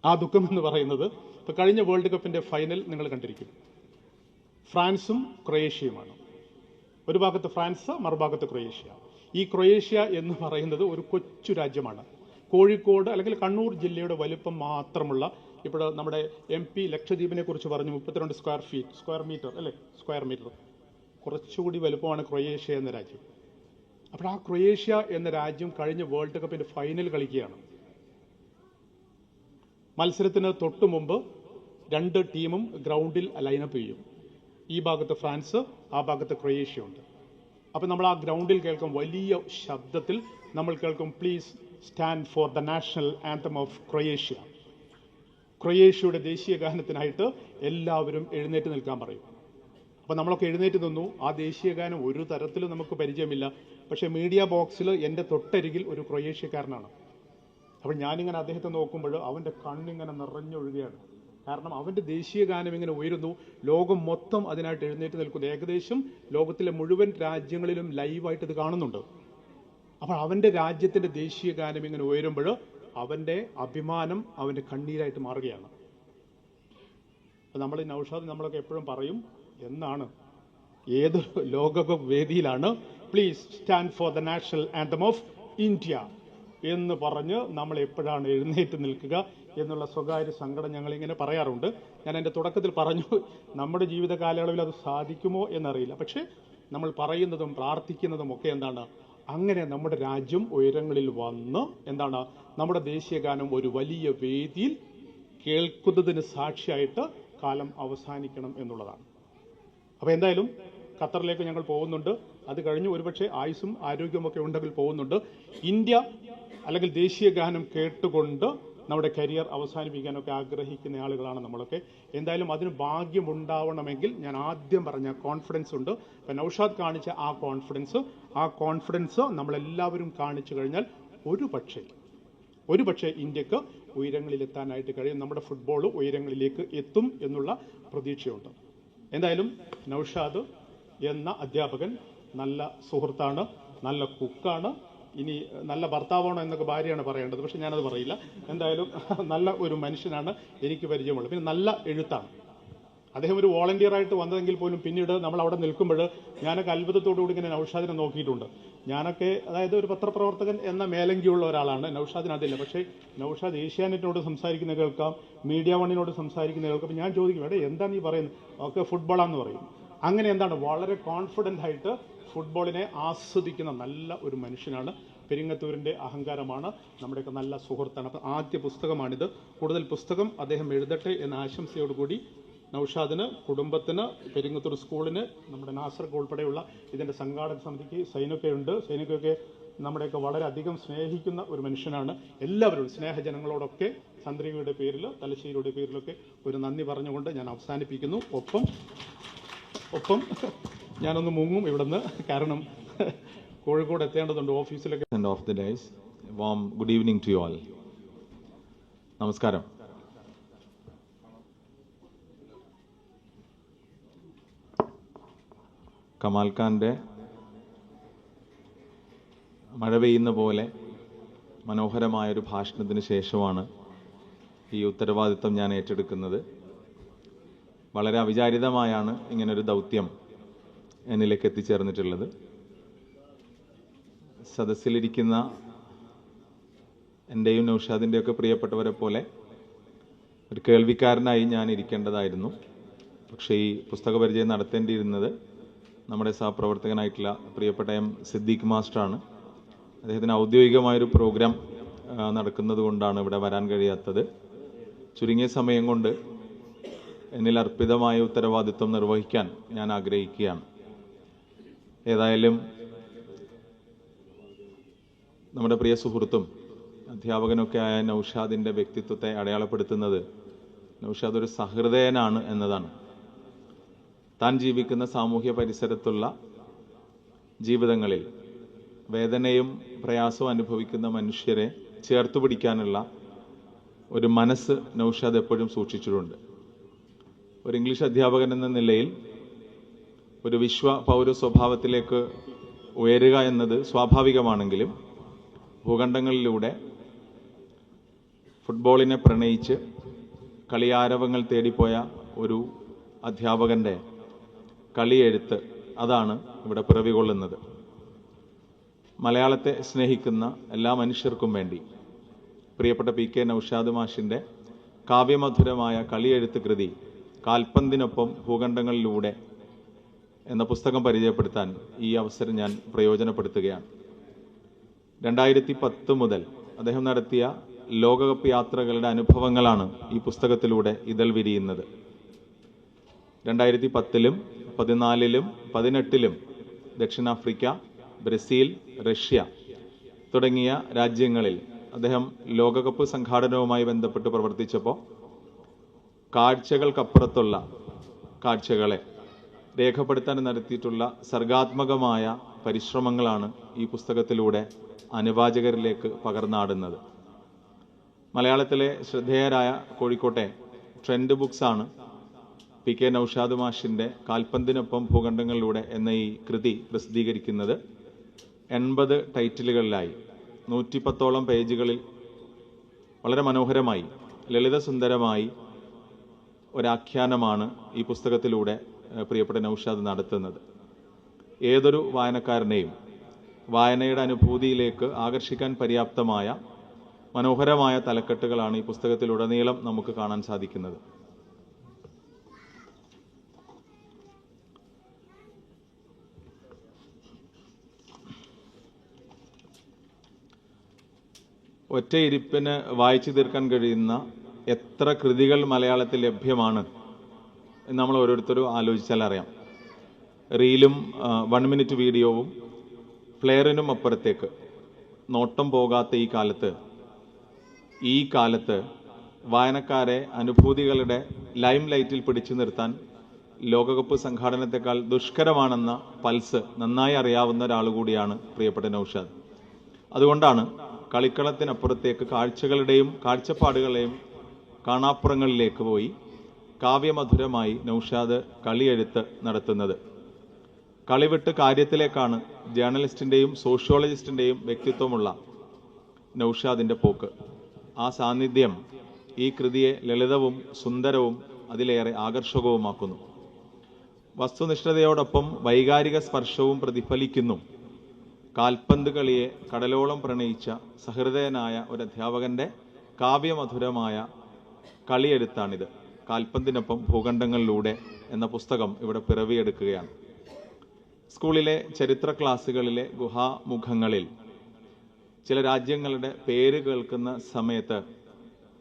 ആ ദുഃഖം എന്ന് പറയുന്നത്, ഇപ്പോൾ കഴിഞ്ഞ വേൾഡ് കപ്പിൻ്റെ ഫൈനൽ നിങ്ങൾ കണ്ടിരിക്കും. ഫ്രാൻസും ക്രൊയേഷ്യയുമാണ്. ഒരു ഭാഗത്ത് ഫ്രാൻസ്, മറുഭാഗത്ത് ക്രൊയേഷ്യ. ഈ ക്രൊയേഷ്യ എന്ന് പറയുന്നത് ഒരു കൊച്ചു രാജ്യമാണ്. കോഴിക്കോട് അല്ലെങ്കിൽ കണ്ണൂർ ജില്ലയുടെ വലിപ്പം മാത്രമുള്ള, ഇപ്പോൾ നമ്മുടെ MP ലക്ഷദ്വീപിനെ കുറിച്ച് പറഞ്ഞു 32 സ്ക്വയർ മീറ്റർ, കുറച്ചുകൂടി വലുപ്പമാണ് ക്രൊയേഷ്യ എന്ന രാജ്യം. അപ്പോൾ ആ ക്രൊയേഷ്യ എന്ന രാജ്യം കഴിഞ്ഞ വേൾഡ് കപ്പിന്റെ ഫൈനൽ കളിക്കുകയാണ്. മത്സരത്തിന് തൊട്ടു മുമ്പ് 2 ടീമും ഗ്രൗണ്ടിൽ ലൈനപ്പ് ചെയ്യും. ഈ ഭാഗത്ത് ഫ്രാൻസ്, ആ ഭാഗത്ത് ക്രൊയേഷ്യ ഉണ്ട്. അപ്പോൾ നമ്മൾ ആ ഗ്രൗണ്ടിൽ കേൾക്കും, വലിയ ശബ്ദത്തിൽ നമ്മൾ കേൾക്കും, please stand for the national anthem of Croatia. ക്രൊയേഷ്യയുടെ ദേശീയ ഗാനത്തിനായിട്ട് എല്ലാവരും എഴുന്നേറ്റ് നിൽക്കാൻ പറയും. അപ്പോൾ നമ്മളൊക്കെ എഴുന്നേറ്റ് നിന്നു. ആ ദേശീയ ഗാനം ഒരു തരത്തിലും നമുക്ക് പരിചയമില്ല. പക്ഷേ മീഡിയ ബോക്സിൽ എൻ്റെ തൊട്ടരികിൽ ഒരു ക്രൊയേഷ്യക്കാരനാണ്. അപ്പോൾ ഞാനിങ്ങനെ അദ്ദേഹത്തെ നോക്കുമ്പോൾ അവൻ്റെ കണ്ണിങ്ങനെ നിറഞ്ഞൊഴുകയാണ്. കാരണം അവൻ്റെ ദേശീയ ഗാനം ഇങ്ങനെ ഉയരുന്നു, ലോകം മൊത്തം അതിനായിട്ട് എഴുന്നേറ്റ് നിൽക്കുന്നു. ഏകദേശം ലോകത്തിലെ മുഴുവൻ രാജ്യങ്ങളിലും ലൈവായിട്ട് ഇത് കാണുന്നുണ്ട്. അപ്പോൾ അവൻ്റെ രാജ്യത്തിൻ്റെ ദേശീയ ഗാനം ഇങ്ങനെ ഉയരുമ്പോൾ അവൻ്റെ അഭിമാനം അവൻ്റെ കണ്ണീരായിട്ട് മാറുകയാണ്. അപ്പോൾ നമ്മൾ നൗഷാദ് നമ്മളൊക്കെ എപ്പോഴും പറയും, എന്നാണ് ഏത് ലോകകപ്പ് വേദിയിലാണ് please stand for the national anthem of India എന്ന് പറഞ്ഞ് നമ്മൾ എപ്പോഴാണ് എഴുന്നേറ്റ് നിൽക്കുക എന്നുള്ള സ്വകാര്യ സങ്കടം ഞങ്ങളിങ്ങനെ പറയാറുണ്ട്. ഞാൻ എൻ്റെ തുടക്കത്തിൽ പറഞ്ഞു, നമ്മുടെ ജീവിത കാലയളവിൽ അത് സാധിക്കുമോ എന്നറിയില്ല. പക്ഷേ നമ്മൾ പറയുന്നതും പ്രാർത്ഥിക്കുന്നതും ഒക്കെ എന്താണ്, അങ്ങനെ നമ്മുടെ രാജ്യം ഉയരങ്ങളിൽ വന്ന് എന്താണ് നമ്മുടെ ദേശീയ ഗാനം ഒരു വലിയ വേദിയിൽ കേൾക്കുന്നതിന് സാക്ഷിയായിട്ട് കാലം അവസാനിക്കണം എന്നുള്ളതാണ്. അപ്പോൾ എന്തായാലും ഖത്തറിലേക്ക് ഞങ്ങൾ പോകുന്നുണ്ട്. അത് കഴിഞ്ഞ് ഒരുപക്ഷെ ആയുസ്സും ആരോഗ്യമൊക്കെ ഉണ്ടെങ്കിൽ പോകുന്നുണ്ട്. ഇന്ത്യ അല്ലെങ്കിൽ ദേശീയ ഗാനം കേട്ടുകൊണ്ട് നമ്മുടെ കരിയർ അവസാനിപ്പിക്കാനൊക്കെ ആഗ്രഹിക്കുന്ന ആളുകളാണ് നമ്മളൊക്കെ. എന്തായാലും അതിന് ഭാഗ്യമുണ്ടാവണമെങ്കിൽ ഞാൻ ആദ്യം പറഞ്ഞ കോൺഫിഡൻസ് ഉണ്ട്. ഇപ്പം നൗഷാദ് കാണിച്ച ആ കോൺഫിഡൻസ് നമ്മളെല്ലാവരും കാണിച്ചു കഴിഞ്ഞാൽ ഒരു പക്ഷേ ഇന്ത്യക്ക് ഉയരങ്ങളിലെത്താനായിട്ട് കഴിയും. നമ്മുടെ ഫുട്ബോൾ ഉയരങ്ങളിലേക്ക് എത്തും എന്നുള്ള പ്രതീക്ഷയുണ്ട്. എന്തായാലും നൗഷാദ് എന്ന അധ്യാപകൻ നല്ല സുഹൃത്താണ്, നല്ല കുക്കാണ്. ഇനി നല്ല ഭർത്താവാണോ എന്നൊക്കെ ഭാര്യയാണ് പറയേണ്ടത്, പക്ഷെ ഞാനത് പറയില്ല. എന്തായാലും നല്ല ഒരു മനുഷ്യനാണ് എനിക്ക് പരിചയമുള്ളത്. പിന്നെ നല്ല എഴുത്താണ്. അദ്ദേഹം ഒരു വോളണ്ടിയറായിട്ട് വന്നതെങ്കിൽ പോലും പിന്നീട് നമ്മൾ അവിടെ നിൽക്കുമ്പോൾ ഞാനൊക്കെ അത്ഭുതത്തോടുകൂടി ഇങ്ങനെ നൗഷാദിനെ നോക്കിയിട്ടുണ്ട്. ഞാനൊക്കെ അതായത് ഒരു പത്രപ്രവർത്തകൻ എന്ന മേലങ്കിയുള്ള ഒരാളാണ്, നൗഷാദിന് അതില്ല. പക്ഷേ നൗഷാദ് ഏഷ്യാനെറ്റിനോട് സംസാരിക്കുന്ന കേൾക്കാം, മീഡിയ വണ്ണിനോട് സംസാരിക്കുന്ന കേൾക്കാം. ഞാൻ ചോദിക്കും, എവിടെ എന്താ നീ പറയുന്നത്? ഒക്കെ ഫുട്ബോളാന്ന് പറയും. അങ്ങനെ എന്താണ് വളരെ കോൺഫിഡൻ്റ് ആയിട്ട് ഫുട്ബോളിനെ ആസ്വദിക്കുന്ന നല്ല ഒരു മനുഷ്യനാണ്. പെരിങ്ങത്തൂരിൻ്റെ അഹങ്കാരമാണ്, നമ്മുടെയൊക്കെ നല്ല സുഹൃത്താണ്. അപ്പം ആദ്യ പുസ്തകമാണിത്. കൂടുതൽ പുസ്തകം അദ്ദേഹം എഴുതട്ടെ എന്ന ആശംസയോടുകൂടി നൗഷാദിന്, കുടുംബത്തിന്, പെരിങ്ങത്തൂർ സ്കൂളിന്, നമ്മുടെ നാസർക്ക് ഉൾപ്പെടെയുള്ള ഇതിൻ്റെ സംഘാടക സമിതിക്ക്, സൈനികയൊക്കെ നമ്മുടെയൊക്കെ വളരെയധികം സ്നേഹിക്കുന്ന ഒരു മനുഷ്യനാണ്. എല്ലാവരോടും സ്നേഹജനങ്ങളോടൊക്കെ ചന്ദ്രികയുടെ പേരിൽ, തലശ്ശേരിയുടെ പേരിലൊക്കെ ഒരു നന്ദി പറഞ്ഞുകൊണ്ട് ഞാൻ അവസാനിപ്പിക്കുന്നു. ഒപ്പം ഞാനൊന്ന് മുങ്ങും ഇവിടുന്ന്, കാരണം കോഴിക്കോട് എത്തേണ്ടതുണ്ട് ഓഫീസിലൊക്കെ. Of the days, warm good evening to you all. നമസ്കാരം. കമാൽഖാൻ്റെ മഴ പെയ്യുന്ന പോലെ മനോഹരമായൊരു ഭാഷണത്തിന് ശേഷമാണ് ഈ ഉത്തരവാദിത്തം ഞാൻ ഏറ്റെടുക്കുന്നത്. വളരെ അവിചാരിതമായാണ് ഇങ്ങനൊരു ദൗത്യം എന്നിലേക്ക് എത്തിച്ചേർന്നിട്ടുള്ളത്. സദസ്സിലിരിക്കുന്ന എൻ്റെയും നൗഷാദിൻ്റെയൊക്കെ പ്രിയപ്പെട്ടവരെ പോലെ ഒരു കേൾവിക്കാരനായി ഞാൻ ഇരിക്കേണ്ടതായിരുന്നു. പക്ഷേ ഈ പുസ്തക പരിചയം നടത്തേണ്ടിയിരുന്നത് നമ്മുടെ സഹപ്രവർത്തകനായിട്ടുള്ള പ്രിയപ്പെട്ട M. സിദ്ദീഖ് മാസ്റ്ററാണ്. അദ്ദേഹത്തിന് ഔദ്യോഗികമായൊരു പ്രോഗ്രാം നടക്കുന്നത് കൊണ്ടാണ് ഇവിടെ വരാൻ കഴിയാത്തത്. ചുരുങ്ങിയ സമയം കൊണ്ട് എന്നിൽ അർപ്പിതമായ ഉത്തരവാദിത്വം നിർവഹിക്കാൻ ഞാൻ ആഗ്രഹിക്കുകയാണ്. ഏതായാലും നമ്മുടെ പ്രിയ സുഹൃത്തും അധ്യാപകനൊക്കെ ആയ നൗഷാദിൻ്റെ വ്യക്തിത്വത്തെ അടയാളപ്പെടുത്തുന്നത് നൗഷാദ് ഒരു സഹൃദയനാണ് എന്നതാണ്. താൻ ജീവിക്കുന്ന സാമൂഹ്യ പരിസരത്തുള്ള ജീവിതങ്ങളിൽ വേദനയും പ്രയാസവും അനുഭവിക്കുന്ന മനുഷ്യരെ ചേർത്ത് പിടിക്കാനുള്ള ഒരു മനസ്സ് നൗഷാദ് എപ്പോഴും സൂക്ഷിച്ചിട്ടുണ്ട്. ഒരു ഇംഗ്ലീഷ് അധ്യാപകൻ എന്ന നിലയിൽ ഒരു വിശ്വ പൗര സ്വഭാവത്തിലേക്ക് ഉയരുക എന്നത് സ്വാഭാവികമാണെങ്കിലും ഭൂഖണ്ഡങ്ങളിലൂടെ ഫുട്ബോളിനെ പ്രണയിച്ച് കളിയാരവങ്ങൾ തേടിപ്പോയ ഒരു അധ്യാപകൻ്റെ കളിയെഴുത്ത് അതാണ് ഇവിടെ പിറവികൊള്ളുന്നത്. മലയാളത്തെ സ്നേഹിക്കുന്ന എല്ലാ മനുഷ്യർക്കും വേണ്ടി പ്രിയപ്പെട്ട PK നൗഷാദ് മാഷിൻ്റെ കാവ്യമധുരമായ കളിയെഴുത്ത് കൃതി കാൽപന്തിനൊപ്പം ഭൂഖണ്ഡങ്ങളിലൂടെ എന്ന പുസ്തകം പരിചയപ്പെടുത്താൻ ഈ അവസരം ഞാൻ പ്രയോജനപ്പെടുത്തുകയാണ്. 2010 മുതൽ അദ്ദേഹം നടത്തിയ ലോകകപ്പ് യാത്രകളുടെ അനുഭവങ്ങളാണ് ഈ പുസ്തകത്തിലൂടെ ഇതൾ വിരിയുന്നത്. 2010-ലും 2014-ലും 2018-ലും ദക്ഷിണാഫ്രിക്ക, ബ്രസീൽ, റഷ്യ തുടങ്ങിയ രാജ്യങ്ങളിൽ അദ്ദേഹം ലോകകപ്പ് സംഘാടനവുമായി ബന്ധപ്പെട്ട് പ്രവർത്തിച്ചപ്പോൾ കാഴ്ചകൾക്കപ്പുറത്തുള്ള കാഴ്ചകളെ രേഖപ്പെടുത്താൻ നടത്തിയിട്ടുള്ള സർഗാത്മകമായ പരിശ്രമങ്ങളാണ് ഈ പുസ്തകത്തിലൂടെ അനുവാചകരിലേക്ക് പകർന്നാടുന്നത്. മലയാളത്തിലെ ശ്രദ്ധേയരായ കോഴിക്കോട്ടെ ട്രെൻഡ് ബുക്സാണ് PK നൗഷാദ് മാഷിൻ്റെ കാൽപന്തിനൊപ്പം ഭൂഖണ്ഡങ്ങളിലൂടെ എന്ന ഈ കൃതി പ്രസിദ്ധീകരിക്കുന്നത്. 80 ടൈറ്റിലുകളിലായി 110ഓളം പേജുകളിൽ വളരെ മനോഹരമായി ലളിതസുന്ദരമായി ഒരാഖ്യാനമാണ് ഈ പുസ്തകത്തിലൂടെ പ്രിയപ്പെട്ട നൗഷാദ് നടത്തുന്നത്. ഏതൊരു വായനക്കാരനെയും വായനയുടെ അനുഭൂതിയിലേക്ക് ആകർഷിക്കാൻ പര്യാപ്തമായ മനോഹരമായ തലക്കെട്ടുകളാണ് ഈ പുസ്തകത്തിലുടനീളം നമുക്ക് കാണാൻ സാധിക്കുന്നത്. ഒറ്റയിരിപ്പിന് വായിച്ചു തീർക്കാൻ കഴിയുന്ന എത്ര കൃതികൾ മലയാളത്തിൽ ലഭ്യമാണ് എന്ന് നമ്മൾ ഓരോരുത്തരും ആലോചിച്ചാൽ അറിയാം. റീലും 1 മിനിറ്റ് വീഡിയോവും ഫ്ലെയറിനും അപ്പുറത്തേക്ക് നോട്ടം പോകാത്ത ഈ കാലത്ത് വായനക്കാരെ അനുഭൂതികളുടെ ലൈം ലൈറ്റിൽ പിടിച്ചു നിർത്താൻ ലോകകപ്പ് സംഘാടനത്തെക്കാൾ ദുഷ്കരമാണെന്ന പൾസ് നന്നായി അറിയാവുന്ന ഒരാൾ കൂടിയാണ് പ്രിയപ്പെട്ട നൗഷാദ്. അതുകൊണ്ടാണ് കളിക്കളത്തിനപ്പുറത്തേക്ക് കാഴ്ചകളുടെയും കാഴ്ചപ്പാടുകളെയും കാണാപ്പുറങ്ങളിലേക്ക് പോയി കാവ്യമധുരമായി നൗഷാദ് കളിയെഴുത്ത് നടത്തുന്നത്. കളിവിട്ട് കാര്യത്തിലേക്കാണ് ജേർണലിസ്റ്റിൻ്റെയും സോഷ്യോളജിസ്റ്റിൻ്റെയും വ്യക്തിത്വമുള്ള നൗഷാദിൻ്റെ പോക്ക്. ആ സാന്നിധ്യം ഈ കൃതിയെ ലളിതവും സുന്ദരവും അതിലേറെ ആകർഷകവുമാക്കുന്നു. വസ്തുനിഷ്ഠതയോടൊപ്പം വൈകാരിക സ്പർശവും പ്രതിഫലിക്കുന്നു. കാൽപന്ത് കളിയെ കടലോളം പ്രണയിച്ച സഹൃദയനായ ഒരു അധ്യാപകൻ്റെ കാവ്യമധുരമായ കളിയെഴുത്താണിത്. കാൽപന്തിനൊപ്പം ഭൂഖണ്ഡങ്ങളിലൂടെ എന്ന പുസ്തകം ഇവിടെ പിറവിയെടുക്കുകയാണ്. സ്കൂളിലെ ചരിത്ര ക്ലാസ്സുകളിലെ ഗുഹാമുഖങ്ങളിൽ ചില രാജ്യങ്ങളുടെ പേര് കേൾക്കുന്ന സമയത്ത്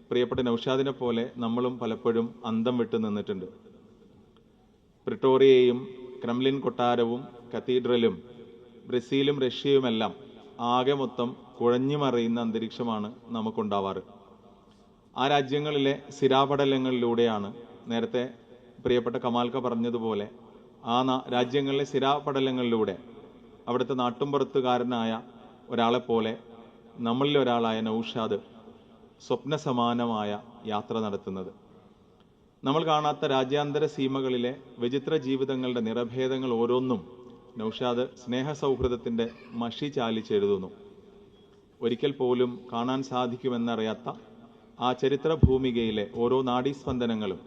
പ്രിയപ്പെട്ട നൗഷാദിനെ പോലെ നമ്മളും പലപ്പോഴും അന്തം വിട്ടു നിന്നിട്ടുണ്ട്. പ്രിട്ടോറിയയും ക്രെംലിൻ കൊട്ടാരവും കത്തീഡ്രലും ബ്രസീലും റഷ്യയുമെല്ലാം ആകെ മൊത്തം കുഴഞ്ഞുമറിയുന്ന അന്തരീക്ഷമാണ് നമുക്കുണ്ടാവാറ്. ആ രാജ്യങ്ങളിലെ സിരാപടലങ്ങളിലൂടെയാണ് നേരത്തെ പ്രിയപ്പെട്ട കമാൽക്ക പറഞ്ഞതുപോലെ രാജ്യങ്ങളിലെ സിരാപടലങ്ങളിലൂടെ അവിടുത്തെ നാട്ടുംപുറത്തുകാരനായ ഒരാളെപ്പോലെ നമ്മളിൽ ഒരാളായ നൗഷാദ് സ്വപ്നസമാനമായ യാത്ര നടത്തുന്നത്. നമ്മൾ കാണാത്ത രാജ്യാന്തര സീമകളിലെ വിചിത്ര ജീവിതങ്ങളുടെ നിറഭേദങ്ങൾ ഓരോന്നും നൗഷാദ് സ്നേഹസൗഹൃദത്തിൻ്റെ മഷി ചാലിച്ചെഴുതുന്നു. ഒരിക്കൽ പോലും കാണാൻ സാധിക്കുമെന്നറിയാത്ത ആ ചരിത്ര ഭൂമികയിലെ ഓരോ നാഡീസ്പന്ദനങ്ങളും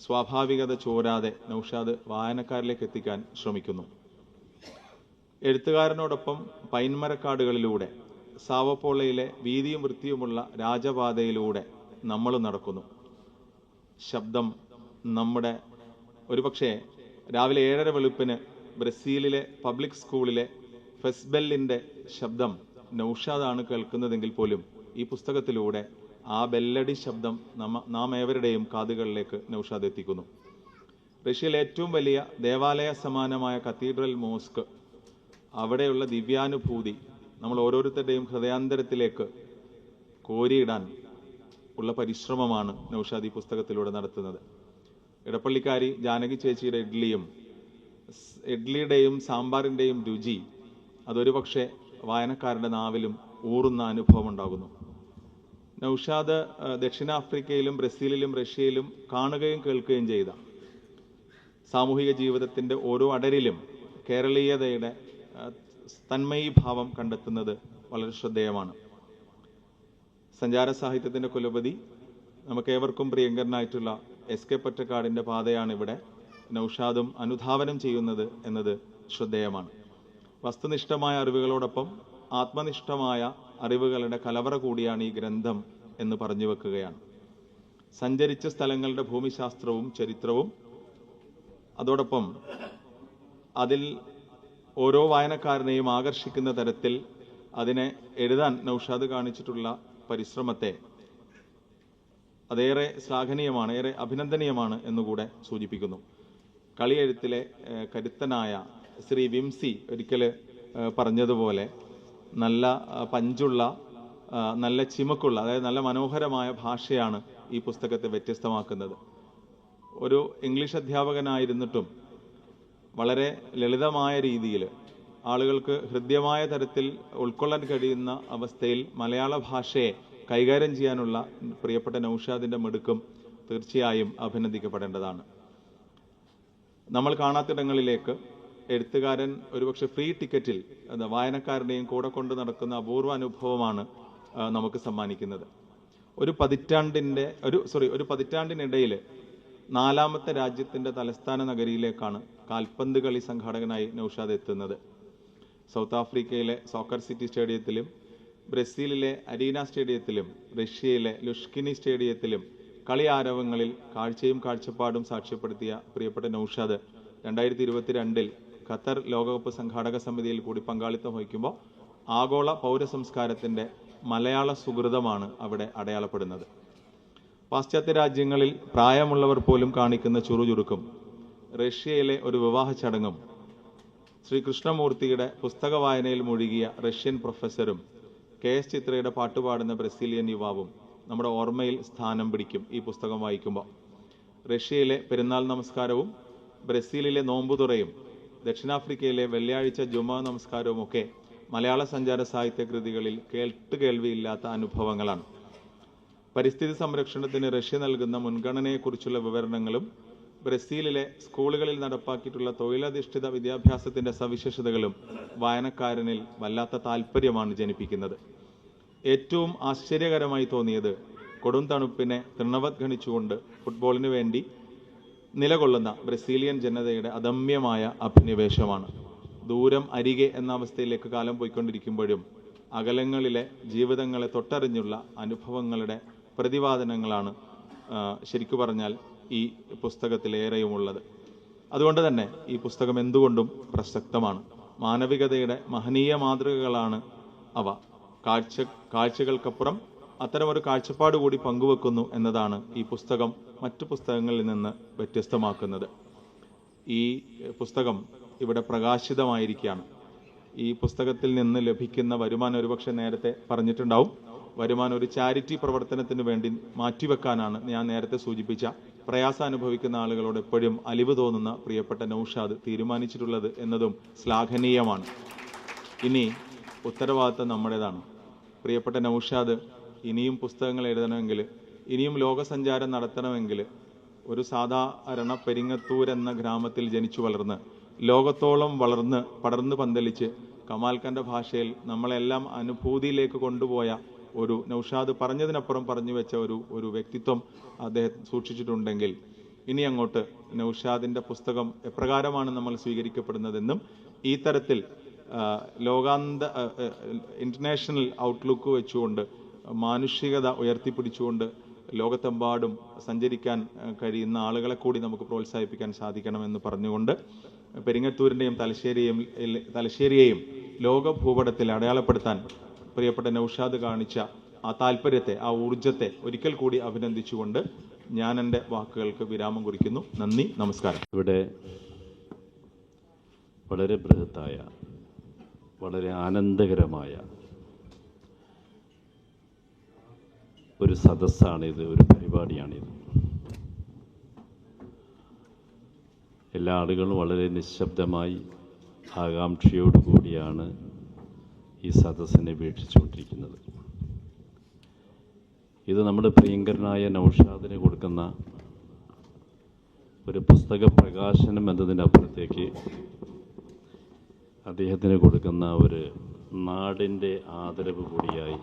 സ്വാഭാവികത ചോരാതെ നൗഷാദ് വായനക്കാരിലേക്ക് എത്തിക്കാൻ ശ്രമിക്കുന്നു. എഴുത്തുകാരനോടൊപ്പം പൈൻമരക്കാടുകളിലൂടെ സാവപ്പോളയിലെ വീതിയും വൃത്തിയുമുള്ള രാജപാതയിലൂടെ നമ്മൾ നടക്കുന്നു. ശബ്ദം നമ്മുടെ ഒരുപക്ഷെ രാവിലെ 7:30 വെളുപ്പിന് ബ്രസീലിലെ പബ്ലിക് സ്കൂളിലെ ഫെസ്ബെല്ലിൻ്റെ ശബ്ദം നൗഷാദാണ് കേൾക്കുന്നതെങ്കിൽ പോലും ഈ പുസ്തകത്തിലൂടെ ആ ബെല്ലടി ശബ്ദം നാം ഏവരുടെയും കാതുകളിലേക്ക് നൗഷാദ് എത്തിക്കുന്നു. റഷ്യയിലെ ഏറ്റവും വലിയ ദേവാലയ സമാനമായ കത്തീഡ്രൽ മോസ്ക്, അവിടെയുള്ള ദിവ്യാനുഭൂതി നമ്മൾ ഓരോരുത്തരുടെയും ഹൃദയാന്തരത്തിലേക്ക് കോരിയിടാൻ ഉള്ള പരിശ്രമമാണ് നൗഷാദ് ഈ പുസ്തകത്തിലൂടെ നടത്തുന്നത്. ഇടപ്പള്ളിക്കാരി ജാനകി ചേച്ചിയുടെ ഇഡ്ലിയുടെയും സാമ്പാറിൻ്റെയും രുചി അതൊരു പക്ഷേ വായനക്കാരുടെ നാവിലും ഊറുന്ന അനുഭവം ഉണ്ടാകുന്നു. നൗഷാദ് ദക്ഷിണാഫ്രിക്കയിലും ബ്രസീലിലും റഷ്യയിലും കാണുകയും കേൾക്കുകയും ചെയ്ത സാമൂഹിക ജീവിതത്തിൻ്റെ ഓരോ അടരിലും കേരളീയതയുടെ തന്മയീഭാവം കണ്ടെത്തുന്നത് വളരെ ശ്രദ്ധേയമാണ്. സഞ്ചാര സാഹിത്യത്തിൻ്റെ കുലപതി, നമുക്കേവർക്കും പ്രിയങ്കരനായിട്ടുള്ള SK പൊറ്റക്കാടിൻ്റെ പാതയാണ് ഇവിടെ നൗഷാദും അനുധാവനം ചെയ്യുന്നത് എന്നത് ശ്രദ്ധേയമാണ്. വസ്തുനിഷ്ഠമായ അറിവുകളോടൊപ്പം ആത്മനിഷ്ഠമായ അറിവുകളുടെ കലവറ കൂടിയാണ് ഈ ഗ്രന്ഥം എന്ന് പറഞ്ഞു വെക്കുകയാണ്. സഞ്ചരിച്ച സ്ഥലങ്ങളുടെ ഭൂമിശാസ്ത്രവും ചരിത്രവും അതോടൊപ്പം അതിൽ ഓരോ വായനക്കാരനെയും ആകർഷിക്കുന്ന തരത്തിൽ അതിനെ എഴുതാൻ നൗഷാദ് കാണിച്ചിട്ടുള്ള പരിശ്രമത്തെ അതേറെ ശ്ലാഘനീയമാണ്, ഏറെ അഭിനന്ദനീയമാണ് എന്നുകൂടെ സൂചിപ്പിക്കുന്നു. കളിയെഴുത്തിലെ കരുത്തനായ ശ്രീ വിംസി ഒരിക്കൽ പറഞ്ഞതുപോലെ നല്ല പഞ്ചുള്ള, നല്ല ചിമക്കുള്ള, അതായത് നല്ല മനോഹരമായ ഭാഷയാണ് ഈ പുസ്തകത്തെ വ്യത്യസ്തമാക്കുന്നത്. ഒരു ഇംഗ്ലീഷ് അധ്യാപകനായിരുന്നിട്ടും വളരെ ലളിതമായ രീതിയിൽ ആളുകൾക്ക് ഹൃദ്യമായ തരത്തിൽ ഉൾക്കൊള്ളാൻ കഴിയുന്ന അവസ്ഥയിൽ മലയാള ഭാഷയെ കൈകാര്യം ചെയ്യാനുള്ള പ്രിയപ്പെട്ട നൗഷാദിൻ്റെ മിടുക്കും തീർച്ചയായും അഭിനന്ദിക്കപ്പെടേണ്ടതാണ്. നമ്മൾ കാണാത്തിടങ്ങളിലേക്ക് എഴുത്തുകാരൻ ഒരുപക്ഷെ ഫ്രീ ടിക്കറ്റിൽ വായനക്കാരനെയും കൂടെ കൊണ്ട് നടക്കുന്ന അപൂർവ അനുഭവമാണ് നമുക്ക് സമ്മാനിക്കുന്നത്. ഒരു പതിറ്റാണ്ടിനിടയിൽ 4ാമത്തെ രാജ്യത്തിൻ്റെ തലസ്ഥാന നഗരിയിലേക്കാണ് കാൽപന്ത് കളി സംഘാടകനായി നൗഷാദ് എത്തുന്നത്. സൗത്ത് ആഫ്രിക്കയിലെ സോക്കർ സിറ്റി സ്റ്റേഡിയത്തിലും ബ്രസീലിലെ അരീന സ്റ്റേഡിയത്തിലും റഷ്യയിലെ ലുഷ്കിനി സ്റ്റേഡിയത്തിലും കളി ആരവങ്ങളിൽ കാഴ്ചയും കാഴ്ചപ്പാടും സാക്ഷ്യപ്പെടുത്തിയ പ്രിയപ്പെട്ട നൗഷാദ് 2022 ഖത്തർ ലോകകപ്പ് സംഘാടക സമിതിയിൽ കൂടി പങ്കാളിത്തം വഹിക്കുമ്പോൾ ആഗോള പൗരസംസ്കാരത്തിൻ്റെ മലയാള സുഹൃതമാണ് അവിടെ അടയാളപ്പെടുന്നത്. പാശ്ചാത്യ രാജ്യങ്ങളിൽ പ്രായമുള്ളവർ പോലും കാണിക്കുന്ന ചുറുചുറുക്കും റഷ്യയിലെ ഒരു വിവാഹ ചടങ്ങും ശ്രീ കൃഷ്ണമൂർത്തിയുടെ പുസ്തക വായനയിൽ മുഴുകിയ റഷ്യൻ പ്രൊഫസറും KS ചിത്രയുടെ പാട്ടുപാടുന്ന ബ്രസീലിയൻ യുവാവും നമ്മുടെ ഓർമ്മയിൽ സ്ഥാനം പിടിക്കും ഈ പുസ്തകം വായിക്കുമ്പോൾ. റഷ്യയിലെ പെരുന്നാൾ നമസ്കാരവും ബ്രസീലിലെ നോമ്പുതുറയും ദക്ഷിണാഫ്രിക്കയിലെ വെള്ളിയാഴ്ച ജുമാ നമസ്കാരവും ഒക്കെ മലയാള സഞ്ചാര സാഹിത്യ കൃതികളിൽ കേൾവിയില്ലാത്ത അനുഭവങ്ങളാണ്. പരിസ്ഥിതി സംരക്ഷണത്തിന് റഷ്യ നൽകുന്ന മുൻഗണനയെക്കുറിച്ചുള്ള വിവരണങ്ങളും ബ്രസീലിലെ സ്കൂളുകളിൽ നടപ്പാക്കിയിട്ടുള്ള തൊഴിലധിഷ്ഠിത വിദ്യാഭ്യാസത്തിൻ്റെ സവിശേഷതകളും വായനക്കാരനിൽ വല്ലാത്ത താല്പര്യമാണ് ജനിപ്പിക്കുന്നത്. ഏറ്റവും ആശ്ചര്യകരമായി തോന്നിയത് കൊടും തണുപ്പിനെ തൃണവത്ഗണിച്ചുകൊണ്ട് ഫുട്ബോളിന് വേണ്ടി നിലകൊള്ളുന്ന ബ്രസീലിയൻ ജനതയുടെ അദമ്യമായ അഭിനിവേശമാണ്. ദൂരം അരികെ എന്ന അവസ്ഥയിലേക്ക് കാലം പോയിക്കൊണ്ടിരിക്കുമ്പോഴും അകലങ്ങളിലെ ജീവിതങ്ങളെ തൊട്ടറിഞ്ഞുള്ള അനുഭവങ്ങളുടെ പ്രതിപാദനങ്ങളാണ് ശരിക്കു പറഞ്ഞാൽ ഈ പുസ്തകത്തിലേറെയുമുള്ളത്. അതുകൊണ്ട് തന്നെ ഈ പുസ്തകം എന്തുകൊണ്ടും പ്രസക്തമാണ്. മാനവികതയുടെ മഹനീയ മാതൃകകളാണ് അവ. കാഴ്ചകൾക്കപ്പുറം അത്തരമൊരു കാഴ്ചപ്പാട് കൂടി പങ്കുവെക്കുന്നു എന്നതാണ് ഈ പുസ്തകം മറ്റു പുസ്തകങ്ങളിൽ നിന്ന് വ്യത്യസ്തമാക്കുന്നത്. ഈ പുസ്തകം ഇവിടെ പ്രകാശിതമായിരിക്കുകയാണ്. ഈ പുസ്തകത്തിൽ നിന്ന് ലഭിക്കുന്ന വരുമാനം ഒരുപക്ഷെ നേരത്തെ പറഞ്ഞിട്ടുണ്ടാവും. വരുമാനം ഒരു ചാരിറ്റി പ്രവർത്തനത്തിന് വേണ്ടി മാറ്റിവെക്കാനാണ് ഞാൻ നേരത്തെ സൂചിപ്പിച്ച പ്രയാസം അനുഭവിക്കുന്ന ആളുകളോട് എപ്പോഴും അലിവ് തോന്നുന്ന പ്രിയപ്പെട്ട നൗഷാദ് തീരുമാനിച്ചിട്ടുള്ളത് എന്നതും ശ്ലാഘനീയമാണ്. ഇനി ഉത്തരവാദിത്തം നമ്മുടേതാണ്. പ്രിയപ്പെട്ട നൗഷാദ് ഇനിയും പുസ്തകങ്ങൾ എഴുതണമെങ്കിൽ, ഇനിയും ലോകസഞ്ചാരം നടത്തണമെങ്കിൽ ഒരു സാധാരണ പെരിങ്ങത്തൂർ എന്ന ഗ്രാമത്തിൽ ജനിച്ചു വളർന്ന് ലോകത്തോളം പടർന്ന് പന്തലിച്ച് കമാൽഖാന്റെ ഭാഷയിൽ നമ്മളെല്ലാം അനുഭൂതിയിലേക്ക് കൊണ്ടുപോയ ഒരു നൗഷാദ് പറഞ്ഞതിനപ്പുറം പറഞ്ഞു വെച്ച ഒരു വ്യക്തിത്വം അദ്ദേഹം സൂക്ഷിച്ചിട്ടുണ്ടെങ്കിൽ ഇനി അങ്ങോട്ട് നൗഷാദിൻ്റെ പുസ്തകം എപ്രകാരമാണ് നമ്മൾ സ്വീകരിക്കപ്പെടുന്നതെന്നും ഈ തരത്തിൽ ഇന്റർനാഷണൽ ഔട്ട്ലുക്ക് വെച്ചുകൊണ്ട് മാനുഷികത ഉയർത്തിപ്പിടിച്ചുകൊണ്ട് ലോകത്തെമ്പാടും സഞ്ചരിക്കാൻ കഴിയുന്ന ആളുകളെ കൂടി നമുക്ക് പ്രോത്സാഹിപ്പിക്കാൻ സാധിക്കണമെന്ന് പറഞ്ഞുകൊണ്ട് പെരിങ്ങത്തൂരിൻ്റെയും തലശ്ശേരിയെയും ലോക ഭൂപടത്തിൽ അടയാളപ്പെടുത്താൻ പ്രിയപ്പെട്ട നൗഷാദ് കാണിച്ച ആ താല്പര്യത്തെ, ആ ഊർജത്തെ ഒരിക്കൽ കൂടി അഭിനന്ദിച്ചുകൊണ്ട് ഞാൻ എൻ്റെ വാക്കുകൾക്ക് വിരാമം കുറിക്കുന്നു. നന്ദി, നമസ്കാരം. ഇവിടെ വളരെ ബൃഹത്തായ, വളരെ ആനന്ദകരമായ ഒരു സദസ്സാണിത്, ഒരു പരിപാടിയാണിത്. എല്ലാ ആളുകളും വളരെ നിശബ്ദമായി ആകാംക്ഷയോടുകൂടിയാണ് ഈ സദസ്സിനെ വീക്ഷിച്ചുകൊണ്ടിരിക്കുന്നത്. ഇത് നമ്മുടെ പ്രിയങ്കരനായ നൗഷാദിന് കൊടുക്കുന്ന ഒരു പുസ്തക പ്രകാശനം എന്നതിനപ്പുറത്തേക്ക് അദ്ദേഹത്തിന് കൊടുക്കുന്ന ഒരു നാടിൻ്റെ ആദരവ് കൂടിയായി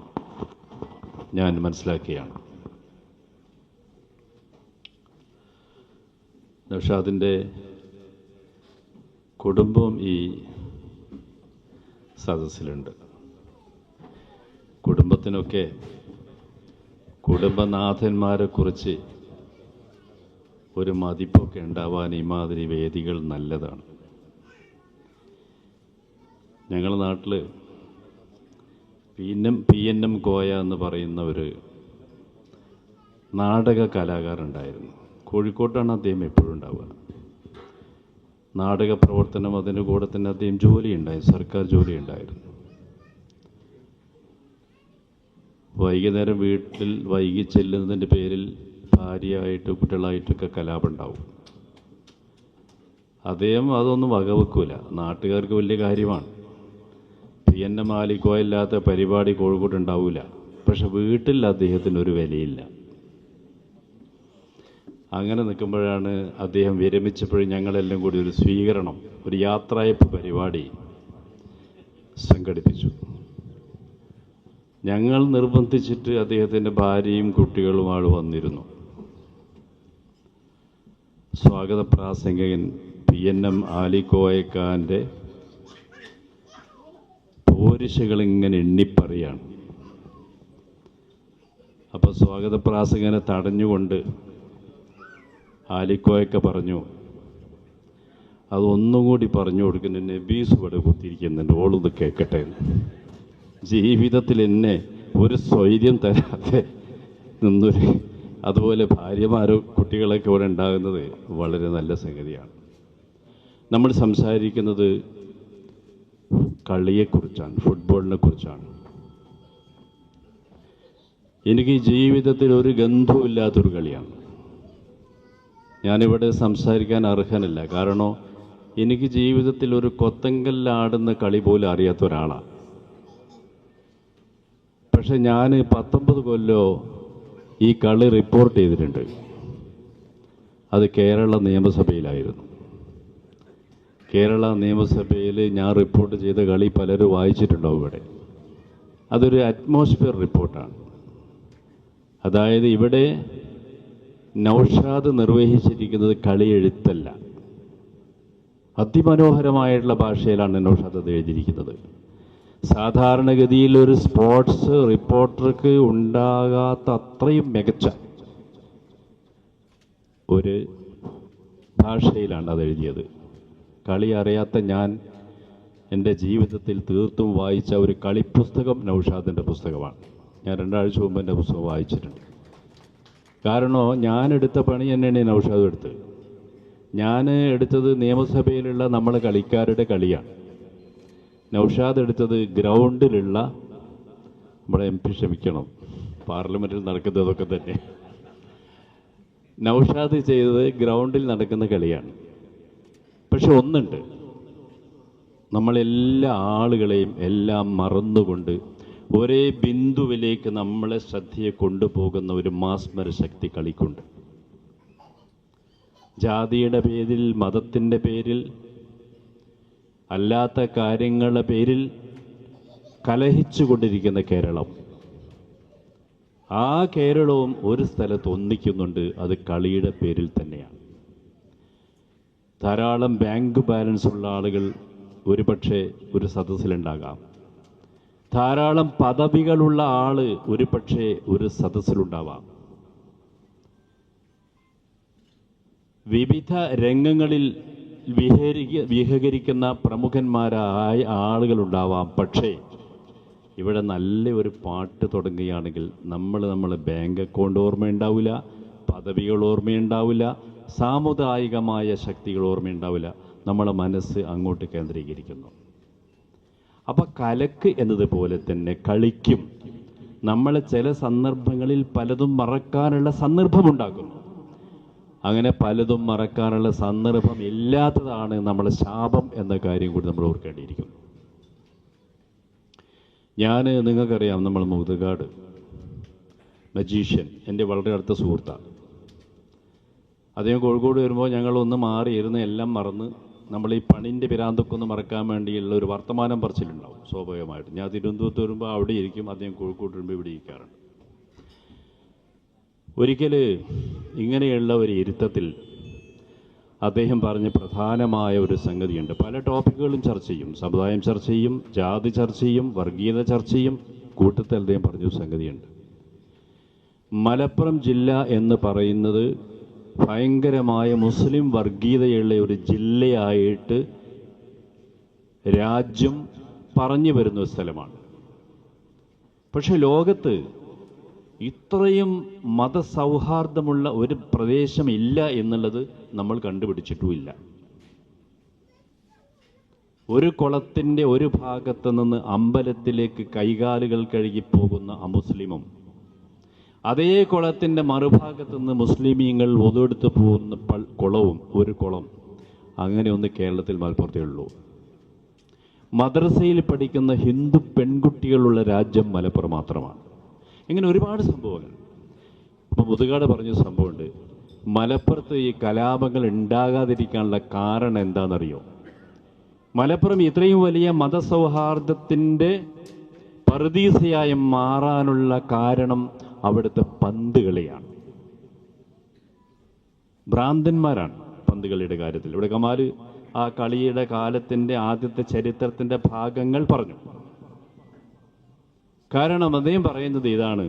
ഞാൻ മനസ്സിലാക്കുകയാണ്. നൗഷാദിൻ്റെ കുടുംബം ഈ സദസ്സിലുണ്ട്. കുടുംബത്തിനൊക്കെ കുടുംബനാഥന്മാരെക്കുറിച്ച് ഒരു മതിപ്പൊക്കെ ഉണ്ടാവാൻ ഈ മാതിരി വേദികൾ നല്ലതാണ്. ഞങ്ങളുടെ നാട്ടിൽ PNM കോയ എന്ന് പറയുന്ന ഒരു നാടക കലാകാരുണ്ടായിരുന്നു. കോഴിക്കോട്ടാണ് അദ്ദേഹം എപ്പോഴും ഉണ്ടാവുക. നാടക പ്രവർത്തനം, അതിൻ്റെ കൂടെ തന്നെ അദ്ദേഹം ജോലിയുണ്ടായി, സർക്കാർ ജോലി ഉണ്ടായിരുന്നു. വൈകുന്നേരം വീട്ടിൽ വൈകി ചെല്ലുന്നതിൻ്റെ പേരിൽ ഭാര്യയായിട്ട് കുട്ടികളായിട്ടൊക്കെ കലാപുണ്ടാവും. അദ്ദേഹം അതൊന്നും വകവെക്കൂല. നാട്ടുകാർക്ക് വലിയ കാര്യമാണ്. PNM ആലിക്കോയില്ലാത്ത പരിപാടി കോഴിക്കോട്ട് ഉണ്ടാവില്ല. പക്ഷെ വീട്ടിൽ അദ്ദേഹത്തിനൊരു വിലയില്ല. അങ്ങനെ നിൽക്കുമ്പോഴാണ് അദ്ദേഹം വിരമിച്ചപ്പോഴും ഞങ്ങളെല്ലാം കൂടി ഒരു സ്വീകരണം, ഒരു യാത്രയപ്പ് പരിപാടി സംഘടിപ്പിച്ചു. ഞങ്ങൾ നിർബന്ധിച്ചിട്ട് അദ്ദേഹത്തിൻ്റെ ഭാര്യയും കുട്ടികളുമാണ് വന്നിരുന്നു. സ്വാഗത പ്രാസംഗികൻ PNM ആലിക്കോയക്കാരൻ്റെ പോരിശകളിങ്ങനെ എണ്ണിപ്പറയാണ്. അപ്പോൾ സ്വാഗത പ്രാസംഗനെ തടഞ്ഞുകൊണ്ട് ആലിക്കോയൊക്കെ പറഞ്ഞു, അതൊന്നും കൂടി പറഞ്ഞു കൊടുക്കുന്ന നബീസ് ഇവിടെ കുത്തിയിരിക്കുന്നുണ്ട്, ഓളൊന്ന് കേൾക്കട്ടെ എന്ന്. ജീവിതത്തിൽ എന്നെ ഒരു സ്വൈര്യം തരാതെ നിന്നൊരു, അതുപോലെ ഭാര്യമാരോ കുട്ടികളൊക്കെ ഇവിടെ ഉണ്ടാകുന്നത് വളരെ നല്ല സംഗതിയാണ്. നമ്മൾ സംസാരിക്കുന്നത് കളിയെക്കുറിച്ചാണ്, ഫുട്ബോളിനെ കുറിച്ചാണ്. എനിക്ക് ജീവിതത്തിൽ ഒരു ഗന്ധവുമില്ലാത്തൊരു കളിയാണ്. ഞാനിവിടെ സംസാരിക്കാൻ അർഹനല്ല. കാരണം എനിക്ക് ജീവിതത്തിൽ ഒരു കൊത്തങ്കല്ലാടുന്ന കളി പോലും അറിയാത്ത ഒരാളാണ്. പക്ഷെ ഞാൻ 19 കൊല്ലോ ഈ കളി റിപ്പോർട്ട് ചെയ്തിട്ടുണ്ട്. അത് കേരള നിയമസഭയിലായിരുന്നു. കേരള നിയമസഭയിൽ ഞാൻ റിപ്പോർട്ട് ചെയ്ത കളി പലരും വായിച്ചിട്ടുണ്ടാവും ഇവിടെ. അതൊരു അറ്റ്മോസ്ഫിയർ റിപ്പോർട്ടാണ്. അതായത് ഇവിടെ നൗഷാദ് നിർവഹിച്ചിരിക്കുന്നത് കളി എഴുത്തല്ല, അതിമനോഹരമായിട്ടുള്ള ഭാഷയിലാണ് നൗഷാദ് അത് എഴുതിയിരിക്കുന്നത്. സാധാരണഗതിയിൽ ഒരു സ്പോർട്സ് റിപ്പോർട്ടർക്ക് ഉണ്ടാകാത്ത അത്രയും മികച്ച ഒരു ഭാഷയിലാണ് അത് എഴുതിയത്. കളി അറിയാത്ത ഞാൻ എൻ്റെ ജീവിതത്തിൽ തീർത്തും വായിച്ച ഒരു കളിപ്പുസ്തകം നൗഷാദിൻ്റെ പുസ്തകമാണ്. ഞാൻ 2 ആഴ്ച മുമ്പ് എൻ്റെ പുസ്തകം വായിച്ചിട്ടുണ്ട്. കാരണം ഞാനെടുത്ത പണി തന്നെയാണ് നൗഷാദ് എടുത്തത്. ഞാൻ എടുത്തത് നിയമസഭയിലുള്ള നമ്മളെ കളിക്കാരുടെ കളിയാണ്. നൗഷാദ് എടുത്തത് ഗ്രൗണ്ടിലുള്ള നമ്മുടെ MP, ക്ഷമിക്കണം, പാർലമെൻറ്റിൽ നടക്കുന്നതൊക്കെ തന്നെ. നൗഷാദ് ചെയ്തത് ഗ്രൗണ്ടിൽ നടക്കുന്ന കളിയാണ്. പക്ഷെ ഒന്നുണ്ട്, നമ്മളെല്ലാ ആളുകളെയും എല്ലാം മറന്നുകൊണ്ട് ഒരേ ബിന്ദുവിലേക്ക് നമ്മളെ ശ്രദ്ധയെ കൊണ്ടുപോകുന്ന ഒരു മാസ്മര ശക്തി കളിക്കുണ്ട്. ജാതിയുടെ പേരിൽ, മതത്തിൻ്റെ പേരിൽ, അല്ലാത്ത കാര്യങ്ങളുടെ പേരിൽ കലഹിച്ചു കൊണ്ടിരിക്കുന്ന കേരളം, ആ കേരളവും ഒരു സ്ഥലത്ത് ഒന്നിക്കുന്നുണ്ട്. അത് കളിയുടെ പേരിൽ തന്നെയാണ്. ധാരാളം ബാങ്ക് ബാലൻസ് ഉള്ള ആളുകൾ ഒരുപക്ഷെ ഒരു സദസ്സിലുണ്ടാകാം. ധാരാളം പദവികളുള്ള ആള് ഒരുപക്ഷെ ഒരു സദസ്സിലുണ്ടാവാം. വിവിധ രംഗങ്ങളിൽ വിഹകരിക്കുന്ന പ്രമുഖന്മാരായ ആളുകളുണ്ടാവാം. പക്ഷേ ഇവിടെ നല്ല ഒരു പാട്ട് തുടങ്ങുകയാണെങ്കിൽ നമ്മളെ ബാങ്ക് അക്കൗണ്ട് ഓർമ്മയുണ്ടാവില്ല, പദവികൾ ഓർമ്മയുണ്ടാവില്ല, സാമുദായികമായ ശക്തികൾ ഓർമ്മയുണ്ടാവില്ല. നമ്മളെ മനസ്സ് അങ്ങോട്ട് കേന്ദ്രീകരിക്കുന്നു. അപ്പം കലക്ക് എന്നതുപോലെ തന്നെ കളിക്കും നമ്മൾ ചില സന്ദർഭങ്ങളിൽ പലതും മറക്കാനുള്ള സന്ദർഭമുണ്ടാക്കുന്നു. അങ്ങനെ പലതും മറക്കാനുള്ള സന്ദർഭം ഇല്ലാത്തതാണ് നമ്മളെ ശാപം എന്ന കാര്യം കൂടി നമ്മൾ ഓർക്കേണ്ടിയിരിക്കുന്നു. നിങ്ങൾക്കറിയാം, നമ്മൾ മുതുകാട് മജീഷ്യൻ എൻ്റെ വളരെ അടുത്ത സുഹൃത്താണ്. അദ്ദേഹം കോഴിക്കോട് വരുമ്പോൾ ഞങ്ങളൊന്ന് മാറിയിരുന്ന് എല്ലാം മറന്ന് നമ്മൾ ഈ പണിൻ്റെ പിരാന്തൊക്കെ ഒന്ന് മറക്കാൻ വേണ്ടിയുള്ള ഒരു വർത്തമാനം പറച്ചിലുണ്ടാവും സ്വാഭാവികമായിട്ട്. ഞാൻ തിരുവനന്തപുരത്ത് വരുമ്പോൾ അവിടെ ഇരിക്കും, അദ്ദേഹം കോഴിക്കോട് വരുമ്പോൾ ഇവിടെ ഇരിക്കാറുണ്ട്. ഒരിക്കൽ ഇങ്ങനെയുള്ള ഒരു ഇരുത്തത്തിൽ അദ്ദേഹം പറഞ്ഞ പ്രധാനമായ ഒരു സംഗതിയുണ്ട്. പല ടോപ്പിക്കുകളും ചർച്ച ചെയ്യും, സമുദായം ചർച്ച ചെയ്യും, ജാതി ചർച്ച ചെയ്യും, വർഗീയത ചർച്ച ചെയ്യും. കൂട്ടത്തിൽ അദ്ദേഹം പറഞ്ഞൊരു സംഗതിയുണ്ട്. മലപ്പുറം ജില്ല എന്ന് പറയുന്നത് ഭയങ്കരമായ മുസ്ലിം വർഗീയതയുള്ള ഒരു ജില്ലയായിട്ട് രാജ്യം പറഞ്ഞു വരുന്ന ഒരു സ്ഥലമാണ്. പക്ഷെ ലോകത്ത് ഇത്രയും മതസൗഹാർദ്ദമുള്ള ഒരു പ്രദേശമില്ല എന്നുള്ളത് നമ്മൾ കണ്ടുപിടിച്ചിട്ടുമില്ല. ഒരു കുളത്തിൻ്റെ ഒരു ഭാഗത്ത് നിന്ന് അമ്പലത്തിലേക്ക് കൈകാലുകൾ കഴുകി പോകുന്ന അമുസ്ലിമും അതേ കുളത്തിൻ്റെ മറുഭാഗത്ത് നിന്ന് മുസ്ലിമീങ്ങൾ ഒതെടുത്ത് പോകുന്ന കുളവും ഒരു കുളം, അങ്ങനെ ഒന്ന് കേരളത്തിൽ മലപ്പുറത്തേ ഉള്ളൂ. മദ്രസയിൽ പഠിക്കുന്ന ഹിന്ദു പെൺകുട്ടികളുള്ള രാജ്യം മലപ്പുറം മാത്രമാണ്. ഇങ്ങനെ ഒരുപാട് സംഭവങ്ങൾ. ഇപ്പോൾ മുതുകാട് പറഞ്ഞ സംഭവമുണ്ട്. മലപ്പുറത്ത് ഈ കലാപങ്ങൾ ഉണ്ടാകാതിരിക്കാനുള്ള കാരണം എന്താണെന്നറിയോ? മലപ്പുറം ഇത്രയും വലിയ മതസൗഹാർദ്ദത്തിൻ്റെ പറുദീസയായി മാറാനുള്ള കാരണം അവിടുത്തെ പന്ത് കളിയാണ്. ഭ്രാന്തന്മാരാണ് പന്ത് കളിയുടെ കാര്യത്തിൽ. ഇവിടെ കമാൽ ആ കളിയുടെ കാലത്തിൻ്റെ ആദ്യത്തെ ചരിത്രത്തിൻ്റെ ഭാഗങ്ങൾ പറഞ്ഞു. കാരണം അദ്ദേഹം പറയുന്നത് ഇതാണ്: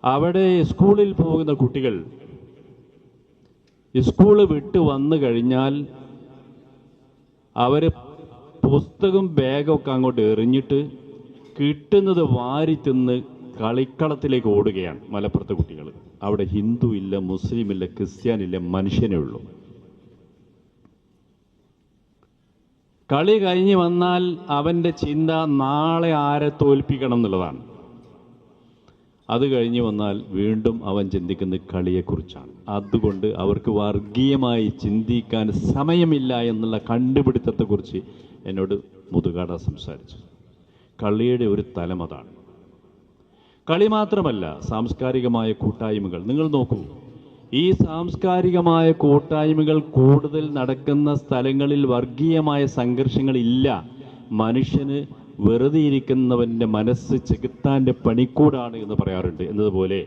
അവിടെ സ്കൂളിൽ പോകുന്ന കുട്ടികൾ സ്കൂള് വിട്ട് വന്നു കഴിഞ്ഞാൽ അവർ പുസ്തകം ബാഗൊക്കെ അങ്ങോട്ട് എറിഞ്ഞിട്ട് കിട്ടുന്നത് വാരി തിന്ന് കളിക്കളത്തിലേക്ക് ഓടുകയാണ് മലപ്പുറത്തെ കുട്ടികൾ. അവിടെ ഹിന്ദു ഇല്ല, മുസ്ലിം ഇല്ല, ക്രിസ്ത്യാനില്ല, മനുഷ്യനേ ഉള്ളൂ. കളി കഴിഞ്ഞ് വന്നാൽ അവൻ്റെ ചിന്ത നാളെ ആരെ തോൽപ്പിക്കണം എന്നുള്ളതാണ്. അത് കഴിഞ്ഞ് വന്നാൽ വീണ്ടും അവൻ ചിന്തിക്കുന്നത് കളിയെക്കുറിച്ചാണ്. അതുകൊണ്ട് അവർക്ക് വർഗീയമായി ചിന്തിക്കാൻ സമയമില്ല എന്നുള്ള കണ്ടുപിടുത്തത്തെക്കുറിച്ച് എന്നോട് മുതുകാട സംസാരിച്ചു. കളിയുടെ ഒരു തലം അതാണ്. കളി മാത്രമല്ല, സാംസ്കാരികമായ കൂട്ടായ്മകൾ നിങ്ങൾ നോക്കൂ. ഈ സാംസ്കാരികമായ കൂട്ടായ്മകൾ കൂടുതൽ നടക്കുന്ന സ്ഥലങ്ങളിൽ വർഗീയമായ സംഘർഷങ്ങളില്ല. മനുഷ്യന് വെറുതെ ഇരിക്കുന്നവൻ്റെ മനസ്സ് ചെകുത്താൻ്റെ പണിക്കൂടാണ് എന്ന് പറയാറുണ്ട്. എന്നതുപോലെ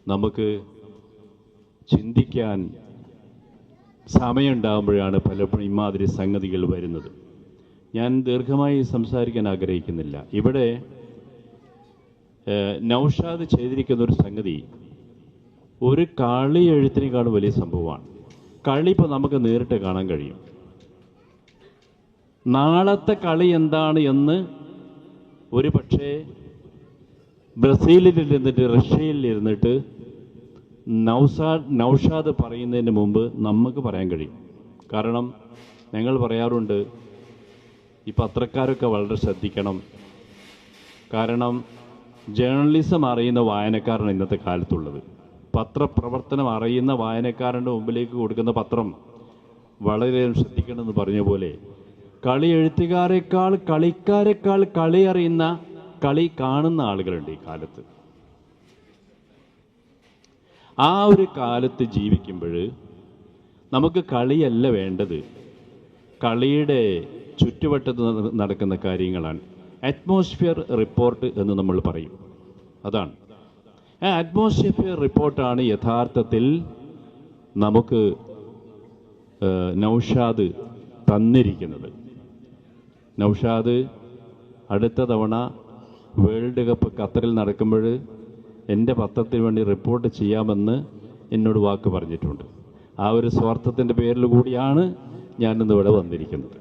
നമുക്ക് ചിന്തിക്കാൻ സമയമുണ്ടാകുമ്പോഴാണ് പലപ്പോഴും ഇമാതിരി സംഗതികൾ വരുന്നത്. ഞാൻ ദീർഘമായി സംസാരിക്കാൻ ആഗ്രഹിക്കുന്നില്ല. ഇവിടെ നൗഷാദ് ചെയ്തിരിക്കുന്ന ഒരു സംഗതി ഒരു കളി എഴുത്തിനേക്കാളും വലിയ സംഭവമാണ്. കളി ഇപ്പോൾ നമുക്ക് നേരിട്ട് കാണാൻ കഴിയും. നാളത്തെ കളി എന്താണ് എന്ന് ഒരു പക്ഷേ ബ്രസീലിലിരുന്നിട്ട് റഷ്യയിലിരുന്നിട്ട് നൗഷാദ് പറയുന്നതിന് മുമ്പ് നമുക്ക് പറയാൻ കഴിയും. കാരണം ഞങ്ങൾ പറയാറുണ്ട്, ഈ പത്രക്കാരൊക്കെ വളരെ ശ്രദ്ധിക്കണം. കാരണം ജേർണലിസം അറിയുന്ന വായനക്കാരാണ് ഇന്നത്തെ കാലത്തുള്ളത്. പത്രപ്രവർത്തനം അറിയുന്ന വായനക്കാരൻ്റെ മുമ്പിലേക്ക് കൊടുക്കുന്ന പത്രം വളരെയധികം ശ്രദ്ധിക്കണമെന്ന് പറഞ്ഞ പോലെ കളി എഴുത്തുകാരെക്കാൾ കളിക്കാരെക്കാൾ കളി അറിയുന്ന, കളി കാണുന്ന ആളുകളുണ്ട് ഈ കാലത്ത്. ആ ഒരു കാലത്ത് ജീവിക്കുമ്പോൾ നമുക്ക് കളിയല്ല വേണ്ടത്, കളിയുടെ ചുറ്റുവട്ടത്ത് നടക്കുന്ന കാര്യങ്ങളാണ്. അറ്റ്മോസ്ഫിയർ റിപ്പോർട്ട് എന്ന് നമ്മൾ പറയും. അതാണ് ആ അറ്റ്മോസ്ഫിയർ റിപ്പോർട്ടാണ് യഥാർത്ഥത്തിൽ നമുക്ക് നൗഷാദ് തന്നിരിക്കുന്നത്. നൗഷാദ് അടുത്ത തവണ വേൾഡ് കപ്പ് ഖത്തറിൽ നടക്കുമ്പോൾ എൻ്റെ പത്രത്തിന് വേണ്ടി റിപ്പോർട്ട് ചെയ്യാമെന്ന് എന്നോട് വാക്ക് പറഞ്ഞിട്ടുണ്ട്. ആ ഒരു സ്വാർത്ഥത്തിൻ്റെ പേരിൽ കൂടിയാണ് ഞാനിന്ന് ഇവിടെ വന്നിരിക്കുന്നത്.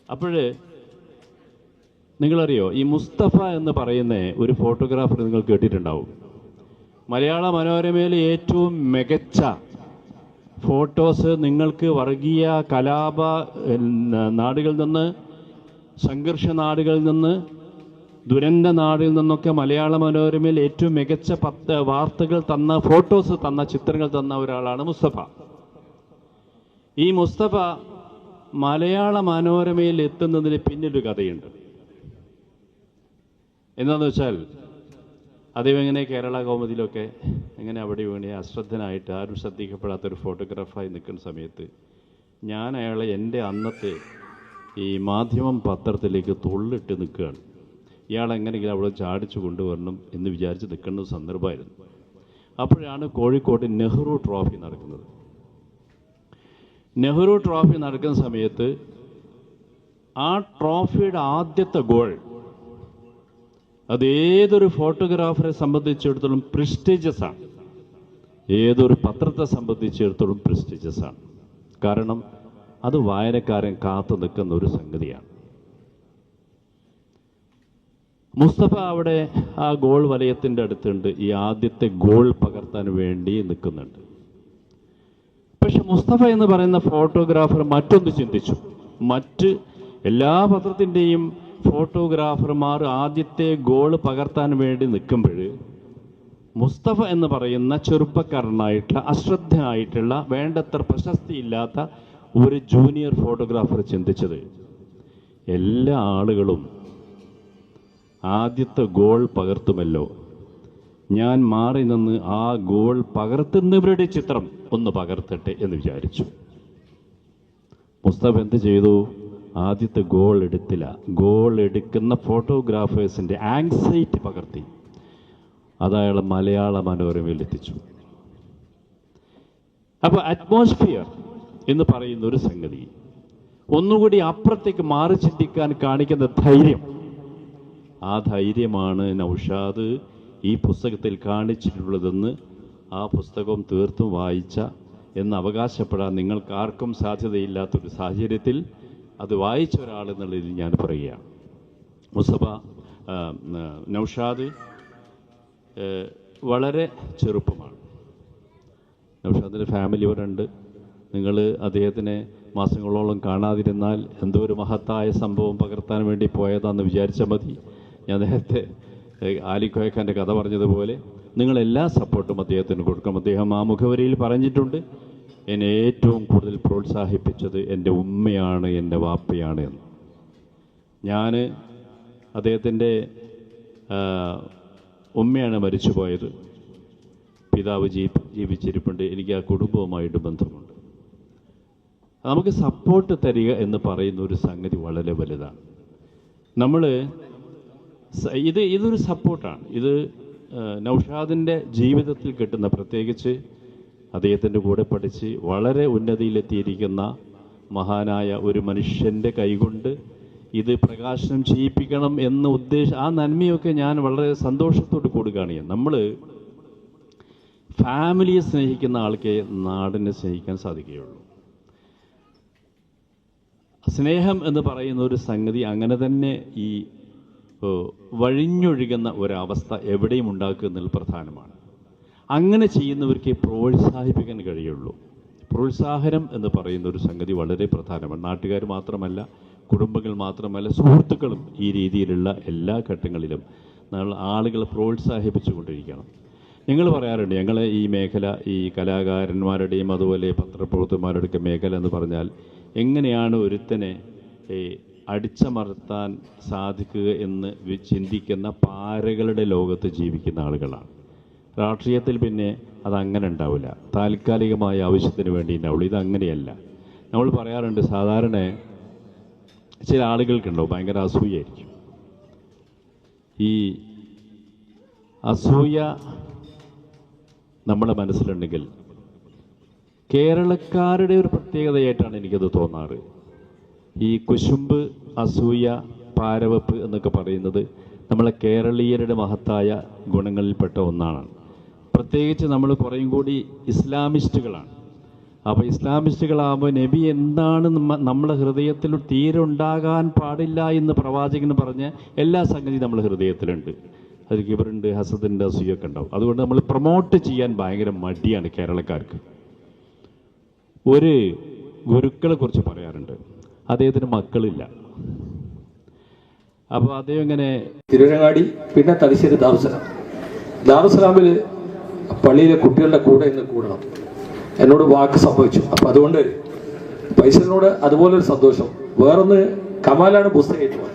അപ്പോൾ നിങ്ങളറിയോ, ഈ മുസ്തഫ എന്ന് പറയുന്ന ഒരു ഫോട്ടോഗ്രാഫർ നിങ്ങൾ കേട്ടിട്ടുണ്ടാവും. മലയാള മനോരമയിലെ ഏറ്റവും മികച്ച ഫോട്ടോസ് നിങ്ങൾക്ക് വർഗീയ കലാപ നാടുകളിൽ നിന്ന്, സംഘർഷ നാടുകളിൽ നിന്ന്, ദുരന്ത നാടുകളിൽ നിന്നൊക്കെ മലയാള മനോരമയിൽ ഏറ്റവും മികച്ച 10 വാർത്തകൾ തന്ന, ഫോട്ടോസ് തന്ന, ചിത്രങ്ങൾ തന്ന ഒരാളാണ് മുസ്തഫ. ഈ മുസ്തഫ മലയാള മനോരമയിൽ എത്തുന്നതിന് പിന്നിലൊരു കഥയുണ്ട്. എന്താണെന്ന് വെച്ചാൽ, അദ്ദേഹം എങ്ങനെ കേരള കൗമുദിയിലൊക്കെ എങ്ങനെ അവിടെ വേണേ അശ്രദ്ധനായിട്ട് ആരും ശ്രദ്ധിക്കപ്പെടാത്തൊരു ഫോട്ടോഗ്രാഫറായി നിൽക്കുന്ന സമയത്ത് ഞാൻ അയാളെ എൻ്റെ അന്നത്തെ ഈ മാധ്യമം പത്രത്തിലേക്ക് തൊള്ളിട്ട് നിൽക്കുകയാണ്. ഇയാളെങ്ങനെയെങ്കിലും അവിടെ ചാടിച്ചു കൊണ്ടുവരണം എന്ന് വിചാരിച്ച് നിൽക്കുന്ന സന്ദർഭമായിരുന്നു. അപ്പോഴാണ് കോഴിക്കോട് നെഹ്റു ട്രോഫി നടക്കുന്നത്. നെഹ്റു ട്രോഫി നടക്കുന്ന സമയത്ത് ആ ട്രോഫിയുടെ ആദ്യത്തെ ഗോൾ അത് ഏതൊരു ഫോട്ടോഗ്രാഫറെ സംബന്ധിച്ചിടത്തോളം പ്രസ്റ്റീജിയസ് ആണ്, ഏതൊരു പത്രത്തെ സംബന്ധിച്ചിടത്തോളം പ്രസ്റ്റീജിയസ് ആണ്. കാരണം അത് വായനക്കാരൻ കാത്തു നിൽക്കുന്ന ഒരു സംഗതിയാണ്. മുസ്തഫ അവിടെ ആ ഗോൾ വലയത്തിൻ്റെ അടുത്തുണ്ട്. ഈ ആദ്യത്തെ ഗോൾ പകർത്താൻ വേണ്ടി നിൽക്കുന്നുണ്ട്. പക്ഷെ മുസ്തഫ എന്ന് പറയുന്ന ഫോട്ടോഗ്രാഫർ മറ്റൊന്ന് ചിന്തിച്ചു. മറ്റ് എല്ലാ പത്രത്തിൻ്റെയും ഫോട്ടോഗ്രാഫർമാർ ആദ്യത്തെ ഗോൾ പകർത്താൻ വേണ്ടി നിൽക്കുമ്പോൾ മുസ്തഫ എന്ന് പറയുന്ന ചെറുപ്പക്കാരനായിട്ടുള്ള, അശ്രദ്ധനായിട്ടുള്ള, വേണ്ടത്ര പ്രശസ്തിയില്ലാത്ത ഒരു ജൂനിയർ ഫോട്ടോഗ്രാഫർ ചിന്തിച്ചത്, എല്ലാ ആളുകളും ആദ്യത്തെ ഗോൾ പകർത്തുമല്ലോ, ഞാൻ മാറി നിന്ന് ആ ഗോൾ പകർത്തുന്നവരുടെ ചിത്രം ഒന്ന് പകർത്തട്ടെ എന്ന് വിചാരിച്ചു. മുസ്തഫ എന്ത് ചെയ്തു? ആദ്യത്തെ ഗോൾ എടുത്തില്ല. ഗോൾ എടുക്കുന്ന ഫോട്ടോഗ്രാഫേഴ്സിൻ്റെ ആങ്സൈറ്റി പകർത്തി അതയാൾ മലയാള മനോരമയിൽ എത്തിച്ചു. അപ്പോൾ അറ്റ്മോസ്ഫിയർ എന്ന് പറയുന്ന ഒരു സംഗതി, ഒന്നുകൂടി അപ്പുറത്തേക്ക് മാറി ചിന്തിക്കാൻ കാണിക്കുന്ന ധൈര്യം, ആ ധൈര്യമാണ് നൗഷാദ് ഈ പുസ്തകത്തിൽ കാണിച്ചിട്ടുള്ളതെന്ന് ആ പുസ്തകം തീർത്തും വായിച്ച എന്ന് അവകാശപ്പെടാൻ നിങ്ങൾക്കാർക്കും സാധ്യതയില്ലാത്തൊരു സാഹചര്യത്തിൽ അത് വായിച്ച ഒരാളെന്നുള്ളതിൽ ഞാൻ പറയുകയാണ്. മുസ്തഫ നൗഷാദ് വളരെ ചെറുപ്പമാണ്. നൗഷാദിൻ്റെ ഫാമിലി ഇവിടെ ഉണ്ട്. നിങ്ങൾ അദ്ദേഹത്തിനെ മാസങ്ങളോളം കാണാതിരുന്നാൽ എന്തോ ഒരു മഹത്തായ സംഭവം പകർത്താൻ വേണ്ടി പോയതാണെന്ന് വിചാരിച്ചാൽ മതി. ഞാൻ നേരത്തെ ആലിക്കോയക്കാൻ്റെ കഥ പറഞ്ഞതുപോലെ നിങ്ങളെല്ലാ സപ്പോർട്ടും അദ്ദേഹത്തിന് കൊടുക്കണം. അദ്ദേഹം ആ മുഖവരിയിൽ പറഞ്ഞിട്ടുണ്ട്, എന്നെ ഏറ്റവും കൂടുതൽ പ്രോത്സാഹിപ്പിച്ചത് എൻ്റെ ഉമ്മയാണ്, എൻ്റെ വാപ്പയാണ് എന്ന്. ഞാൻ അദ്ദേഹത്തിൻ്റെ ഉമ്മയാണ് മരിച്ചു പോയത്, പിതാവ് ജീവിച്ചിരിപ്പുണ്ട്. എനിക്ക് ആ കുടുംബവുമായിട്ട് ബന്ധമുണ്ട്. നമുക്ക് സപ്പോർട്ട് തരിക എന്ന് പറയുന്ന ഒരു സംഗതി വളരെ വലുതാണ്. നമ്മൾ ഇതൊരു സപ്പോർട്ടാണ്. ഇത് നൗഷാദിൻ്റെ ജീവിതത്തിൽ കിട്ടുന്ന, പ്രത്യേകിച്ച് അദ്ദേഹത്തിൻ്റെ കൂടെ പഠിച്ച് വളരെ ഉന്നതിയിലെത്തിയിരിക്കുന്ന മഹാനായ ഒരു മനുഷ്യൻ്റെ കൈകൊണ്ട് ഇത് പ്രകാശനം ചെയ്യിപ്പിക്കണം എന്ന ആ നന്മയൊക്കെ ഞാൻ വളരെ സന്തോഷത്തോട് കൂടുകയാണ്. നമ്മൾ ഫാമിലിയെ സ്നേഹിക്കുന്ന ആൾക്കേ നാടിനെ സ്നേഹിക്കാൻ സാധിക്കുകയുള്ളൂ. സ്നേഹം എന്ന് പറയുന്ന ഒരു സംഗതി അങ്ങനെ തന്നെ ഈ വഴിഞ്ഞൊഴുകുന്ന ഒരവസ്ഥ എവിടെയും ഉണ്ടാക്കുക എന്നുള്ളത് പ്രധാനമാണ്. അങ്ങനെ ചെയ്യുന്നവർക്ക് പ്രോത്സാഹിപ്പിക്കാൻ കഴിയുള്ളൂ. പ്രോത്സാഹനം എന്ന് പറയുന്ന ഒരു സംഗതി വളരെ പ്രധാനമാണ്. നാട്ടുകാർ മാത്രമല്ല, കുടുംബങ്ങൾ മാത്രമല്ല, സുഹൃത്തുക്കളും ഈ രീതിയിലുള്ള എല്ലാ ഘട്ടങ്ങളിലും നമ്മൾ ആളുകളെ പ്രോത്സാഹിപ്പിച്ചുകൊണ്ടിരിക്കണം. ഞങ്ങൾ പറയാറുണ്ട്, ഞങ്ങളെ ഈ മേഖല ഈ കലാകാരന്മാരുടെയും അതുപോലെ പത്രപ്രവർത്തകന്മാരുടെയൊക്കെ മേഖല എന്ന് പറഞ്ഞാൽ എങ്ങനെയാണ് ഒരുത്തനെ അടിച്ചമർത്താൻ സാധിക്കുക എന്ന് ചിന്തിക്കുന്ന പാരകളുടെ ലോകത്ത് ജീവിക്കുന്ന ആളുകളാണ്. രാഷ്ട്രീയത്തിൽ പിന്നെ അതങ്ങനെ ഉണ്ടാവില്ല, താൽക്കാലികമായ ആവശ്യത്തിന് വേണ്ടി ഉണ്ടാവുള്ളൂ. ഇതങ്ങനെയല്ല. നമ്മൾ പറയാറുണ്ട്, സാധാരണ ചില ആളുകൾക്കുണ്ടാവും ഭയങ്കര അസൂയായിരിക്കും. ഈ അസൂയ നമ്മുടെ മനസ്സിലുണ്ടെങ്കിൽ കേരളക്കാരുടെ ഒരു പ്രത്യേകതയായിട്ടാണ് എനിക്കത് തോന്നാറ്. ഈ കുശുമ്പ്, അസൂയ, പാരവെപ്പ് എന്നൊക്കെ പറയുന്നത് നമ്മളെ കേരളീയരുടെ മഹത്തായ ഗുണങ്ങളിൽപ്പെട്ട ഒന്നാണ്. പ്രത്യേകിച്ച് നമ്മൾ കുറേയും കൂടി ഇസ്ലാമിസ്റ്റുകളാണ്. അപ്പോൾ ഇസ്ലാമിസ്റ്റുകളാകുമ്പോൾ നബി എന്താണ് നമ്മളെ ഹൃദയത്തിൽ തീരെ ഉണ്ടാകാൻ പാടില്ല എന്ന് പ്രവാചകൻ പറഞ്ഞ എല്ലാ സംഗതിയും നമ്മളെ ഹൃദയത്തിലുണ്ട്. അതിൽ കിബറുണ്ട്, ഹസദുണ്ട്, അസൂയൊക്കെ ഉണ്ടാവും. അതുകൊണ്ട് നമ്മൾ പ്രൊമോട്ട് ചെയ്യാൻ ഭയങ്കര മടിയാണ് കേരളക്കാർക്ക്. ഒരു ഗുരുക്കളെ കുറിച്ച് പറയാറുണ്ട്, അദ്ദേഹത്തിന് മക്കളില്ല. അപ്പോൾ അദ്ദേഹം ഇങ്ങനെ തിരുവരങ്ങാടി, പിന്നെ തലശ്ശേരി ദാറുസലാമിൽ പള്ളിയിലെ കുട്ടികളുടെ കൂടെ ഇന്ന് കൂടണം. എന്നോട് വാക്ക് സംഭവിച്ചു. അപ്പം അതുകൊണ്ട് പൈസനോട് അതുപോലൊരു സന്തോഷം. വേറൊന്ന്, കമാലാണ് പുസ്തകം ഏറ്റുവാൻ.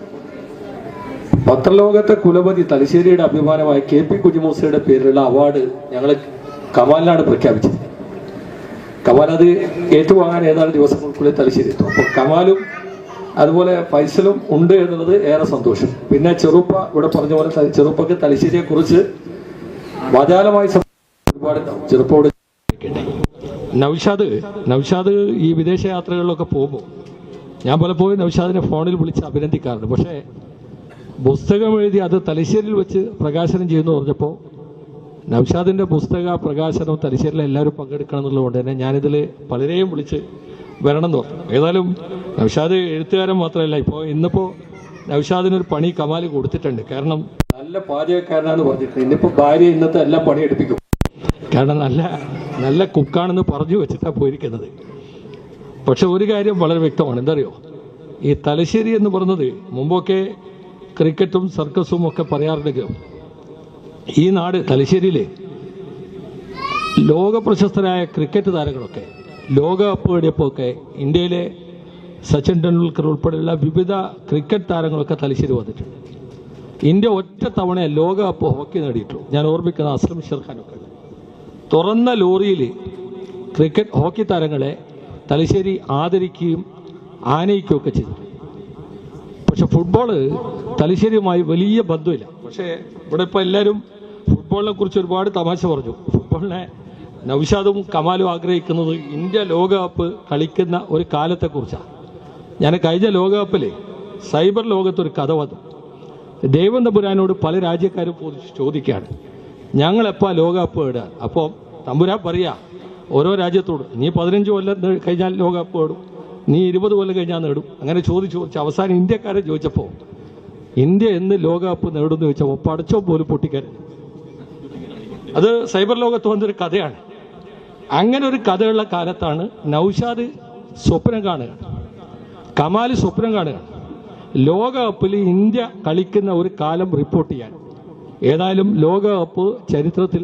പത്രലോകത്തെ കുലപതി തലശ്ശേരിയുടെ അഭിമാനമായ KP കുഞ്ഞിമൂസയുടെ പേരിലുള്ള അവാർഡ് ഞങ്ങൾ കമാലിനാണ് പ്രഖ്യാപിച്ചത്. കമാൽ അത് ഏറ്റുവാങ്ങാൻ ഏതാനും ദിവസങ്ങൾക്കുള്ളിൽ തലശ്ശേരി എത്തും. അപ്പോൾ കമാലും അതുപോലെ ഫൈസലും ഉണ്ട് എന്നുള്ളത് ഏറെ സന്തോഷം. പിന്നെ ചെറുപ്പ ഇവിടെ പറഞ്ഞ പോലെ ചെറുപ്പക്ക് തലശ്ശേരിയെ കുറിച്ച് വാചാലമായി ഒരുപാട് ചെറുപ്പോട്. നൗഷാദ് ഈ വിദേശ യാത്രകളിലൊക്കെ പോകുമ്പോൾ ഞാൻ പലപ്പോഴും നൗഷാദിനെ ഫോണിൽ വിളിച്ച് അഭിനന്ദിക്കാറുണ്ട്. പക്ഷേ പുസ്തകം എഴുതി അത് തലശ്ശേരിയിൽ വെച്ച് പ്രകാശനം ചെയ്യുന്നു പറഞ്ഞപ്പോൾ നൗഷാദിൻ്റെ പുസ്തക പ്രകാശനം തലശ്ശേരിയിൽ എല്ലാവരും പങ്കെടുക്കണം എന്നുള്ളതുകൊണ്ട് തന്നെ ഞാനിതിൽ പലരെയും വിളിച്ച് വരണം എന്ന് പറഞ്ഞു. ഏതായാലും നൗഷാദ് എഴുത്തുകാരൻ മാത്രമല്ല, ഇന്നിപ്പോൾ നൗഷാദിനൊരു പണി കമാൽ കൊടുത്തിട്ടുണ്ട്. കാരണം നല്ല പാചകക്കാരനാന്ന് പറഞ്ഞിട്ടുണ്ട്. ഇന്നിപ്പോൾ ഭാര്യ ഇന്നത്തെ എല്ലാ പണി എടുപ്പിക്കും. കാരണം നല്ല കുക്കാണെന്ന് പറഞ്ഞു വെച്ചിട്ടാണ് പോയിരിക്കുന്നത്. പക്ഷെ ഒരു കാര്യം വളരെ വ്യക്തമാണ്, എന്താ അറിയോ, ഈ തലശ്ശേരി എന്ന് പറയുന്നത് മുമ്പൊക്കെ ക്രിക്കറ്റും സർക്കസും ഒക്കെ പറയാറുണ്ടെങ്കിലും ഈ നാട് തലശ്ശേരിയിൽ ലോക പ്രശസ്തരായ ക്രിക്കറ്റ് താരങ്ങളൊക്കെ ലോകകപ്പ് നേടിയപ്പോൾ ഒക്കെ ഇന്ത്യയിലെ സച്ചിൻ ടെണ്ടുൽക്കർ ഉൾപ്പെടെയുള്ള വിവിധ ക്രിക്കറ്റ് താരങ്ങളൊക്കെ തലശ്ശേരി വന്നിട്ടുണ്ട്. ഇന്ത്യ ഒറ്റ തവണ ലോകകപ്പ് ഹോക്കി നേടിയിട്ടുള്ളൂ. ഞാൻ ഓർമ്മിക്കുന്ന അസ്ലം ഷെർഖാനൊക്കെ തുറന്ന ലോറിയിൽ ക്രിക്കറ്റ് ഹോക്കി താരങ്ങളെ തലശ്ശേരി ആദരിക്കുകയും ആനയിക്കുകയൊക്കെ ചെയ്തു. പക്ഷെ ഫുട്ബോള് തലശ്ശേരിയുമായി വലിയ ബന്ധമില്ല. പക്ഷേ ഇവിടെ ഇപ്പോൾ എല്ലാവരും ഫുട്ബോളിനെ കുറിച്ച് ഒരുപാട് തമാശ പറഞ്ഞു. ഫുട്ബോളിനെ നൗഷാദും കമാലും ആഗ്രഹിക്കുന്നത് ഇന്ത്യ ലോകകപ്പ് കളിക്കുന്ന ഒരു കാലത്തെക്കുറിച്ചാണ്. ഞാൻ കഴിഞ്ഞ ലോകകപ്പിൽ സൈബർ ലോകത്തൊരു കഥ വന്നു. ദൈവം തമ്പുരാനോട് പല രാജ്യക്കാരും ചോദിക്കുകയാണ്, ഞങ്ങളെപ്പോൾ ലോകകപ്പ് നേടുക? അപ്പോൾ തമ്പുരാൻ പറയുക ഓരോ രാജ്യത്തോട്, നീ 15 കൊല്ലം കഴിഞ്ഞാൽ ലോകകപ്പ് നേടും, നീ 20 കൊല്ലം കഴിഞ്ഞാൽ നേടും. അങ്ങനെ ചോദിച്ച് അവസാനം ഇന്ത്യക്കാരെ ചോദിച്ചപ്പോൾ ഇന്ത്യ എന്ന് ലോകകപ്പ് നേടുമെന്ന് ചോദിച്ചപ്പോൾ പടച്ചോ പോലും പൊട്ടിക്കരുത്. അത് സൈബർ ലോകത്ത് വന്നൊരു കഥയാണ്. അങ്ങനെ ഒരു കഥയുള്ള കാലത്താണ് നൗഷാദ് സ്വപ്നം കാണുക, കമാൽ സ്വപ്നം കാണുക, ലോകകപ്പിൽ ഇന്ത്യ കളിക്കുന്ന ഒരു കാലം റിപ്പോർട്ട് ചെയ്യാൻ. ഏതായാലും ലോകകപ്പ് ചരിത്രത്തിൽ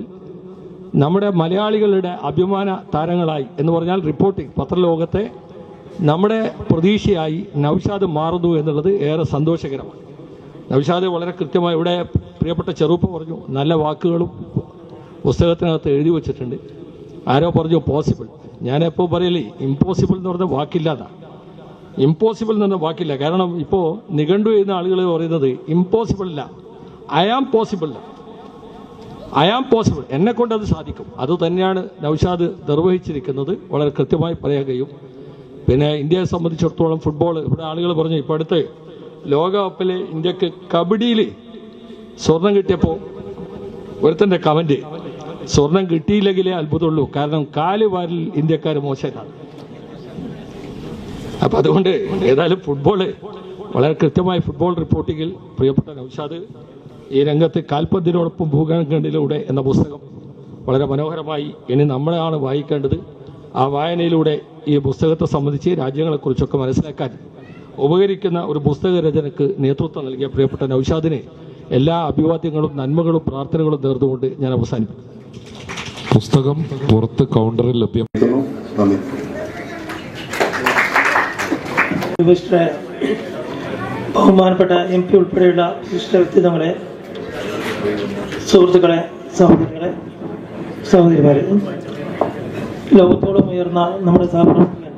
നമ്മുടെ മലയാളികളുടെ അഭിമാന താരങ്ങളായി എന്ന് പറഞ്ഞാൽ റിപ്പോർട്ടിംഗ് പത്രലോകത്തെ നമ്മുടെ പ്രതീക്ഷയായി നൗഷാദ് മാറുന്നു എന്നുള്ളത് ഏറെ സന്തോഷകരമാണ്. നൗഷാദ് വളരെ കൃത്യമായി ഇവിടെ പ്രിയപ്പെട്ട ചെറുപ്പ പറഞ്ഞു, നല്ല വാക്കുകളും പുസ്തകത്തിനകത്ത് എഴുതി വച്ചിട്ടുണ്ട്. ആരോ പറഞ്ഞു പോസിബിൾ, ഞാനെപ്പോൾ പറയലേ ഇമ്പോസിബിൾ എന്ന് പറഞ്ഞ വാക്കില്ലാതാണ്. ഇമ്പോസിബിൾ എന്ന് പറഞ്ഞ വാക്കില്ല. കാരണം ഇപ്പോൾ നിഘണ്ടു ചെയ്യുന്ന ആളുകൾ പറയുന്നത് ഇമ്പോസിബിൾ അല്ല, ഐ ആം പോസിബിൾ, എന്നെ കൊണ്ട് അത് സാധിക്കും. അത് തന്നെയാണ് നൗഷാദ് നിർവഹിച്ചിരിക്കുന്നത്. വളരെ കൃത്യമായി പറയാൻ കഴിയും. പിന്നെ ഇന്ത്യയെ സംബന്ധിച്ചിടത്തോളം ഫുട്ബോൾ, ഇവിടെ ആളുകൾ പറഞ്ഞു ഇപ്പോൾ അടുത്ത് ലോകകപ്പിൽ ഇന്ത്യക്ക് കബഡിയിൽ സ്വർണം കിട്ടിയപ്പോൾ ഒരുത്തൻ്റെ കമൻറ്റ്, സ്വർണം കിട്ടിയില്ലെങ്കിലേ അത്ഭുതമുള്ളൂ, കാരണം കാല് വാരിൽ ഇന്ത്യക്കാർ മോശമാണ്. അപ്പം അതുകൊണ്ട് ഏതായാലും ഫുട്ബോള് വളരെ കൃത്യമായി ഫുട്ബോൾ റിപ്പോർട്ടിങ്ങിൽ പ്രിയപ്പെട്ട നൗഷാദ് ഈ രംഗത്ത് കാൽപന്തിനോടൊപ്പം ഭൂഖണ്ഡങ്ങളിലൂടെ എന്ന പുസ്തകം വളരെ മനോഹരമായി ഇനി നമ്മളാണ് വായിക്കേണ്ടത്. ആ വായനയിലൂടെ ഈ പുസ്തകത്തെ സംബന്ധിച്ച് രാജ്യങ്ങളെക്കുറിച്ചൊക്കെ മനസ്സിലാക്കാൻ ഉപകരിക്കുന്ന ഒരു പുസ്തക രചനയ്ക്ക് നേതൃത്വം നൽകിയ പ്രിയപ്പെട്ട നൗഷാദിന് എല്ലാ അഭിവാദ്യങ്ങളും നന്മകളും പ്രാർത്ഥനകളും നേർന്നുകൊണ്ട് ഞാൻ അവസാനിപ്പിക്കും. പുസ്തകം പുറത്ത് കൗണ്ടറിൽ ലഭ്യം. ബഹുമാനപ്പെട്ട MP ഉൾപ്പെടെയുള്ള വിശിഷ്ട വ്യക്തിത്വങ്ങളെ, സുഹൃത്തുക്കളെ, സഹോദരങ്ങളെ, സഹോദരിമാരെ, ലോകത്തോളം ഉയർന്ന നമ്മുടെ സഹപ്രവർത്തകൻ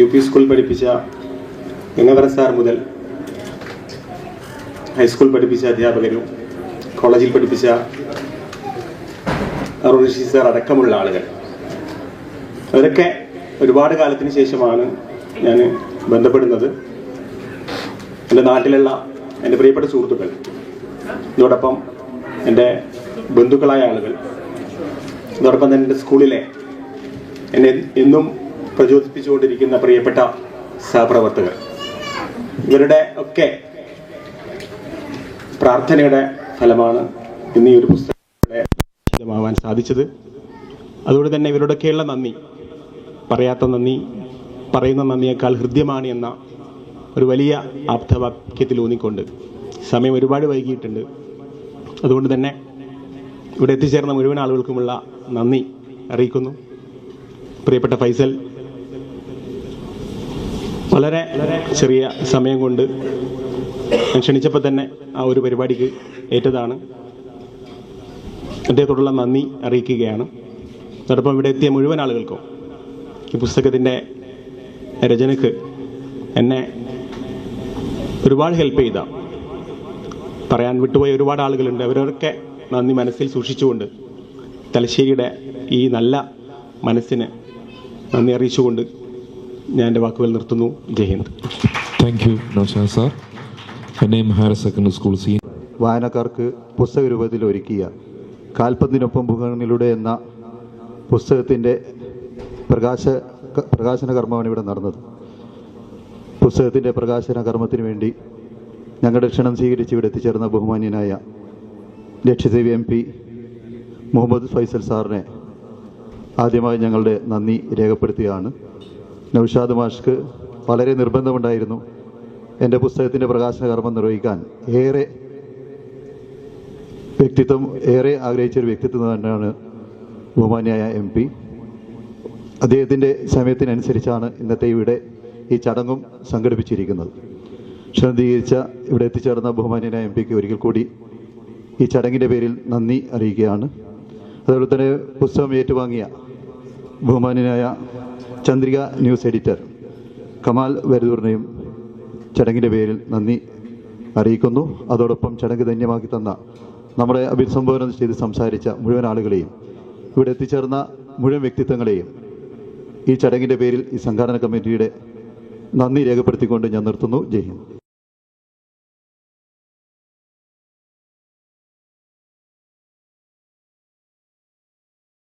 UP സ്കൂൾ പഠിപ്പിച്ച ഗംഗാധരൻ സാർ മുതൽ ഹൈസ്കൂൾ പഠിപ്പിച്ച അധ്യാപകരും കോളേജിൽ പഠിപ്പിച്ച അരുൺഷി സാർ അടക്കമുള്ള ആളുകൾ, അവരൊക്കെ ഒരുപാട് കാലത്തിന് ശേഷമാണ് ഞാൻ ബന്ധപ്പെടുന്നത്. എൻ്റെ നാട്ടിലുള്ള എൻ്റെ പ്രിയപ്പെട്ട സുഹൃത്തുക്കൾ, ഇതോടൊപ്പം എൻ്റെ ബന്ധുക്കളായ ആളുകൾ, ഇതോടൊപ്പം തന്നെ എൻ്റെ സ്കൂളിലെ എന്നെ എന്നും പ്രചോദിപ്പിച്ചുകൊണ്ടിരിക്കുന്ന പ്രിയപ്പെട്ട സഹപ്രവർത്തകർ, ഇവരുടെ ഒക്കെ പ്രാർത്ഥനയുടെ ഫലമാണ് ഇന്ന് ഈ ഒരു പുസ്തകമാവാൻ സാധിച്ചത്. അതുകൊണ്ട് തന്നെ ഇവരോടൊക്കെയുള്ള നന്ദി, പറയാത്ത നന്ദി പറയുന്ന നന്ദിയേക്കാൾ ഹൃദ്യമാണ് എന്ന ഒരു വലിയ ആപ്തവാക്യത്തിൽ ഊന്നിക്കൊണ്ട് സമയം ഒരുപാട് വൈകിയിട്ടുണ്ട്. അതുകൊണ്ട് തന്നെ ഇവിടെ എത്തിച്ചേർന്ന മുഴുവൻ ആളുകൾക്കുമുള്ള നന്ദി അറിയിക്കുന്നു. പ്രിയപ്പെട്ട ഫൈസൽ വളരെ ചെറിയ സമയം കൊണ്ട് ഞാൻ ക്ഷണിച്ചപ്പോൾ തന്നെ ആ ഒരു പരിപാടിക്ക് ഏറ്റതാണ്. അദ്ദേഹത്തോടുള്ള നന്ദി അറിയിക്കുകയാണ്. അതോടൊപ്പം ഇവിടെ എത്തിയ മുഴുവൻ ആളുകൾക്കും ഈ പുസ്തകത്തിൻ്റെ രചനയ്ക്ക് എന്നെ ഒരുപാട് ഹെൽപ്പ് ചെയ്ത, പറയാൻ വിട്ടുപോയ ഒരുപാട് ആളുകളുണ്ട്. അവരൊക്കെ നന്ദി മനസ്സിൽ സൂക്ഷിച്ചുകൊണ്ട് തലശ്ശേരിയുടെ ഈ നല്ല മനസ്സിന് നന്ദി അറിയിച്ചുകൊണ്ട് ഞാൻ എൻ്റെ വാക്കുകൾ നിർത്തുന്നു. ജയ് ഹിന്ദ്. Thank you Naushad sir. എന്നെയും ഹയർ സെക്കൻഡറി സ്കൂൾ വായനക്കാർക്ക് പുസ്തക രൂപത്തിൽ ഒരുക്കിയ കാൽപന്തിനൊപ്പം ഭൂഖണ്ഡങ്ങളിലൂടെ എന്ന പുസ്തകത്തിൻ്റെ പ്രകാശന കർമ്മമാണ് ഇവിടെ നടന്നത്. പുസ്തകത്തിൻ്റെ പ്രകാശന കർമ്മത്തിന് വേണ്ടി ഞങ്ങളുടെ ക്ഷണം സ്വീകരിച്ച് ഇവിടെ എത്തിച്ചേർന്ന ബഹുമാന്യനായ ലക്ഷദ്വീപ് MP മുഹമ്മദ് ഫൈസൽ സാറിനെ ആദ്യമായി ഞങ്ങളുടെ നന്ദി രേഖപ്പെടുത്തുകയാണ്. നൗഷാദ് മാഷ്ക്ക് വളരെ നിർബന്ധമുണ്ടായിരുന്നു എൻ്റെ പുസ്തകത്തിൻ്റെ പ്രകാശന കർമ്മം നിർവഹിക്കാൻ. ഏറെ ആഗ്രഹിച്ചൊരു വ്യക്തിത്വം തന്നെയാണ് ബഹുമാന്യായ MP. അദ്ദേഹത്തിൻ്റെ സമയത്തിനനുസരിച്ചാണ് ഇന്നത്തെ ഇവിടെ ഈ ചടങ്ങും സംഘടിപ്പിച്ചിരിക്കുന്നത്. ക്ഷണീകരിച്ച ഇവിടെ എത്തിച്ചേർന്ന ബഹുമാന്യനായ MPക്ക് ഒരിക്കൽ കൂടി ഈ ചടങ്ങിൻ്റെ പേരിൽ നന്ദി അറിയിക്കുകയാണ്. അതുപോലെ തന്നെ പുസ്തകം ഏറ്റുവാങ്ങിയ ബഹുമാന്യനായ ചന്ദ്രിക ന്യൂസ് എഡിറ്റർ കമാൽ വരദൂറിനെയും ചടങ്ങിൻ്റെ പേരിൽ നന്ദി അറിയിക്കുന്നു. അതോടൊപ്പം ചടങ്ങ് ധന്യമാക്കി തന്ന നമ്മളെ അഭിസംബോധന ചെയ്ത് സംസാരിച്ച മുഴുവൻ ആളുകളെയും ഇവിടെ എത്തിച്ചേർന്ന മുഴുവൻ വ്യക്തിത്വങ്ങളെയും ഈ ചടങ്ങിൻ്റെ പേരിൽ ഈ സംഘാടന കമ്മിറ്റിയുടെ നന്ദി രേഖപ്പെടുത്തിക്കൊണ്ട് ഞാൻ നിർത്തുന്നു. ജയ് ഹിന്ദ്.